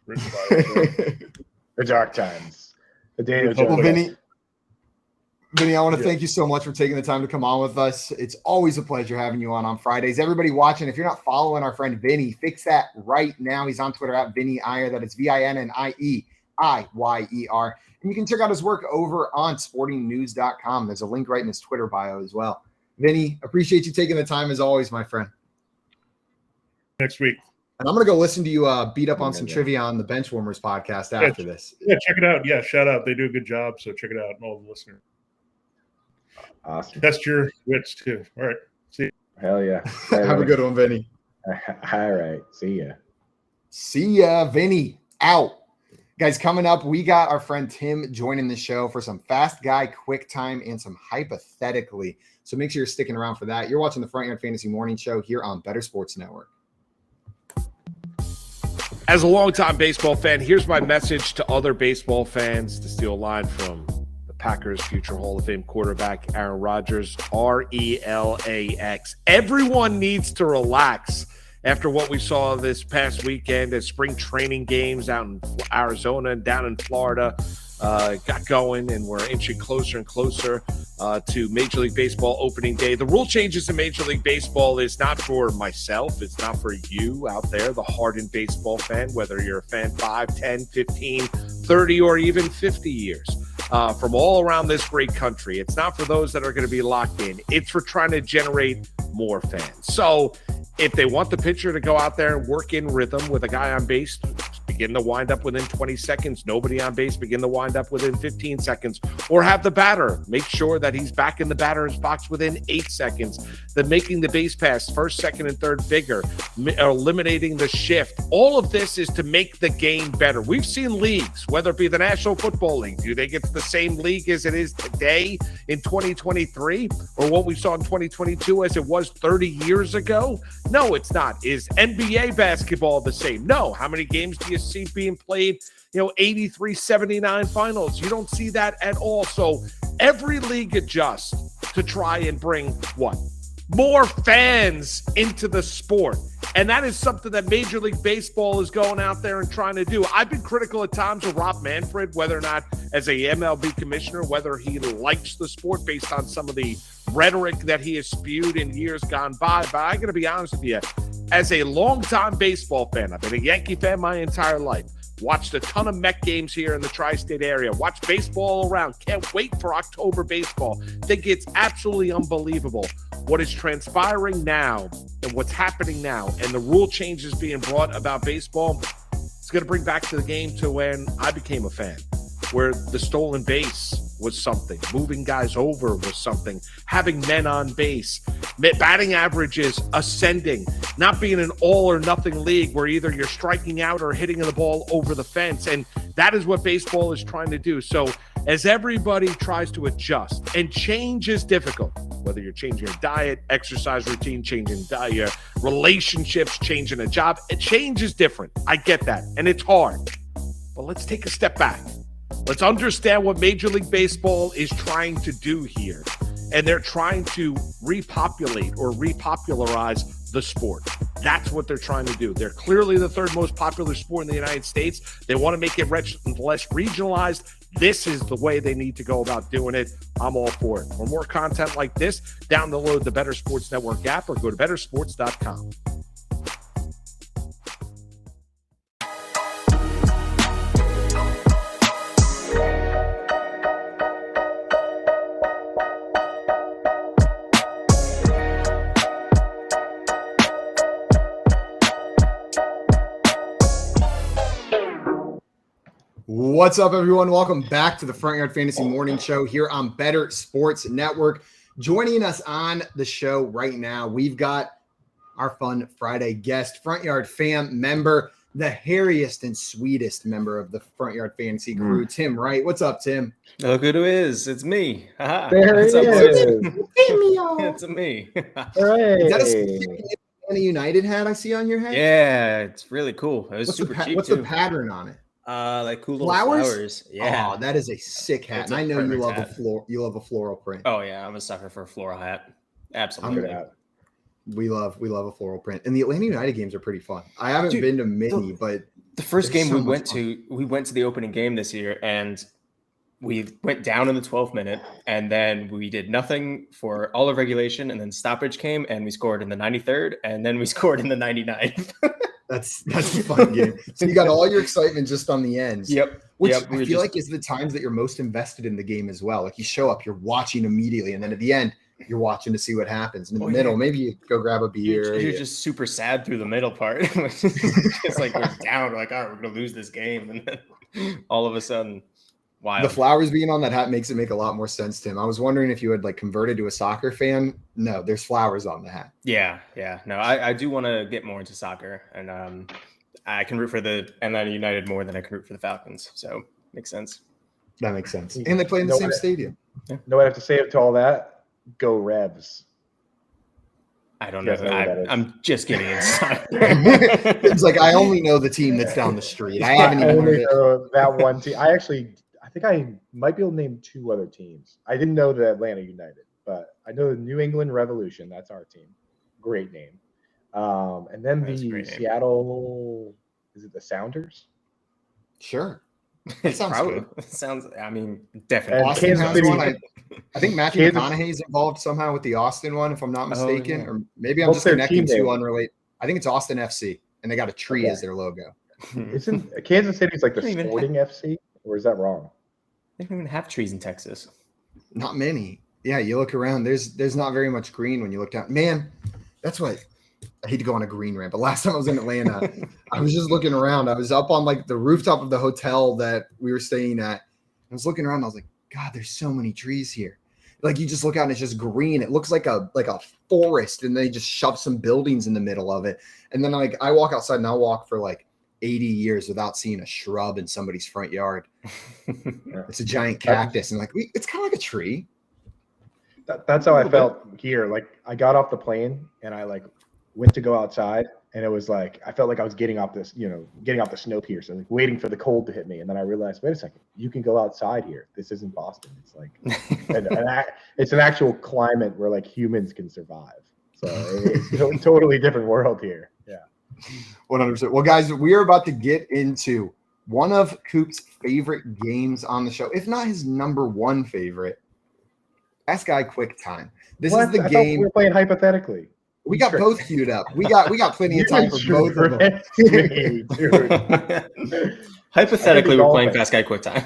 written by the dark times. The Daniel Jones. Well, Vinny, I want to thank you so much for taking the time to come on with us. It's always a pleasure having you on Fridays. Everybody watching, if you're not following our friend Vinny, fix that right now. He's on Twitter at Vinny Iyer. That is VINNIEIYER. And you can check out his work over on sportingnews.com. There's a link right in his Twitter bio as well. Vinny, appreciate you taking the time as always, my friend. Next week. And I'm going to go listen to you beat up on some trivia on the Benchwarmers podcast after this. Yeah, check it out. Yeah, shout out. They do a good job, so check it out, and all the listeners. Awesome. Test your wits, too. All right. See you. Hell yeah. Have a good one, Vinny. All right. See ya. See ya, Vinny. Out. Guys, coming up, we got our friend Tim joining the show for some fast guy, quick time, and some hypothetically. So make sure you're sticking around for that. You're watching the Front Yard Fantasy Morning Show here on Bettor Sports Network. As a longtime baseball fan, here's my message to other baseball fans, to steal a line from the Packers' future Hall of Fame quarterback, Aaron Rodgers, RELAX. Everyone needs to relax after what we saw this past weekend as spring training games out in Arizona and down in Florida got going, and we're inching closer and closer to Major League Baseball opening day. The rule changes in Major League Baseball is not for myself. It's not for you out there, the hardened baseball fan, whether you're a fan 5, 10, 15, 30, or even 50 years. From all around this great country. It's not for those that are going to be locked in. It's for trying to generate more fans. So if they want the pitcher to go out there and work in rhythm with a guy on base, begin to wind up within 20 seconds, nobody on base, begin to wind up within 15 seconds, or have the batter make sure that he's back in the batter's box within 8 seconds, then making the base pass first, second, and third bigger, eliminating the shift. All of this is to make the game better. We've seen leagues, whether it be the National Football League. Do you think it's the same league as it is today in 2023, or what we saw in 2022 as it was 30 years ago? No, it's not. Is NBA basketball the same? No. How many games do you see being played? 83-79 finals. You don't see that at all. So every league adjusts to try and bring what? More fans into the sport. And that is something that Major League Baseball is going out there and trying to do. I've been critical at times of Rob Manfred, whether or not as a MLB commissioner, whether he likes the sport based on some of the rhetoric that he has spewed in years gone by. But I got to be honest with you, as a longtime baseball fan, I've been a Yankee fan my entire life. Watched a ton of Met games here in the tri-state area. Watched baseball all around. Can't wait for October baseball. Think it's absolutely unbelievable what is transpiring now and what's happening now, and the rule changes being brought about baseball. It's going to bring back to the game to when I became a fan, where the stolen base was something, moving guys over was something, having men on base, batting averages ascending, not being an all or nothing league where either you're striking out or hitting the ball over the fence. And that is what baseball is trying to do. So as everybody tries to adjust, and change is difficult, whether you're changing your diet, exercise routine, changing your relationships, changing a job, change is different. I get that. And it's hard. But let's take a step back. Let's understand what Major League Baseball is trying to do here. And they're trying to repopulate or repopularize the sport. That's what they're trying to do. They're clearly the third most popular sport in the United States. They want to make it less regionalized. This is the way they need to go about doing it. I'm all for it. For more content like this, download the Bettor Sports Network app or go to bettorsports.com. What's up, everyone? Welcome back to the Front Yard Fantasy Morning Show here on Bettor Sports Network. Joining us on the show right now, we've got our Fun Friday guest, Front Yard fam member, the hairiest and sweetest member of the Front Yard Fantasy crew, Tim Wright. What's up, Tim? Look who it is. It's me. There What's it up, is. boys? It's me. Is that a United hat I see on your head? Yeah, it's really cool. It was What's super cheap. What's too. the pattern on it? Like cool little flowers. Yeah. Oh, that is a sick hat. It's And a I know you love perfect a you love a floral print. Oh yeah, I'm a sucker for a floral hat. Absolutely. We love a floral print. And the Atlanta United games are pretty fun. I haven't been to many, but the first game so we went to the opening game this year, and we went down in the 12th minute, and then we did nothing for all of regulation, and then stoppage came, and we scored in the 93rd, and then we scored in the 99th. That's a fun game. So you got all your excitement just on the ends. Yep. Which I feel like is the times that you're most invested in the game as well. Like you show up, you're watching immediately, and then at the end, you're watching to see what happens. And in the middle, maybe you go grab a beer. You're just super sad through the middle part. It's like we're down. We're like, all right, we're gonna lose this game, and then all of a sudden, wild. The flowers being on that hat makes it make a lot more sense, Tim. I was wondering if you had like converted to a soccer fan. No, there's flowers on the hat. Yeah. No, I do want to get more into soccer, and I can root for the Atlanta United more than I can root for the Falcons. So makes sense. That makes sense. And they play in the same stadium. You know what I have to say to all that? Go Revs. I don't know. I'm just getting inside. It's like I only know the team that's down the street. I haven't even heard it. That one team. I think I might be able to name 2 other teams. I didn't know the Atlanta United, but I know the New England Revolution. That's our team. Great name. And then the Seattle. Is it the Sounders? Sure. It sounds good. I mean, definitely. Austin has one. I think Matthew McConaughey is involved somehow with the Austin one, if I'm not mistaken. Or maybe I'm just connecting two unrelated. I think it's Austin FC, and they got a tree as their logo. Isn't Kansas City's like the Sporting FC, or is that wrong? They don't even have trees in Texas. Not many. Yeah, you look around. There's not very much green when you look down. Man, that's what I hate to go on a green rant, but last time I was in Atlanta, I was just looking around. I was up on like the rooftop of the hotel that we were staying at. I was looking around. And I was like, God, there's so many trees here. Like you just look out and it's just green. It looks like a forest, and they just shove some buildings in the middle of it. And then like I walk outside and I'll walk for like 80 years without seeing a shrub in somebody's front yard. It's a giant cactus, and like it's kind of like a tree. That's how I felt here. Like I got off the plane and I like went to go outside, and it was like I felt like I was getting off the snow here, so like waiting for the cold to hit me. And then I realized, wait a second, you can go outside here. This isn't Boston. It's like it's an actual climate where like humans can survive. So it's a totally different world here. Yeah, 100%. Well, guys, we are about to get into one of Coop's favorite games on the show, if not his number one favorite. Ask Guy Quick Time. This is the game we're playing hypothetically. We got both queued up. We got plenty of time for both of them. Hypothetically, we're playing Fast Guy Quick Time.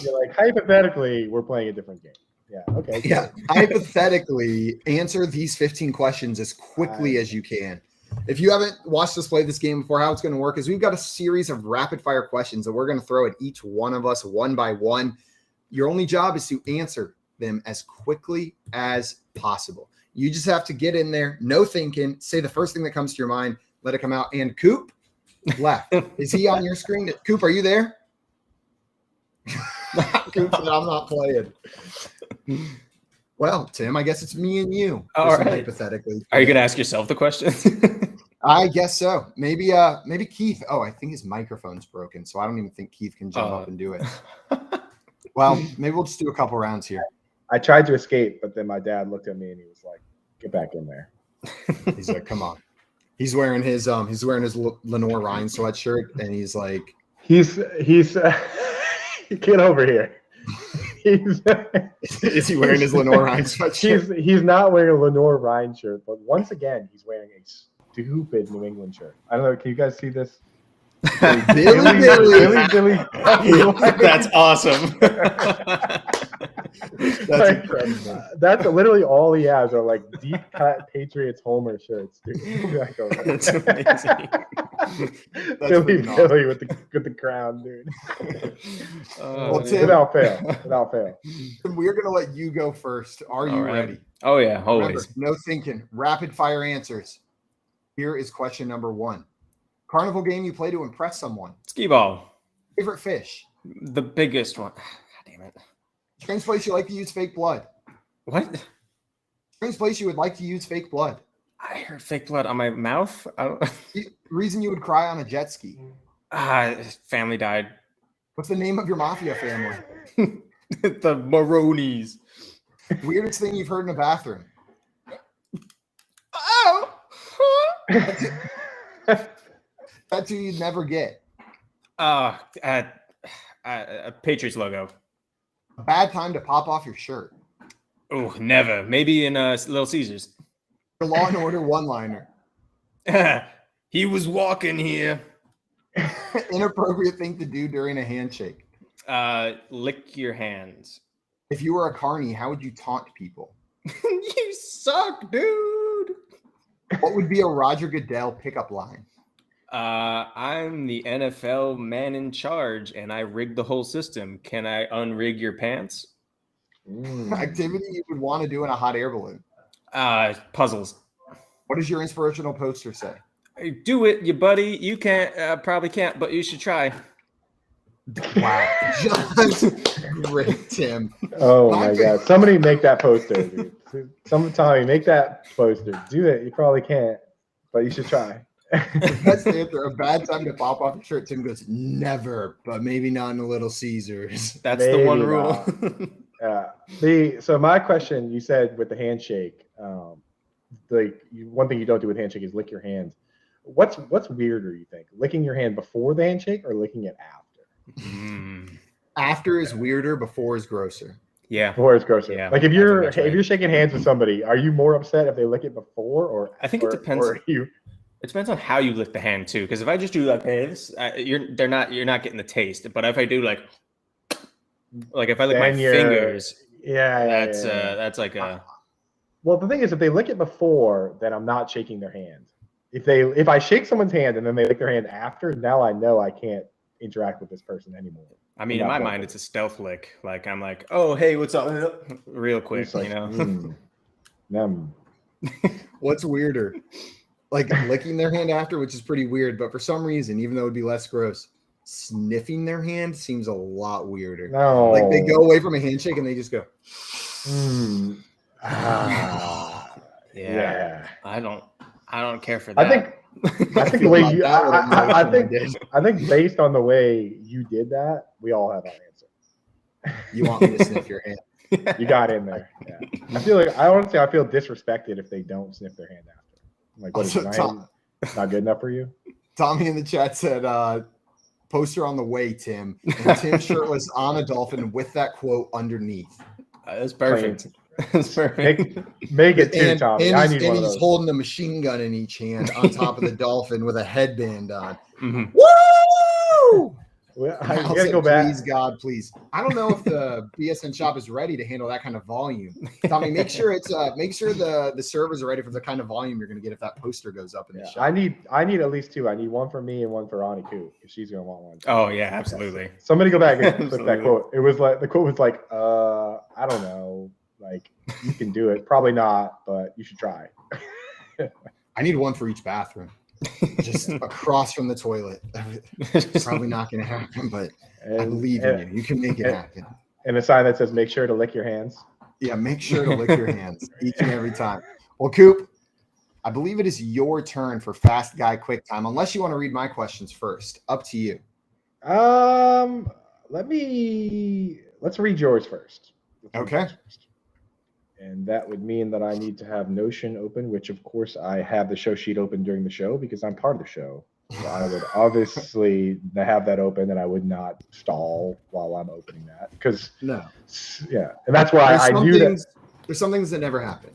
You're like, hypothetically, we're playing a different game. Yeah. Okay. Yeah. Hypothetically, answer these 15 questions as quickly as you can. If you haven't watched us play this game before, how it's going to work is we've got a series of rapid fire questions that we're going to throw at each one of us one by one. Your only job is to answer them as quickly as possible. You just have to get in there, no thinking, say the first thing that comes to your mind, let it come out. And Coop left. Is he on your screen? Coop, are you there? Coop said, I'm not playing. Well, Tim, I guess it's me and you. All right. Hypothetically. Are you going to ask yourself the questions? I guess so. Maybe Keith. Oh, I think his microphone's broken, so I don't even think Keith can jump up and do it. Well, maybe we'll just do a couple rounds here. I tried to escape, but then my dad looked at me and he was like, "Get back in there." He's like, "Come on." He's wearing his Lenore Ryan sweatshirt, and he's like, "He's get over here." Is he wearing his Lenore Ryan sweatshirt? He's not wearing a Lenore Ryan shirt, but once again, he's wearing a stupid New England shirt. I don't know. Can you guys see this? Billy. That's awesome. That's incredible. That's literally all he has are like deep cut Patriots Homer shirts, dude. That's amazing. Billy with the crown, dude. Tim, without fail. We're gonna let you go first. Are you ready? Oh yeah, always. Remember, no thinking. Rapid fire answers. Here is question number 1. Carnival game you play to impress someone. Skee ball. Favorite fish. The biggest one. God damn it. Strange place you like to use fake blood. What? Strange place you would like to use fake blood. I heard fake blood on my mouth. Reason you would cry on a jet ski. Family died. What's the name of your mafia family? The Maronis. Weirdest thing you've heard in a bathroom. Oh. Tattoo you'd never get. A Patriots logo. A bad time to pop off your shirt. Oh, never. Maybe in Little Caesars. The Law and Order one-liner. He was walking here. Inappropriate thing to do during a handshake. Lick your hands. If you were a carny, how would you taunt people? You suck, dude. What would be a Roger Goodell pickup line? I'm the NFL man in charge, and I rigged the whole system. Can I unrig your pants? Activity you would want to do in a hot air balloon. Puzzles. What does your inspirational poster say? Do it, you buddy. You can't, probably can't, but you should try. Wow. Just great, Tim. Oh my God. Somebody make that poster, dude. Tommy, make that poster. Do it. You probably can't, but you should try. Best answer. A bad time to pop off your shirt. Tim goes, never, but maybe not in a Little Caesars. That's the one rule. Yeah. So my question, you said with the handshake, one thing you don't do with handshake is lick your hands. What's weirder, you think? Licking your hand before the handshake or licking it after? After is weirder, before is grosser. Yeah. Before is grosser. Yeah, like if you're shaking hands with somebody, are you more upset if they lick it before or I think it depends. Or you? It depends on how you lick the hand too. Because if I just do like this, you're not getting the taste. But if I do like if I lick my fingers, that's like a. Well, the thing is, if they lick it before, then I'm not shaking their hand. If I shake someone's hand and then they lick their hand after, now I know I can't interact with this person anymore. I mean, in my mind, it's a stealth lick. Like I'm like, oh hey, what's up? Real quick, like, What's weirder? Like licking their hand after, which is pretty weird, but for some reason, even though it'd be less gross, sniffing their hand seems a lot weirder. No. Like they go away from a handshake and they just go. Yeah. I don't care for that. I think the way you I think based on the way you did that, we all have our answer. You want me to sniff your hand? You got in there. Yeah. I honestly feel disrespected if they don't sniff their hand after. Like, what is my hand not good enough for you? Tommy in the chat said, poster on the way, Tim. And Tim's shirt was on a dolphin with that quote underneath. That's perfect. That's perfect. Make it too, Tommy. I need one of those. He's holding a machine gun in each hand on top of the dolphin with a headband on. Mm-hmm. Woo! Well, I gotta go back. Please, God, please. I don't know if the BSN shop is ready to handle that kind of volume. Tommy, make sure the servers are ready for the kind of volume you're going to get if that poster goes up in the shop. I need at least two. I need one for me and one for Ani Koo if she's going to want one. Oh yeah, absolutely. Somebody go back and click that quote. It was like the quote was like, I don't know, like you can do it, probably not, but you should try. I need one for each bathroom. Just across from the toilet. It's probably not going to happen, but I believe in you. You can make it happen. And a sign that says, make sure to lick your hands. Yeah, make sure to lick your hands each and every time. Well, Coop, I believe it is your turn for Fast Guy Quick Time, unless you want to read my questions first. Up to you. Let's read yours first. Okay. And that would mean that I need to have Notion open, which of course I have the show sheet open during the show because I'm part of the show. So I would obviously have that open and I would not stall while I'm opening that because and that's why I knew that there's some things that never happen.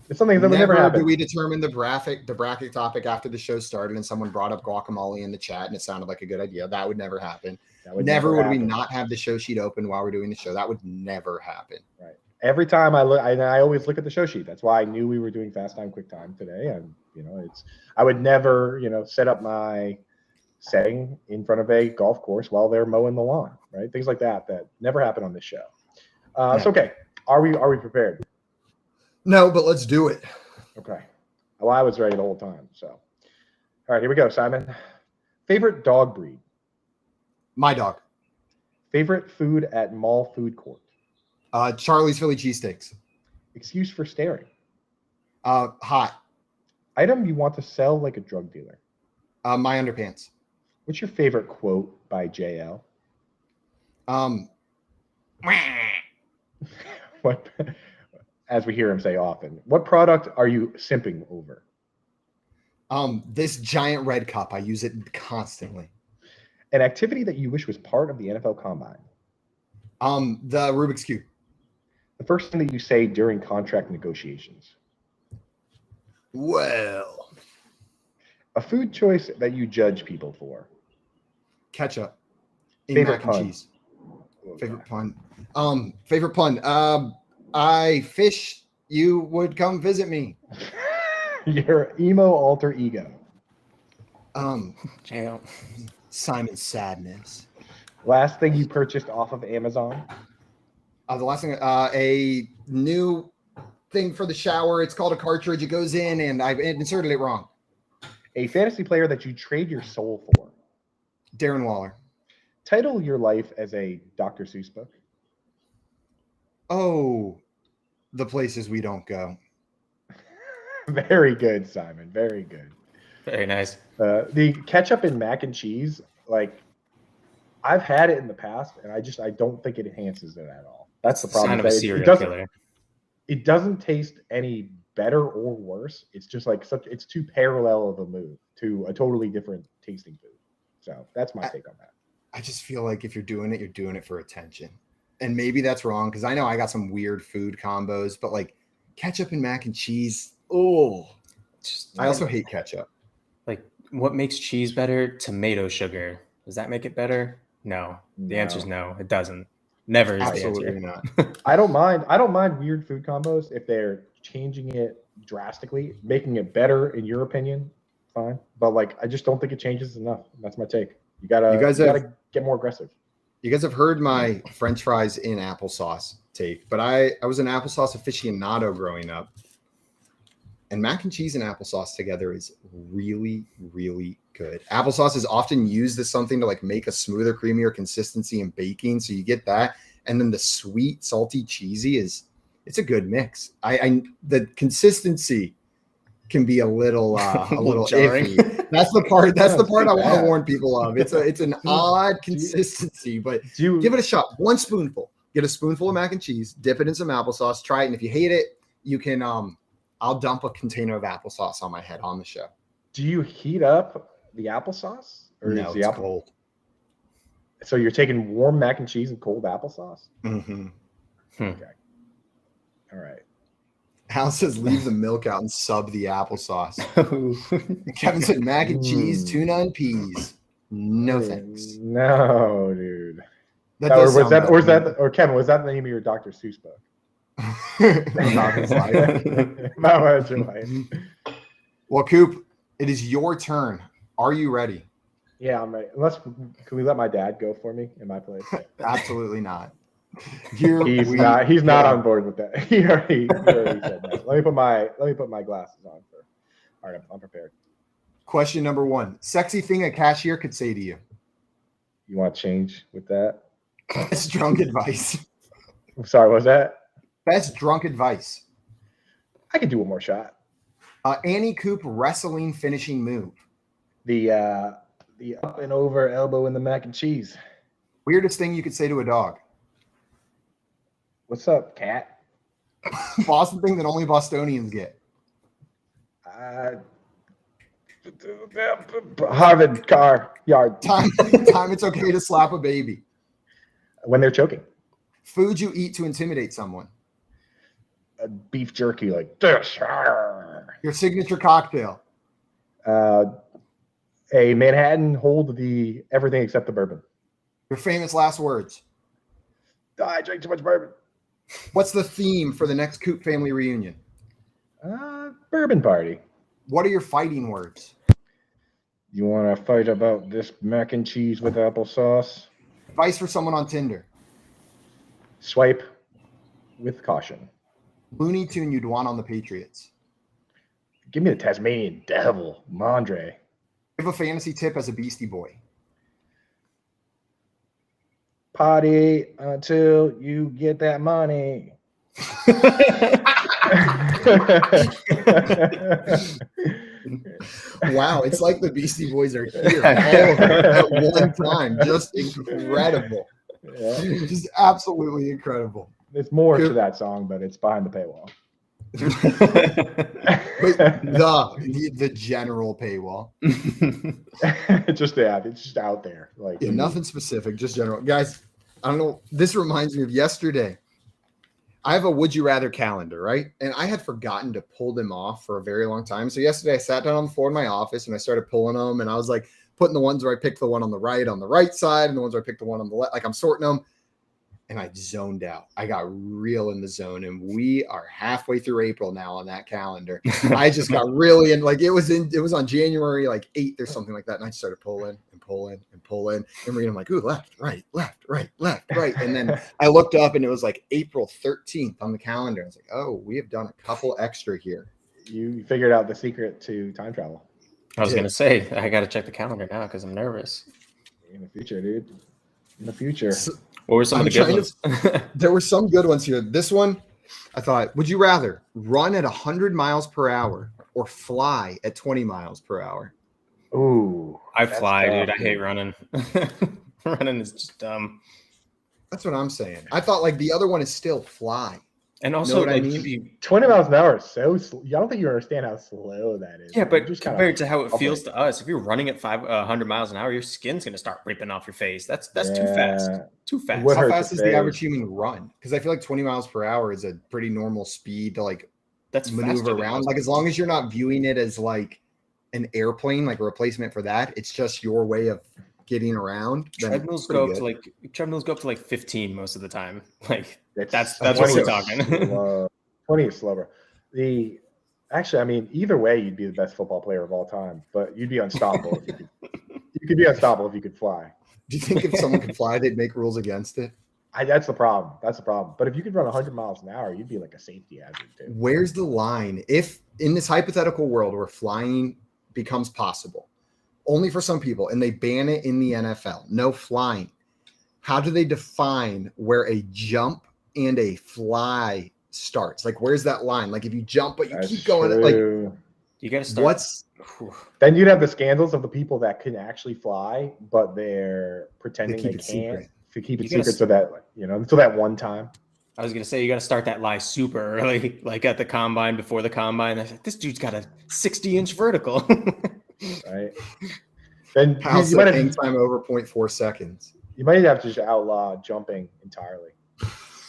It's something that would never happen. Do we determine the bracket topic after the show started and someone brought up guacamole in the chat and it sounded like a good idea? That would never happen. Never would we not have the show sheet open while we're doing the show. That would never happen. Right. Every time I look, I always look at the show sheet. That's why I knew we were doing Fast Time, Quick Time today. And I would never, set up my setting in front of a golf course while they're mowing the lawn, right? Things like that never happen on this show. So okay, are we prepared? No, but let's do it. Okay. Well, I was ready the whole time. So, all right, here we go, Simon. Favorite dog breed? My dog. Favorite food at mall food court? Charlie's Philly cheesesteaks. Excuse for staring? Hot. Item you want to sell like a drug dealer? My underpants. What's your favorite quote by JL? What? As we hear him say often, what product are you simping over? This giant red cup. I use it constantly. An activity that you wish was part of the NFL Combine? The Rubik's Cube. The first thing that you say during contract negotiations? Well. A food choice that you judge people for? Ketchup. Favorite mac and pun? cheese. Favorite pun. Favorite pun. I fish. You would come visit me. Your emo alter ego? Simon Sadness. Last thing you purchased off of Amazon? The last thing, a new thing for the shower. It's called a cartridge. It goes in, and I inserted it wrong. A fantasy player that you trade your soul for. Darren Waller. Title your life as a Dr. Seuss book. Oh, the places we don't go. Very good, Simon. Very good. Very nice. The ketchup and mac and cheese, like I've had it in the past, and I don't think it enhances it at all. That's the problem. Sign of a serial killer. It doesn't taste any better or worse. It's just like it's too parallel of a move to a totally different tasting food. So that's my take on that. I just feel like if you're doing it for attention. And maybe that's wrong because I know I got some weird food combos, but like ketchup and mac and cheese. Oh, I also hate ketchup. Like, what makes cheese better? Tomato sugar. Does that make it better? No. The answer is no. It doesn't. Never is Absolutely the answer. Not. I don't mind weird food combos if they're changing it drastically, making it better in your opinion. Fine, but like I just don't think it changes enough. That's my take. You gotta get more aggressive. You guys have heard my French fries in applesauce take, but I was an applesauce aficionado growing up. And mac and cheese and applesauce together is really, really good. Applesauce is often used as something to like make a smoother, creamier consistency in baking. So you get that. And then the sweet, salty, cheesy it's a good mix. The consistency can be a little jarring. iffy. That's the part I want to warn people of. It's an odd consistency, but give it a shot. One spoonful. Get a spoonful of mac and cheese, dip it in some applesauce, try it. And if you hate it, you can I'll dump a container of applesauce on my head on the show. Do you heat up the applesauce? Or no, is the it's cold. So you're taking warm mac and cheese and cold applesauce? Mm-hmm. Okay. All right. Hal says leave the milk out and sub the applesauce. Kevin said mac and cheese, tuna and peas. No thanks. No, dude. Or Kevin, was that the name of your Dr. Seuss book? Well, Coop, it is your turn. Are you ready? Yeah, I'm ready. Can we let my dad go for me in my place? Absolutely not. He's not on board with that. He already said that. Let me put my glasses on for. All right, I'm prepared. Question number 1. Sexy thing a cashier could say to you. You want to change with that? Best drunk advice. I'm sorry, what was that? Best drunk advice. I could do one more shot. Annie Coop wrestling finishing move. The up and over elbow in the mac and cheese. Weirdest thing you could say to a dog. What's up, cat? Boston thing that only Bostonians get. Harvard car yard. Time it's okay to slap a baby. When they're choking. Food you eat to intimidate someone. Beef jerky like this. Your signature cocktail. A Manhattan hold the everything except the bourbon. Your famous last words. I drank too much bourbon. What's the theme for the next Coop family reunion? Bourbon party. What are your fighting words? You want to fight about this mac and cheese with applesauce? Advice for someone on Tinder. Swipe with caution. Looney Tune you'd want on the Patriots. Give me the Tasmanian Devil, Mondre. Give a fantasy tip as a Beastie Boy. Party until you get that money. Wow, it's like the Beastie Boys are here all at one time. Just incredible. Yeah. Just absolutely incredible. There's more to that song, but it's behind the paywall. But the general paywall. It's just out there. Like nothing specific, just general. Guys, I don't know. This reminds me of yesterday. I have a would you rather calendar, right? And I had forgotten to pull them off for a very long time. So yesterday I sat down on the floor in my office and I started pulling them, and I was like putting the ones where I picked the one on the right side, and the ones where I picked the one on the left. Like I'm sorting them. And I zoned out. I got real in the zone, and we are halfway through April now on that calendar. I just got really in. Like it was on January 8th or something like that, and I started pulling. And reading, I'm like, ooh, left, right. And then I looked up, and it was like April 13th on the calendar. I was like, oh, we have done a couple extra here. You figured out the secret to time travel. I was gonna say I got to check the calendar now because I'm nervous. In the future, dude. In the future. What were some of the good ones? There were some good ones here. This one, I thought, would you rather run at 100 miles per hour or fly at 20 miles per hour? Ooh, I fly, dude. I hate running. Running is just dumb. That's what I'm saying. I thought like the other one is still fly. And also, know what like, I mean? 20 miles an hour is so slow. I don't think you understand how slow that is. Yeah, but just compared to how it feels to us, if you're running at 100 miles an hour, your skin's gonna start ripping off your face. That's too fast. Too fast. How fast does the average human run? Because I feel like 20 miles per hour is a pretty normal speed to like maneuver around. Like as long as you're not viewing it as like an airplane, like a replacement for that, it's just your way of getting around. Treadmills go up to like 15 most of the time. Like that's what we're talking. 20 is slower. Actually, I mean, either way, you'd be the best football player of all time, but you'd be unstoppable if you could. You could be unstoppable if you could fly. Do you think if someone could fly, they'd make rules against it? That's the problem. That's the problem. But if you could run 100 miles an hour, you'd be like a safety hazard too. Where's the line? If in this hypothetical world where flying becomes possible, only for some people, and they ban it in the NFL, no flying, how do they define where a jump and a fly starts? Like, where's that line? Like, if you jump but you keep going, like, you got to start. Then you'd have the scandals of the people that can actually fly, but they're pretending they can't to keep it secret, so that until that one time. I was gonna say you got to start that lie super early, like at the combine, before the combine. This dude's got a 60-inch vertical. Right. Then House you might hang time over 0.4 seconds. You might have to just outlaw jumping entirely.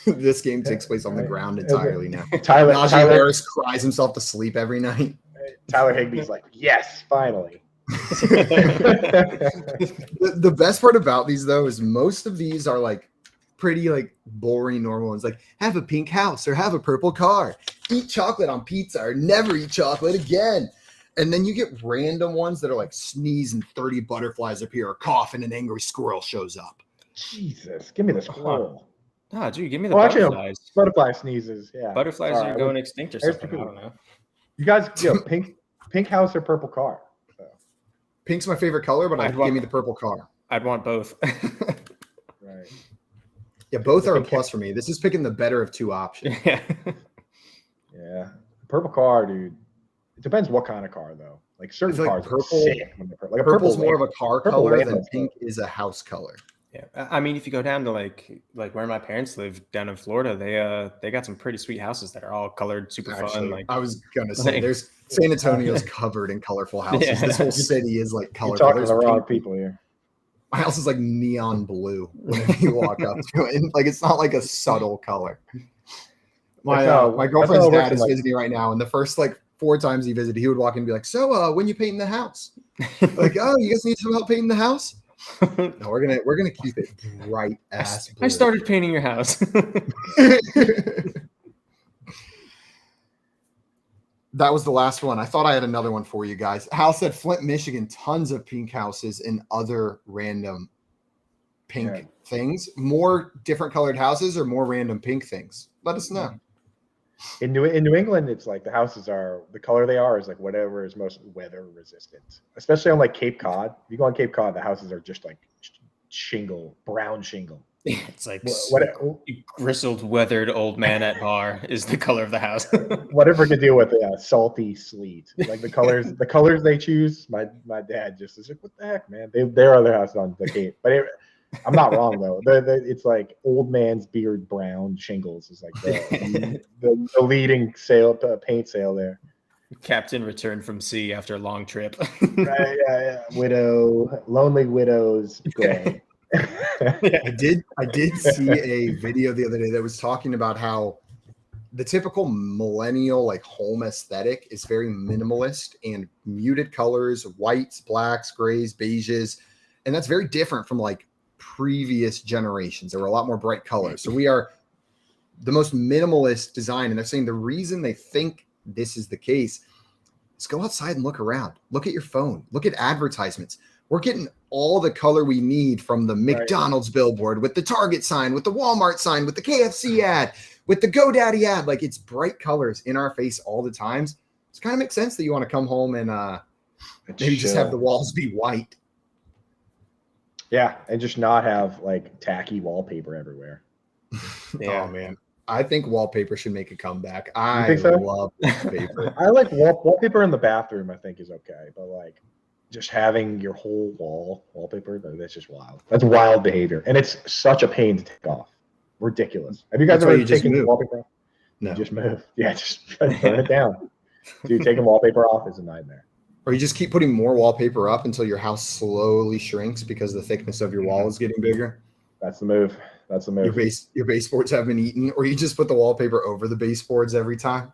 This game takes place on the ground entirely now. Tyler Harris cries himself to sleep every night. Tyler Higbee's like, yes, finally. The best part about these though is most of these are like pretty like boring normal ones, like have a pink house or have a purple car, eat chocolate on pizza or never eat chocolate again. And then you get random ones that are like sneeze and 30 butterflies appear or cough and an angry squirrel shows up. Jesus, give me the squirrel. Nah, dude, give me the butterflies. Actually, no, butterfly sneezes. Yeah, butterflies are going extinct or something. I don't know. You guys, pink house or purple car? So. Pink's my favorite color, but give me the purple car. I'd want both. Right. Yeah, both are a plus for me. This is picking the better of two options. Yeah. Yeah. Purple car, dude. It depends what kind of car, though. Like certain cars purple, are sick when they're purple. Like purple's more of a car color than pink is a house color. Yeah, I mean, if you go down to like where my parents live down in Florida, they got some pretty sweet houses that are all colored, super fun. Like I was gonna say, there's San Antonio's covered in colorful houses. Yeah. This whole city is like colorful. You're talking to the wrong people here. My house is like neon blue whenever you walk up to it. And, like it's not like a subtle color. My girlfriend's dad is visiting right now, and the first like 4 times he visited, he would walk in and be like, "So, when you painting the house?" Like, "Oh, you guys need some help painting the house?" No, we're gonna keep it bright ass blue. I started painting your house. That was the last one. I thought I had another one for you guys. Hal said Flint, Michigan, tons of pink houses and other random pink things. More different colored houses or more random pink things? Let us know. In New England, it's like the houses are the color they are is like whatever is most weather resistant. Especially on like Cape Cod. If you go on Cape Cod, the houses are just like brown shingle. It's like gristled, weathered old man at bar is the color of the house. Whatever could deal with salty sleet. Like the colors they choose. My dad just is like, what the heck, man? Their other house on the Cape, but I'm not wrong though. It's like old man's beard brown shingles is like the leading paint sale there. Captain returned from sea after a long trip. Right, yeah. Lonely widows gray. I did see a video the other day that was talking about how the typical millennial like home aesthetic is very minimalist and muted colors, whites, blacks, grays, beiges, and that's very different from like previous generations. There were a lot more bright colors. So we are the most minimalist design, and they're saying the reason they think this is the case is go outside and look around. Look at your phone. Look at advertisements. We're getting all the color we need from the McDonald's billboard, with the Target sign, with the Walmart sign, with the KFC ad, with the GoDaddy ad. Like it's bright colors in our face all the times. It kind of makes sense that you want to come home and Maybe just have the walls be white. Yeah, and just not have like tacky wallpaper everywhere. Yeah. Oh man, I think wallpaper should make a comeback. I so? love wallpaper. I like wallpaper in the bathroom. I think is okay, but like just having your whole wall wallpaper, that's just wild. That's wild behavior, and it's such a pain to take off. Ridiculous. Have you guys ever taken wallpaper off? No, you just move. Yeah, just burn it down. Dude, taking wallpaper off is a nightmare. Or you just keep putting more wallpaper up until your house slowly shrinks because the thickness of your wall is getting bigger. That's the move. That's the move. Your baseboards have been eaten, or you just put the wallpaper over the baseboards every time.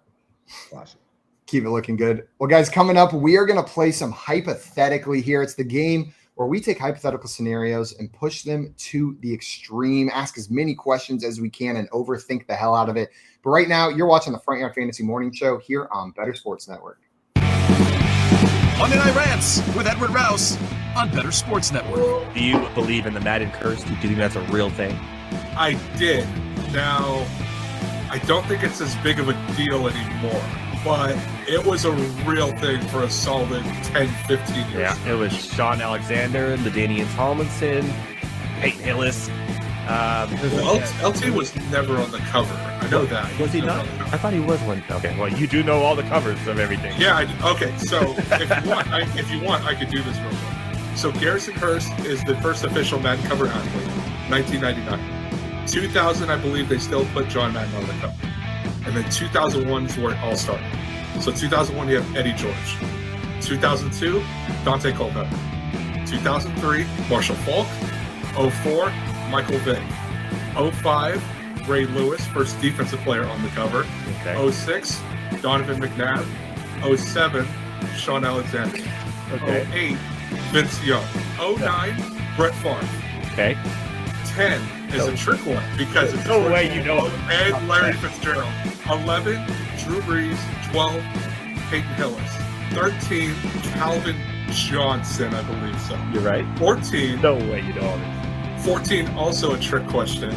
Classic. Keep it looking good. Well, guys, coming up, we are going to play some hypothetically here. It's the game where we take hypothetical scenarios and push them to the extreme, ask as many questions as we can, and overthink the hell out of it. But right now, you're watching the Front Yard Fantasy Morning Show here on Bettor Sports Network. Monday Night Rants with Edward Rouse on Bettor Sports Network. Do you believe in the Madden curse? Do you think that's a real thing? I did. Now, I don't think it's as big of a deal anymore, but it was a real thing for a solid 10, 15 years. Yeah, it was Sean Alexander, LaDainian Tomlinson, Peyton Hillis. LT was never on the cover. I know that. Was he not? I thought he was one. Okay, well, you do know all the covers of everything. Yeah, I do. Okay, so if you want, I could do this real quick. So Garrison Hurst is the first official Madden cover athlete, 1999. 2000, I believe they still put John Madden on the cover. And then 2001 is where it all started. So 2001, you have Eddie George. 2002, Dante Culpepper. 2003, Marshall Falk. 04, Michael Vick. 05, Ray Lewis, first defensive player on the cover. Okay. 06, Donovan McNabb. 07, Sean Alexander. Okay. 08, Vince Young. 09, Brett Favre. Okay. 10 is a trick one because it's no way you know. And Larry Fitzgerald. 11, Drew Brees. 12, Peyton Hillis. 13, Calvin Johnson, I believe so. You're right. 14. No way you know all this. 14, also a trick question.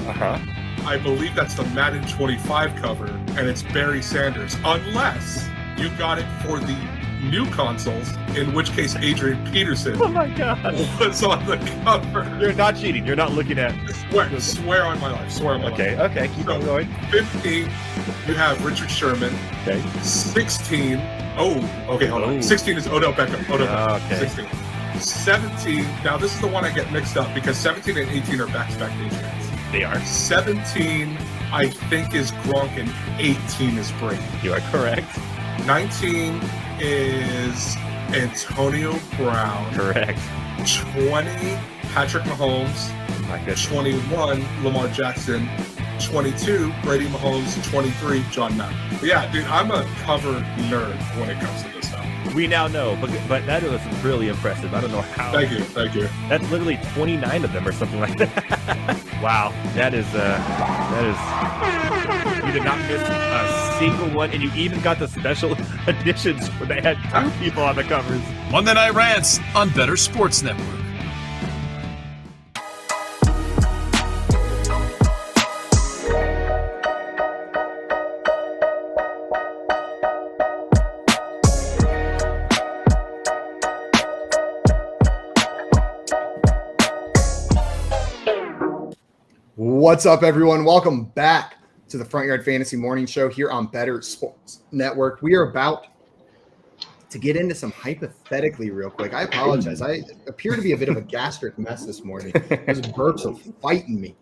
I believe that's the Madden 25 cover, and it's Barry Sanders, unless you got it for the new consoles, in which case Adrian Peterson oh my God. was on the cover. You're not cheating. You're not looking at. Swear on my life. Swear on my life. Okay, keep on going. 15, you have Richard Sherman. Okay. 16, hold on. 16 is Odell Beckham. Okay. 16. 17, now this is the one I get mixed up because 17 and 18 are back-to-back Patriots. They are. 17, I think, is Gronk, and 18 is Brady. You are correct. 19 is Antonio Brown. Correct. 20, Patrick Mahomes. Oh my goodness. 21, Lamar Jackson. 22, Brady Mahomes. 23, John Madden. But yeah, dude, I'm a cover nerd when it comes to this stuff. We now know, but that was really impressive. I don't know how. Thank you. That's literally 29 of them or something like that. Wow, that is. You did not miss a single one, and you even got the special editions where they had two people on the covers. Monday Night Rants on Bettor Sports Network. What's up, everyone? Welcome back to the Front Yard Fantasy Morning Show here on Bettor Sports Network. We are about to get into some hypothetically real quick. I apologize. I appear to be a bit of a gastric mess this morning. Those burps are fighting me.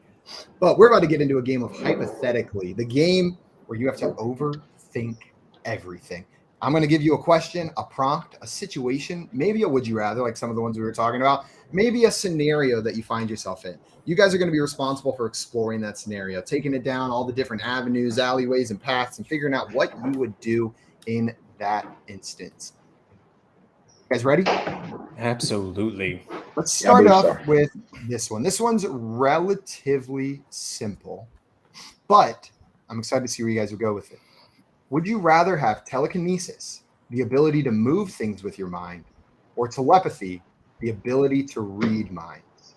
But we're about to get into a game of hypothetically, the game where you have to overthink everything. I'm going to give you a question, a prompt, a situation, maybe a would you rather, like some of the ones we were talking about, maybe a scenario that you find yourself in. You guys are going to be responsible for exploring that scenario, taking it down all the different avenues, alleyways, and paths, and figuring out what you would do in that instance. You guys ready? Absolutely. Let's start off with this one. This one's relatively simple, but I'm excited to see where you guys will go with it. Would you rather have telekinesis, the ability to move things with your mind, or telepathy, the ability to read minds?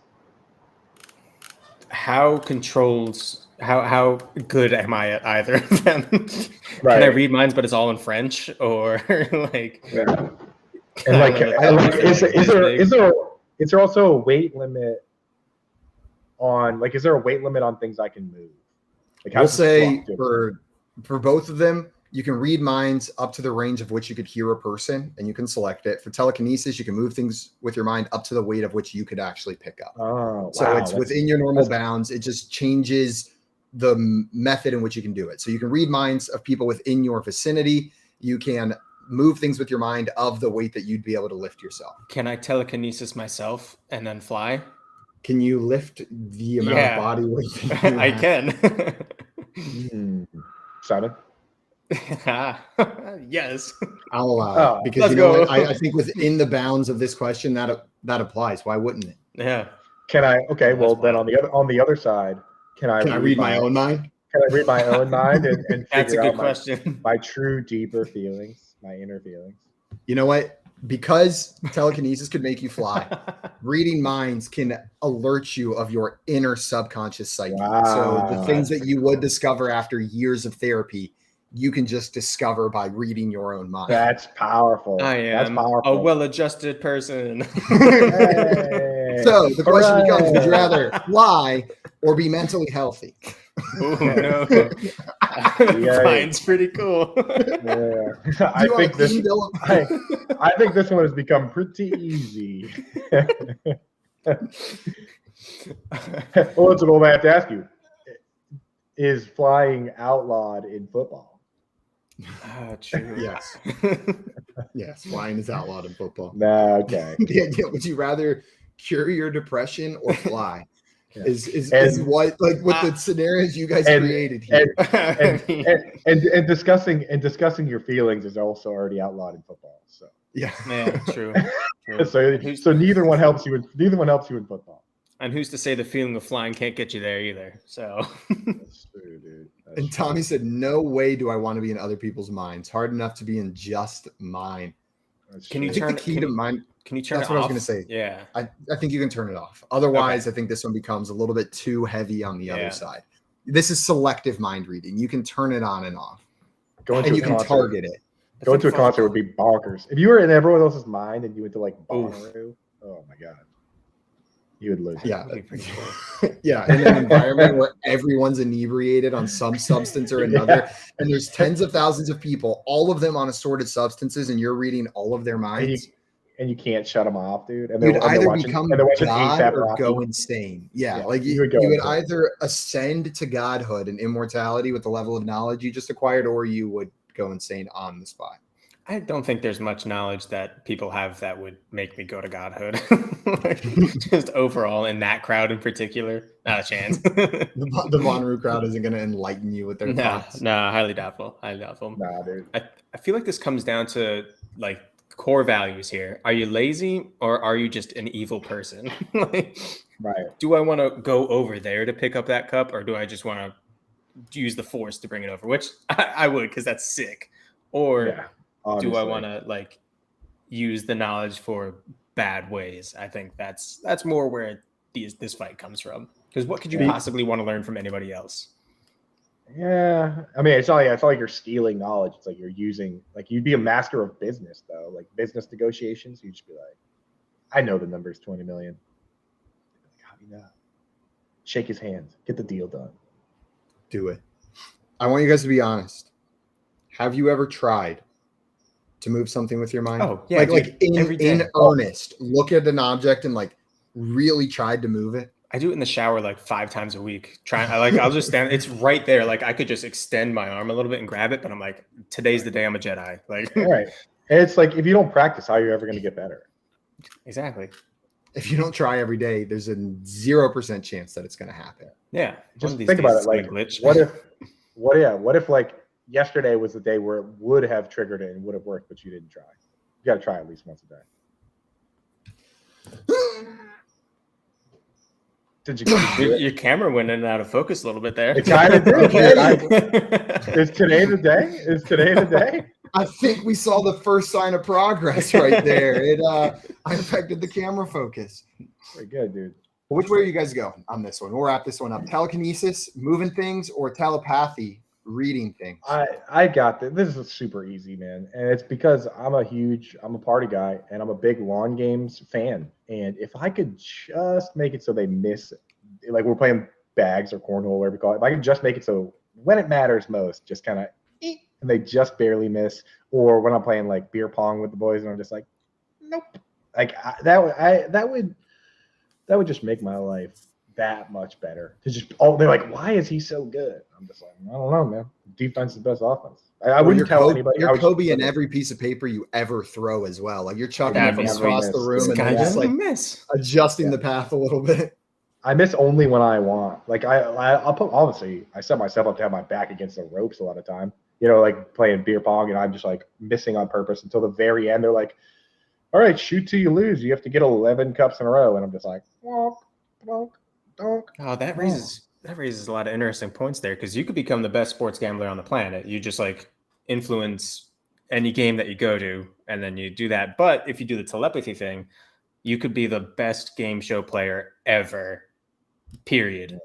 How good am I at either of them? Right. Can I read minds, but it's all in French, or like? Yeah. And is there also a weight limit on is there a weight limit on things I can move? We'll say for both of them, you can read minds up to the range of which you could hear a person, and you can select it. For telekinesis, you can move things with your mind up to the weight of which you could actually pick up. Oh, so it's within your normal bounds. It just changes the method in which you can do it. So you can read minds of people within your vicinity. You can move things with your mind of the weight that you'd be able to lift yourself. Can I telekinesis myself and then fly? Can you lift the amount of body weight that you I have? can. 7. Yes. I'll allow it because what? I think within the bounds of this question that applies. Why wouldn't it? Yeah. Can I? Okay. Well, then on the other side, can I read my own mind? Can I read my own mind and That's a figure good out question. my true, deeper feelings, my inner feelings? You know what? Because telekinesis could make you fly, reading minds can alert you of your inner subconscious psyche. Wow. So the things that you would discover after years of therapy, you can just discover by reading your own mind. That's powerful. That's powerful. a well-adjusted person. Hey. So the question becomes, would you rather fly or be mentally healthy? Oh, no. Flying's pretty cool. Yeah. I think this one has become pretty easy. Well, that's what I have to ask you. Is flying outlawed in football? True. Yes. Yes, flying is outlawed in football. No, okay. Would you rather cure your depression or fly? Is what the scenarios you guys created here. And discussing your feelings is also already outlawed in football. So yeah, man, true. So neither one helps you in football. And who's to say the feeling of flying can't get you there either? So that's true, dude. And Tommy said, "No way do I want to be in other people's minds. Hard enough to be in just mine." Can you turn the key to mind? Can you turn That's it what off? I was going to say. Yeah. I think you can turn it off. Otherwise, I think this one becomes a little bit too heavy on the other side. This is selective mind reading. You can turn it on and off. And you can target it. Going to a concert would be bonkers. If you were in everyone else's mind and you went to Bonnaroo, oh my God. You would lose. Yeah. Yeah. In an environment where everyone's inebriated on some substance or another, and there's tens of thousands of people, all of them on assorted substances, and you're reading all of their minds. And you can't shut them off, dude. And you'd either become God or go insane. Yeah, you would either ascend to godhood and immortality with the level of knowledge you just acquired, or you would go insane on the spot. I don't think there's much knowledge that people have that would make me go to godhood. Just overall, in that crowd in particular, not a chance. The Bonnaroo crowd isn't going to enlighten you with their thoughts. No, highly doubtful. Nah, dude. I feel like this comes down to core values here. Are you lazy or are you just an evil person? Right. Do I want to go over there to pick up that cup, or do I just want to use the force to bring it over? Which I would, because that's sick. Or do I want to use the knowledge for bad ways? I think that's more where this fight comes from. Because what could you possibly want to learn from anybody else? Yeah, I mean, it's not like you're stealing knowledge. It's like you're using, you'd be a master of business though, business negotiations. You'd just be like, I know the number's 20 million. How do you know? Shake his hand, get the deal done. Do it. I want you guys to be honest. Have you ever tried to move something with your mind? Oh, yeah, in earnest, look at an object and really tried to move it. I do it in the shower 5 times a week. I'll just stand. It's right there. I could just extend my arm a little bit and grab it, but I'm like, today's the day I'm a Jedi. Right. And it's if you don't practice, how are you ever going to get better? Exactly. If you don't try every day, there's a 0% chance that it's going to happen. Yeah. Just think about it. Glitch. What if yesterday was the day where it would have triggered it and would have worked, but you didn't try? You got to try at least once a day. Did you your camera went in and out of focus a little bit there. It kind of did. Is today the day? Is today the day? I think we saw the first sign of progress right there. I affected the camera focus. Very good, dude. Which way are you guys go on this one? We'll wrap this one up. Telekinesis, moving things, or telepathy, reading things. I got this. This is super easy, man. And it's because I'm a party guy and I'm a big lawn games fan. And if I could just make it so they miss, like we're playing bags or cornhole, whatever you call it, if I could just make it so when it matters most, just kind of, and they just barely miss, or when I'm playing like beer pong with the boys and I'm just like, nope. Like that would just make my life that much better. To just they're like, why is he so good? I'm just like, I don't know, man. Defense is the best offense. I wouldn't tell anybody. You're Kobe in every piece of paper you ever throw as well. Like you're chucking it from across the room and then just like adjusting the path a little bit. I miss only when I want. Like I'll put, obviously I set myself up to have my back against the ropes a lot of time. You know, like playing beer pong, and I'm just like missing on purpose until the very end. They're like, all right, shoot till you lose. You have to get 11 cups in a row. And I'm just like, donk. Oh, that raises a lot of interesting points there, because you could become the best sports gambler on the planet. You just like influence any game that you go to, and then you do that. But if you do the telepathy thing, you could be the best game show player ever. Period.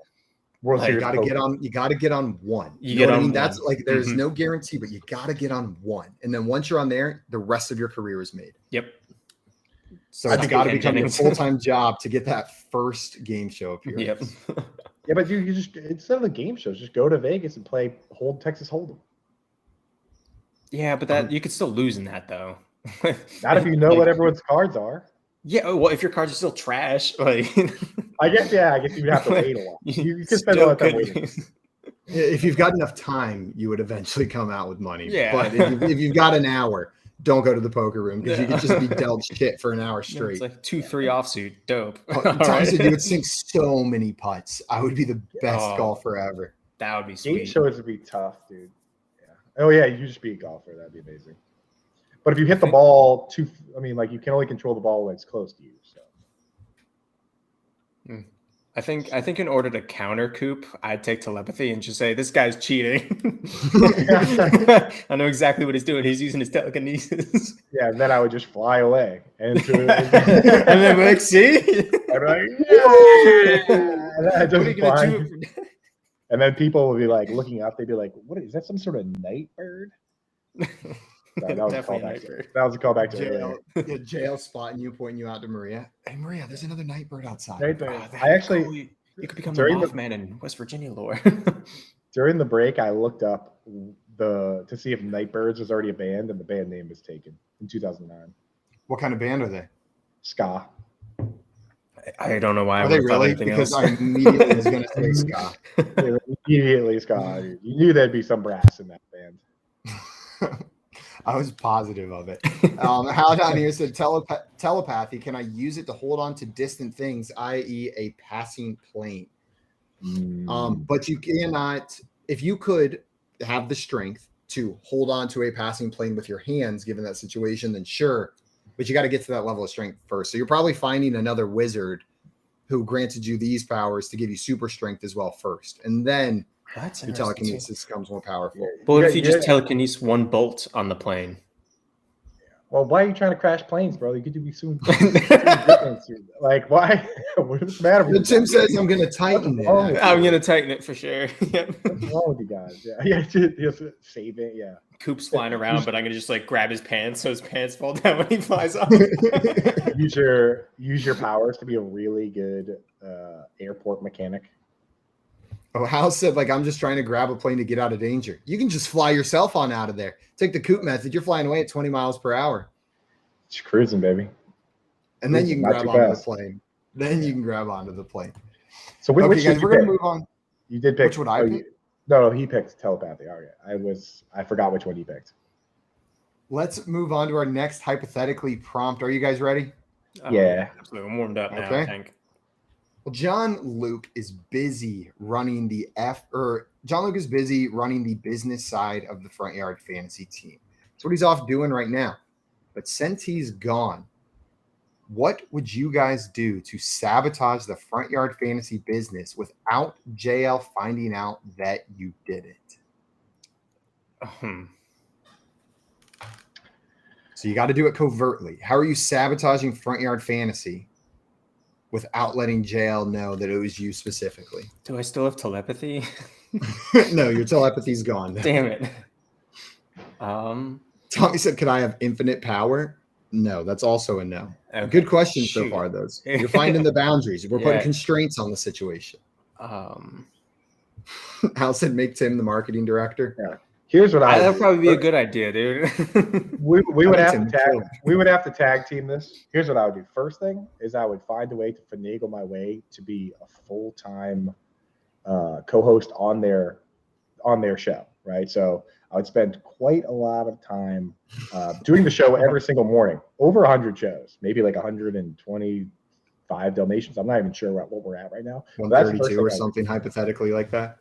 You got to get on one. You know what I mean? That's like there's no guarantee, but you got to get on one. And then once you're on there, the rest of your career is made. Yep. So it's got to become your full-time job to get that first game show appearance. Yep. Yeah, but you just, instead of the game shows, just go to Vegas and play Texas Hold'em. Yeah, but that you could still lose in that though. Not if you know what everyone's cards are. Yeah, well, if your cards are still trash, like I guess you'd have to wait a lot. You could spend a lot of time waiting. If you've got enough time, you would eventually come out with money. Yeah. But if you've got an hour, don't go to the poker room, because you could just be dealt shit for an hour straight. It's like 2-3 offsuit. Dope. Thompson, you would sink so many putts. I would be the best golfer ever. That would be sweet. Game shows would be tough, dude. Yeah. Oh yeah, you just be a golfer. That'd be amazing. But if you hit the ball you can only control the ball when it's close to you. So. I think in order to counter Coop, I'd take telepathy and just say, this guy's cheating. I know exactly what he's doing. He's using his telekinesis. Yeah, and then I would just fly away. And then we're like, see? I'd be like, yeah. And then people would be like looking up. They'd be like, what is that, some sort of night bird? That was a callback to jail. Jail spotting you, pointing you out to Maria. Hey, Maria, there's another night bird outside. You could become the Mothman in West Virginia lore. During the break, I looked up to see if Nightbirds was already a band, and the band name was taken in 2009. What kind of band are they? Ska. I don't know why. Are they really? Because I immediately was going to say ska. Immediately ska. You knew there'd be some brass in that band. I was positive of it. Hal down here said telepathy. Can I use it to hold on to distant things, i.e., a passing plane? But you cannot. If you could have the strength to hold on to a passing plane with your hands, given that situation, then sure. But you got to get to that level of strength first. So you're probably finding another wizard who granted you these powers to give you super strength as well first, and then your telekinesis becomes more powerful. But if you just telekinesis one bolt on the plane? Well, why are you trying to crash planes, bro? You could be soon. Like, why? What's the matter with you? Tim says I'm going to tighten it. I'm going to tighten it for sure. What's wrong with you guys? Yeah, just save it. Yeah. Coop's flying around, but I'm going to just like grab his pants so his pants fall down when he flies off. Use your powers to be a really good airport mechanic. Oh, Hal said, like, I'm just trying to grab a plane to get out of danger. You can just fly yourself on out of there. Take the Coop method. You're flying away at 20 miles per hour. Just cruising, baby. And then you can grab onto the plane. Then you can grab onto the plane. So which guys, we're going to move on. You did pick. Which one I picked? No, he picked telepathy. Oh, yeah. I forgot which one he picked. Let's move on to our next hypothetically prompt. Are you guys ready? Yeah. Absolutely. I'm warmed up now, I think. Well, John Luke is busy running the business side of the Front Yard Fantasy team. That's what he's off doing right now. But since he's gone, what would you guys do to sabotage the Front Yard Fantasy business without JL finding out that you did it? So you got to do it covertly. How are you sabotaging Front Yard Fantasy without letting JL know that it was you specifically. Do I still have telepathy? No, your telepathy's gone. Damn it. Tommy said, "Could I have infinite power?" No, that's also a no. Okay. Good question so far, those. You're finding the boundaries. We're putting constraints on the situation. Hal said, "Make Tim the marketing director." Yeah. Here's what that'd probably be a good idea, dude. we would have to tag. We would have to tag team this. Here's what I would do. First thing is I would find a way to finagle my way to be a full-time co-host on their show, right? So I would spend quite a lot of time doing the show every single morning, over 100 shows, maybe like 125 Dalmatians. I'm not even sure what we're at right now. 132 or something, hypothetically like that.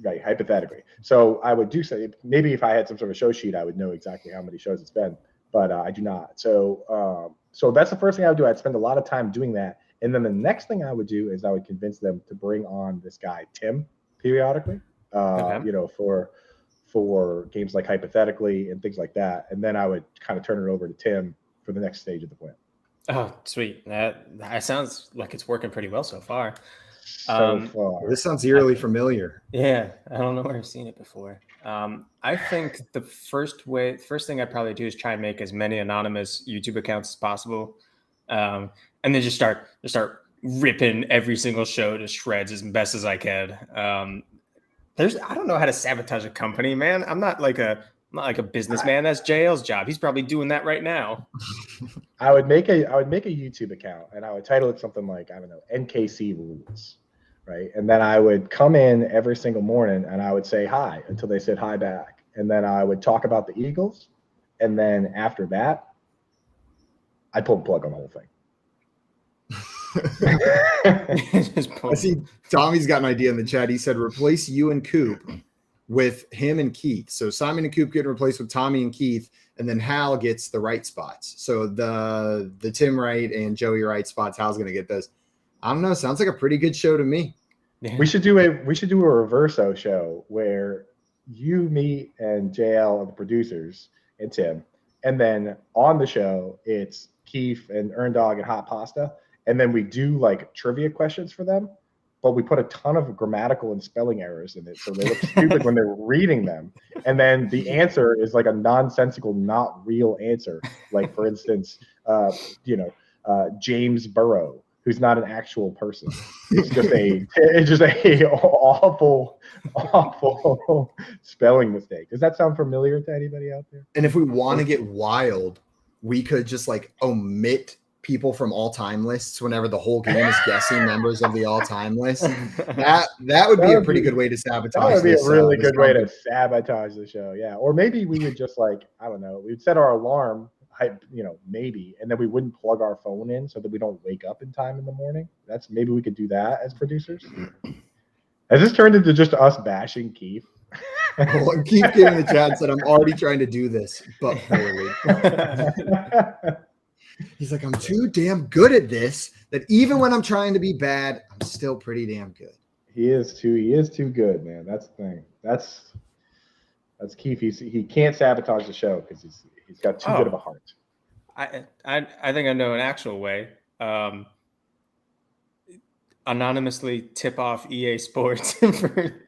Right, hypothetically. So I would do so. Maybe if I had some sort of show sheet, I would know exactly how many shows it's been, but I do not. So so that's the first thing I would do. I'd spend a lot of time doing that. And then the next thing I would do is I would convince them to bring on this guy, Tim, periodically, for games like hypothetically and things like that. And then I would kind of turn it over to Tim for the next stage of the plan. Oh, sweet. That sounds like it's working pretty well so far. This sounds eerily familiar. Yeah, I don't know where I've seen it before. I think the first thing I'd probably do is try and make as many anonymous YouTube accounts as possible, and then just start ripping every single show to shreds as best as I can. I don't know how to sabotage a company, man. I'm not like a businessman. That's JL's job. He's probably doing that right now. I would make a YouTube account and I would title it something like, I don't know, NKC Rules, right? And then I would come in every single morning and I would say hi until they said hi back. And then I would talk about the Eagles. And then after that, I pull the plug on the whole thing. I see Tommy's got an idea in the chat. He said, replace you and Coop with him and Keith. So Simon and Coop get replaced with Tommy and Keith, and then Hal gets the right spots. So the Tim Wright and Joey Wright spots, Hal's going to get those. I don't know. Sounds like a pretty good show to me. We should do a reverso show where you, me, and JL are the producers and Tim, and then on the show it's Keith and Erndog and Hot Pasta, and then we do like trivia questions for them, but we put a ton of grammatical and spelling errors in it, so they look stupid when they're reading them. And then the answer is like a nonsensical, not real answer. Like, for instance, James Burrow, who's not an actual person. It's just a awful spelling mistake. Does that sound familiar to anybody out there? And if we want to get wild, we could just like omit people from all-time lists whenever the whole game is guessing members of the all-time list. That would be a pretty good way to sabotage. That would be a really good way to sabotage the show. Yeah. Or maybe we would just like, I don't know, we'd set our alarm, maybe, and then we wouldn't plug our phone in so that we don't wake up in time in the morning. Maybe we could do that as producers. Has this turned into just us bashing Keith? Well, Keith came in the chat said, I'm already trying to do this, but poorly. He's like, I'm too damn good at this that even when I'm trying to be bad, I'm still pretty damn good. He is too good, man. That's the thing. That's Keith. He can't sabotage the show because he's got too good of a heart. I think I know an actual way. Anonymously tip off EA Sports for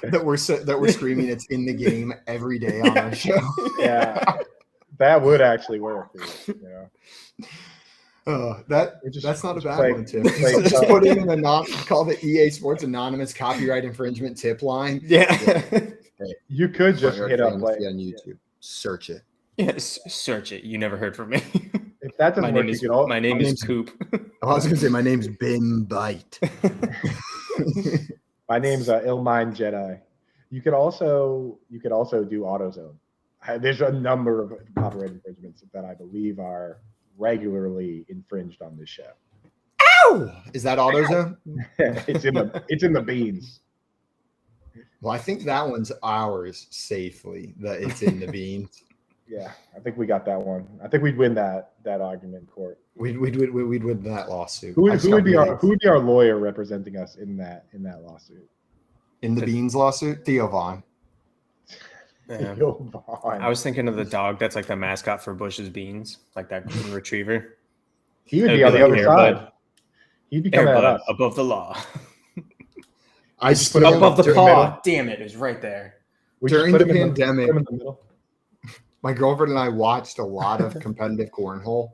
that we're screaming it's in the game every day on our show. Yeah. That would actually work. That's not a bad one, Tim. Just put in call the EA Sports Anonymous copyright infringement tip line. Yeah. You could just hit up on YouTube. Search it. Yes, search it. You never heard from me. If that doesn't work, my name is Coop. I was going to say my name's Ben Bite. My name's Illmind Jedi. You could also do AutoZone. There's a number of copyright infringements that I believe are regularly infringed on this show. Ow! Is that AutoZone? It's in the beans. Well, I think that one's ours safely. That it's in the beans. Yeah, I think we got that one. I think we'd win that argument in court. We'd win that lawsuit. Who would be our lawyer representing us in that lawsuit? In the beans lawsuit, Theo Vaughn. Yeah. I was thinking of the dog that's like the mascot for Bush's Beans, like that golden retriever. He would be on the other side. He'd be coming at us. Above the law. I just put above the paw. Damn it! It was right there. During the pandemic, my girlfriend and I watched a lot of competitive cornhole,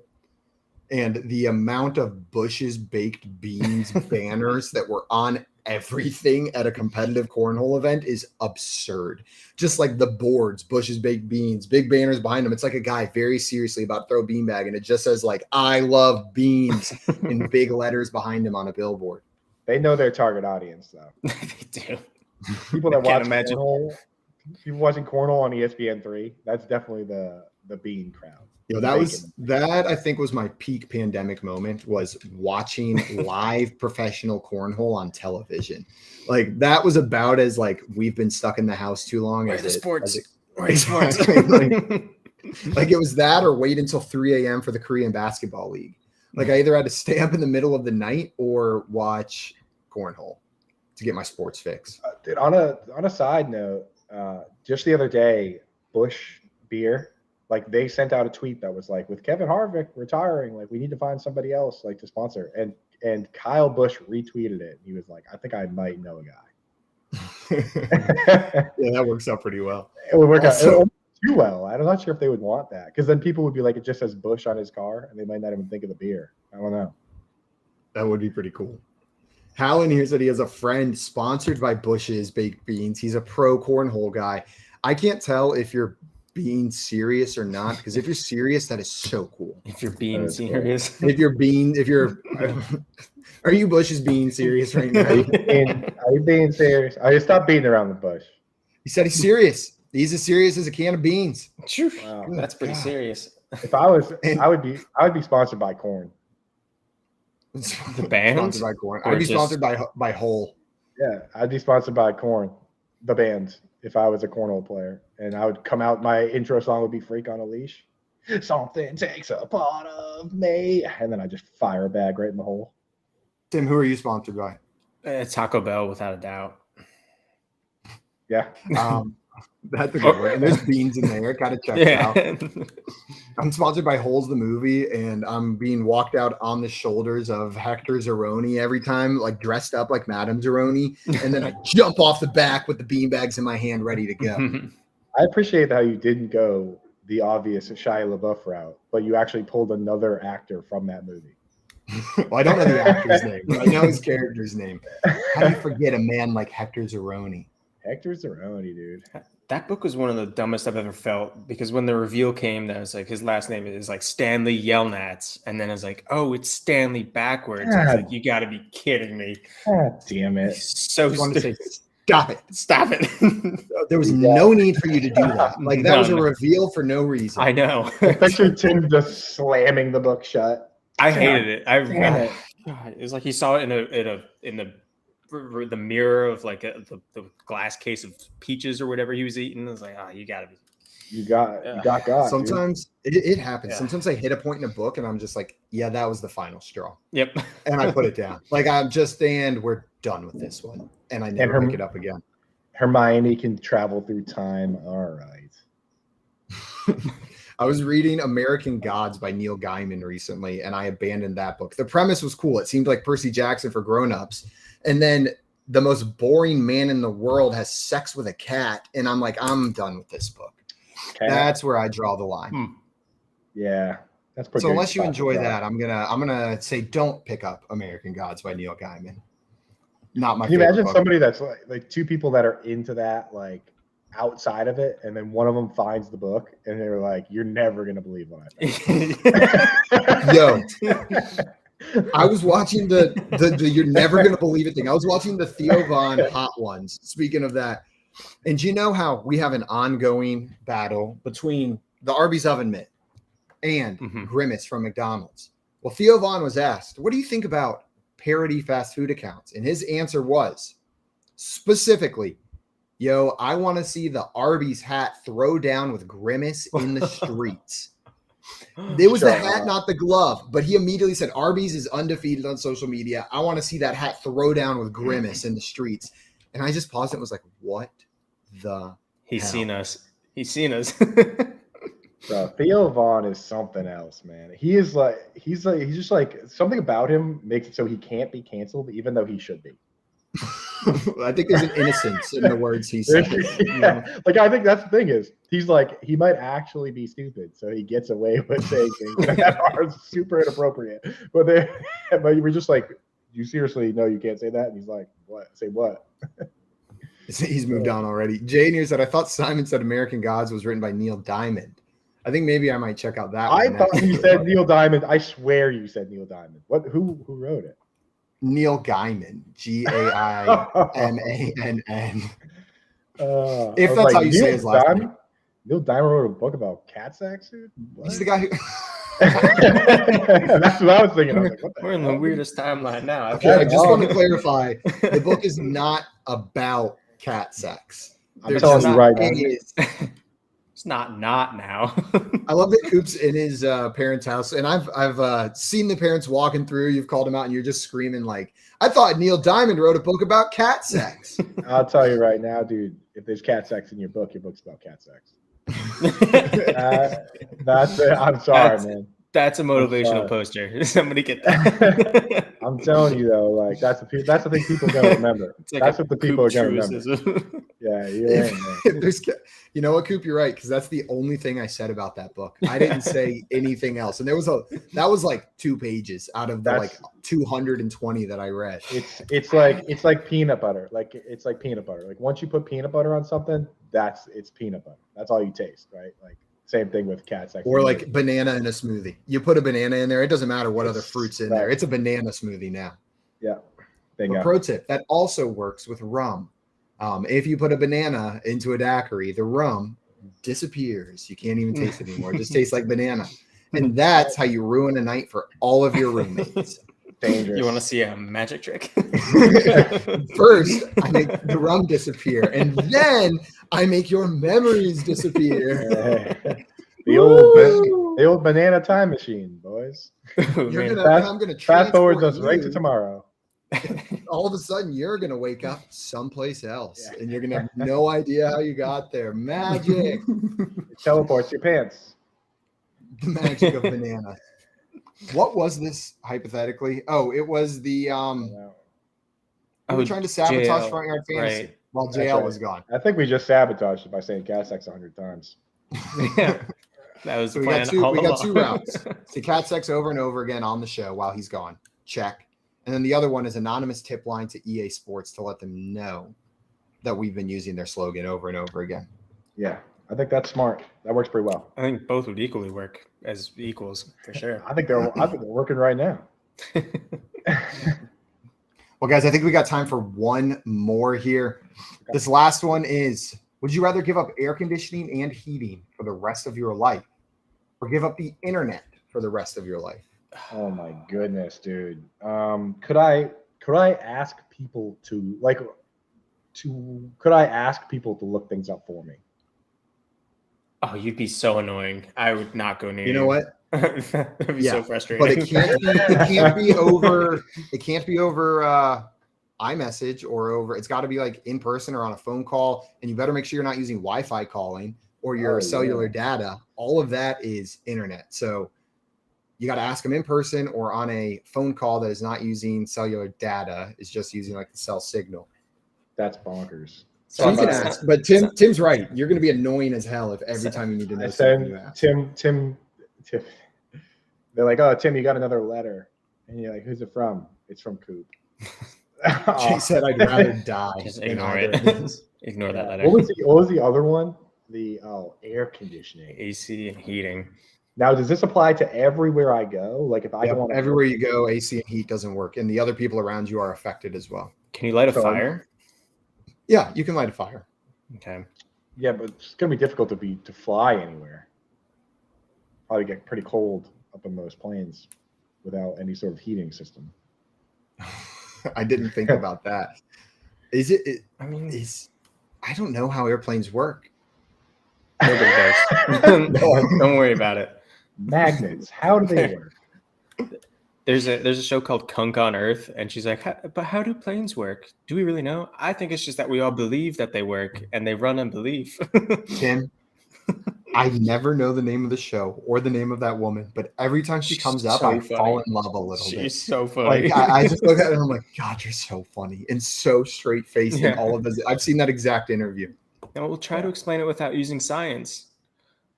and the amount of Bush's Baked Beans banners that were on everything at a competitive cornhole event is absurd. Just like the boards, Bush's Baked Beans, big banners behind them. It's like a guy very seriously about to throw a beanbag, and it just says like "I love beans" in big letters behind him on a billboard. They know their target audience, though. They do. People that watch cornhole, people watching cornhole on ESPN3. That's definitely the bean crowd. That I think was my peak pandemic moment, was watching live professional cornhole on television. Like that was about as like we've been stuck in the house too long. Like it was that, or wait until 3 a.m. for the Korean basketball league. Like I either had to stay up in the middle of the night or watch cornhole to get my sports fix. Dude, on a side note, just the other day, Bush Beer, like they sent out a tweet that was like, with Kevin Harvick retiring, like we need to find somebody else like to sponsor. And Kyle Busch retweeted it. He was like, I think I might know a guy. Yeah, that works out pretty well. It would work out too well. I'm not sure if they would want that, because then people would be like, it just says Bush on his car, and they might not even think of the beer. I don't know. That would be pretty cool. Hal here said he has a friend sponsored by Bush's Baked Beans. He's a pro cornhole guy. I can't tell if you're being serious or not, because if you're serious, that is so cool. If you're being serious, are you Bush's being serious right now? Are you being serious? I stop beating around the bush. He said he's serious. He's as serious as a can of beans. Wow, that's pretty serious. If I was, I would be sponsored by Corn. The band? Sponsored by Corn. I'd be sponsored by Hole. Yeah, I'd be sponsored by Corn, the band, if I was a cornhole player. And I would come out, my intro song would be Freak on a Leash. Something takes a part of me. And then I just fire a bag right in the hole. Tim, who are you sponsored by? Taco Bell, without a doubt. Yeah. That's a good one. And there's beans in there. It kind of checks out. I'm sponsored by Holes the movie, and I'm being walked out on the shoulders of Hector Zeroni every time, like dressed up like Madame Zeroni. And then I jump off the back with the beanbags in my hand, ready to go. I appreciate how you didn't go the obvious Shia LaBeouf route, but you actually pulled another actor from that movie. Well, I don't know the actor's name, but I know his character's name. How do you forget a man like Hector Zeroni? Hector Zeroni, dude. That book was one of the dumbest I've ever felt, because when the reveal came, that was like his last name is like Stanley Yelnats, and then it's like, oh, it's Stanley backwards. I was like, you got to be kidding me! God damn it! So stupid. Stop it! Stop it! There was no need for you to do that. Like that was a reveal for no reason. I know. I pictured Tim just slamming the book shut. I hated it. God, it was like he saw it in the mirror of like the glass case of peaches or whatever he was eating. I was like, oh, you got God. Sometimes it happens. Yeah. Sometimes I hit a point in a book and I'm just like, yeah, that was the final straw. Yep. And I put it down. Like I'm just, and we're done with this one. And I never pick it up again. Hermione can travel through time. All right. I was reading American Gods by Neil Gaiman recently, and I abandoned that book. The premise was cool. It seemed like Percy Jackson for grown-ups. And then the most boring man in the world has sex with a cat. And I'm like, I'm done with this book. Cat. That's where I draw the line. Yeah. That's so unless you enjoy that, I'm gonna say don't pick up American Gods by Neil Gaiman. Not my Can you favorite imagine book. somebody that's like two people that are into that, like outside of it, and then one of them finds the book and they're like, you're never gonna believe what I found. Yo. I was watching the you're never gonna believe it thing. I was watching the Theo Von Hot Ones. Speaking of that, and you know how we have an ongoing battle between the Arby's oven mitt and Grimace from McDonald's. Well, Theo Von was asked, "What do you think about parody fast food accounts?" And his answer was specifically, "Yo, I want to see the Arby's hat throw down with Grimace in the streets." It was the hat, not the glove. But he immediately said, Arby's is undefeated on social media. I want to see that hat throw down with Grimace in the streets. And I just paused and was like, what the He's hell? seen us. He's seen us. Bro, Theo Vaughn is something else, man. He's just like something about him makes it so he can't be canceled, even though he should be. I think there's an innocence in the words he said. Like I think that's the thing is he's like he might actually be stupid, so he gets away with saying things that are super inappropriate. But we're just like, you seriously know you can't say that? And he's like, what? Say what? He's moved on already. Jay Near said, I thought Simon said American Gods was written by Neil Diamond. I think maybe I might check out that one. I thought you said Neil Diamond. I swear you said Neil Diamond. What? Who wrote it? Neil Gaiman. Gaimann. If that's how you say his last name. Neil Diamond wrote a book about cat sex, dude? What? He's the guy who. That's what I was thinking. I was like, what the We're in the weirdest timeline now. Okay, I just want to clarify: the book is not about cat sex. I'm telling you right now. It's not now. I love that Coop's in his parents' house, and I've seen the parents walking through. You've called him out, and you're just screaming like, "I thought Neil Diamond wrote a book about cat sex." I'll tell you right now, dude. If there's cat sex in your book, your book's about cat sex. That's it. I'm sorry, man. That's a motivational poster. Somebody get that. I'm telling you though, like that's the thing people are gonna remember. Like that's what the people are gonna remember. truism. Yeah, you're right, man. You know what, Coop? You're right, because that's the only thing I said about that book. I didn't say anything else, and that was like 2 pages out of the like 220 that I read. It's like peanut butter. It's like peanut butter. Like once you put peanut butter on something, it's peanut butter. That's all you taste, right? Like same thing with cat sex. Or like banana in a smoothie. You put a banana in there, it doesn't matter what other fruits in there. It's a banana smoothie now. Yeah. But pro tip, that also works with rum. If you put a banana into a daiquiri, the rum disappears. You can't even taste it anymore. It just tastes like banana. And that's how you ruin a night for all of your roommates. Dangerous. You want to see a magic trick? First, I make the rum disappear, and then I make your memories disappear. The old banana time machine, boys. I'm gonna fast forward us right to tomorrow. All of a sudden, you're gonna wake up someplace else, and you're gonna have no idea how you got there. Magic. It teleports your pants. The magic of banana. What was this hypothetically? Oh, it was the we were trying to sabotage JL, Front Yard Fantasy right. while JL was gone. I think we just sabotaged it by saying cat sex 100 times. Yeah. That was So the we plan. got two routes. Say cat sex over and over again on the show while he's gone. Check. And then the other one is anonymous tip line to EA Sports to let them know that we've been using their slogan over and over again. Yeah, I think that's smart. That works pretty well. I think both would equally work as equals for sure. I think they're working right now. Well, guys, I think we got time for one more here. This last one is, would you rather give up air conditioning and heating for the rest of your life or give up the internet for the rest of your life? Oh my goodness, dude. Could I ask people to look things up for me? Oh, you'd be so annoying. I would not go near You know what? That'd be so frustrating. But it can't be over iMessage or over. It's got to be like in person or on a phone call, and you better make sure you're not using Wi-Fi calling or your cellular data. All of that is internet. So you got to ask them in person or on a phone call that is not using cellular data. It's just using like the cell signal. That's bonkers. So you can ask, but Tim's right. You're going to be annoying as hell if every time you need to know something you ask. Tim. They're like, "Oh, Tim, you got another letter," and you're like, "Who's it from?" It's from Coop. Jay said, "I'd rather die." Just ignore it. Ignore that letter. What was the other one? The air conditioning, AC and heating. Now, does this apply to everywhere I go? Like if I go everywhere you go, AC and heat doesn't work, and the other people around you are affected as well. Can you light a fire? Yeah, you can light a fire. Okay. Yeah, but it's gonna be difficult to fly anywhere. Probably get pretty cold up in those planes without any sort of heating system. I didn't think about that. I don't know how airplanes work. Nobody does. Don't worry about it. Magnets, how do they work? There's a show called Kunk on Earth, and she's like, but how do planes work? Do we really know? I think it's just that we all believe that they work, and they run on belief. Tim, I never know the name of the show or the name of that woman, but every time she comes up, I fall in love a little bit. She's so funny. Like I just look at her and I'm like, God, you're so funny and so straight faced in all of this. I've seen that exact interview. And we'll try to explain it without using science.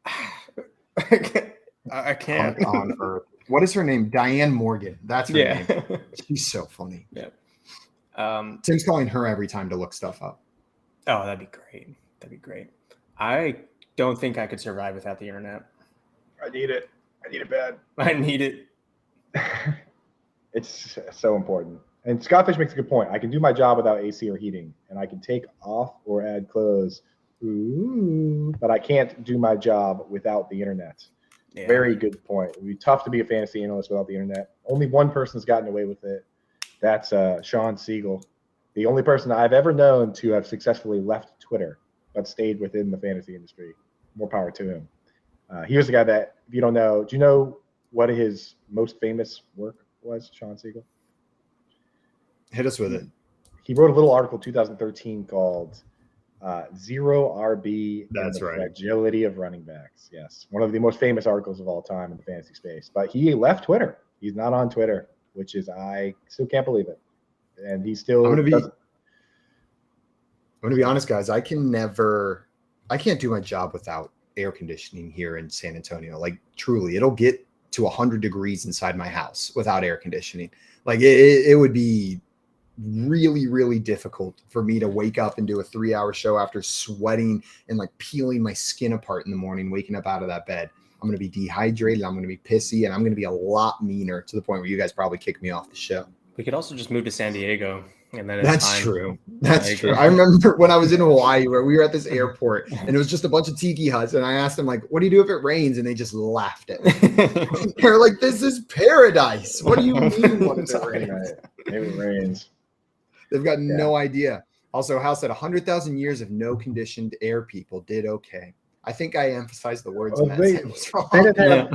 I can't. On Earth. What is her name? Diane Morgan. That's her name. She's so funny. Yeah. Tim's calling her every time to look stuff up. Oh, that'd be great. That'd be great. I don't think I could survive without the internet. I need it. I need it bad. I need it. It's so important. And Scottfish makes a good point. I can do my job without AC or heating, and I can take off or add clothes. Ooh, but I can't do my job without the internet. Yeah. Very good point. It would be tough to be a fantasy analyst without the internet. Only one person's gotten away with it. That's Sean Siegel, the only person I've ever known to have successfully left Twitter but stayed within the fantasy industry. More power to him. He was the guy that, if you don't know, do you know what his most famous work was, Sean Siegel? Hit us with it. He wrote a little article in 2013 called Zero RB. That's right. Fragility of running backs. Yes. One of the most famous articles of all time in the fantasy space. But he left Twitter. He's not on Twitter, which is, I still can't believe it. And he still I'm gonna be honest, guys. I can't do my job without air conditioning here in San Antonio. Like truly, it'll get to 100 degrees inside my house without air conditioning. Like it would be really, really difficult for me to wake up and do a 3-hour show after sweating and like peeling my skin apart in the morning, waking up out of that bed. I'm going to be dehydrated. I'm going to be pissy, and I'm going to be a lot meaner to the point where you guys probably kick me off the show. We could also just move to San Diego, and then it's That's fine. true. That's true. I remember when I was in Hawaii where we were at this airport and it was just a bunch of tiki huts, and I asked them like, "What do you do if it rains?" And they just laughed at me. They're like, "This is paradise. What do you mean when it rains?" Maybe it rains. They've got no idea. Also, House said 100,000 years of no conditioned air people did okay. I think I emphasized the words in that sentence wrong. They didn't have,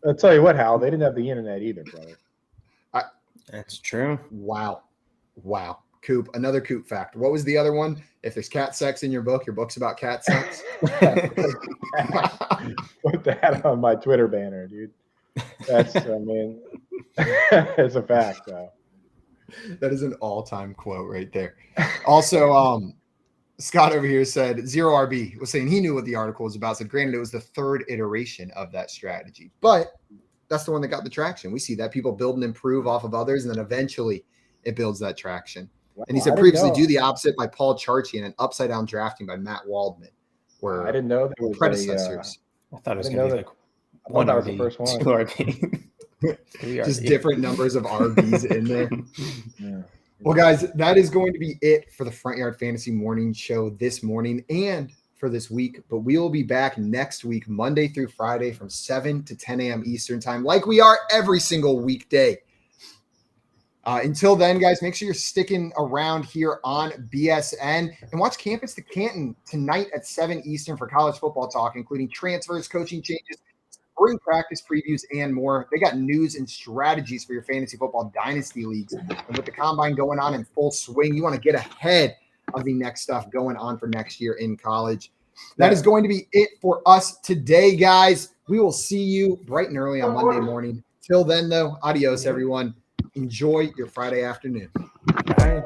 I'll tell you what, Hal, they didn't have the internet either, brother. That's true. Wow. Coop, another Coop fact. What was the other one? If there's cat sex in your book's about cat sex. Put that on my Twitter banner, dude. That's, it's a fact, though. That is an all-time quote right there. Also, Scott over here said Zero RB was saying he knew what the article was about. Said, granted, it was the third iteration of that strategy, but that's the one that got the traction. We see that people build and improve off of others, and then eventually it builds that traction. Wow, and he said previously do the opposite by Paul Charchi and an upside down drafting by Matt Waldman. Where I didn't know there was predecessors. I thought it was going to be like one that was the first one. 2 RB. Just different numbers of RBs in there. Yeah. Well, guys, that is going to be it for the Front Yard Fantasy Morning Show this morning and for this week. But we will be back next week, Monday through Friday from 7 to 10 a.m. Eastern time, like we are every single weekday. Until then, guys, make sure you're sticking around here on BSN and watch Campus to Canton tonight at 7 Eastern for college football talk, including transfers, coaching changes, spring practice previews, and more. They got news and strategies for your fantasy football dynasty leagues. And with the combine going on in full swing, you want to get ahead of the next stuff going on for next year in college. That is going to be it for us today, guys. We will see you bright and early on Monday morning. Till then, though, adios, everyone. Enjoy your Friday afternoon. Bye.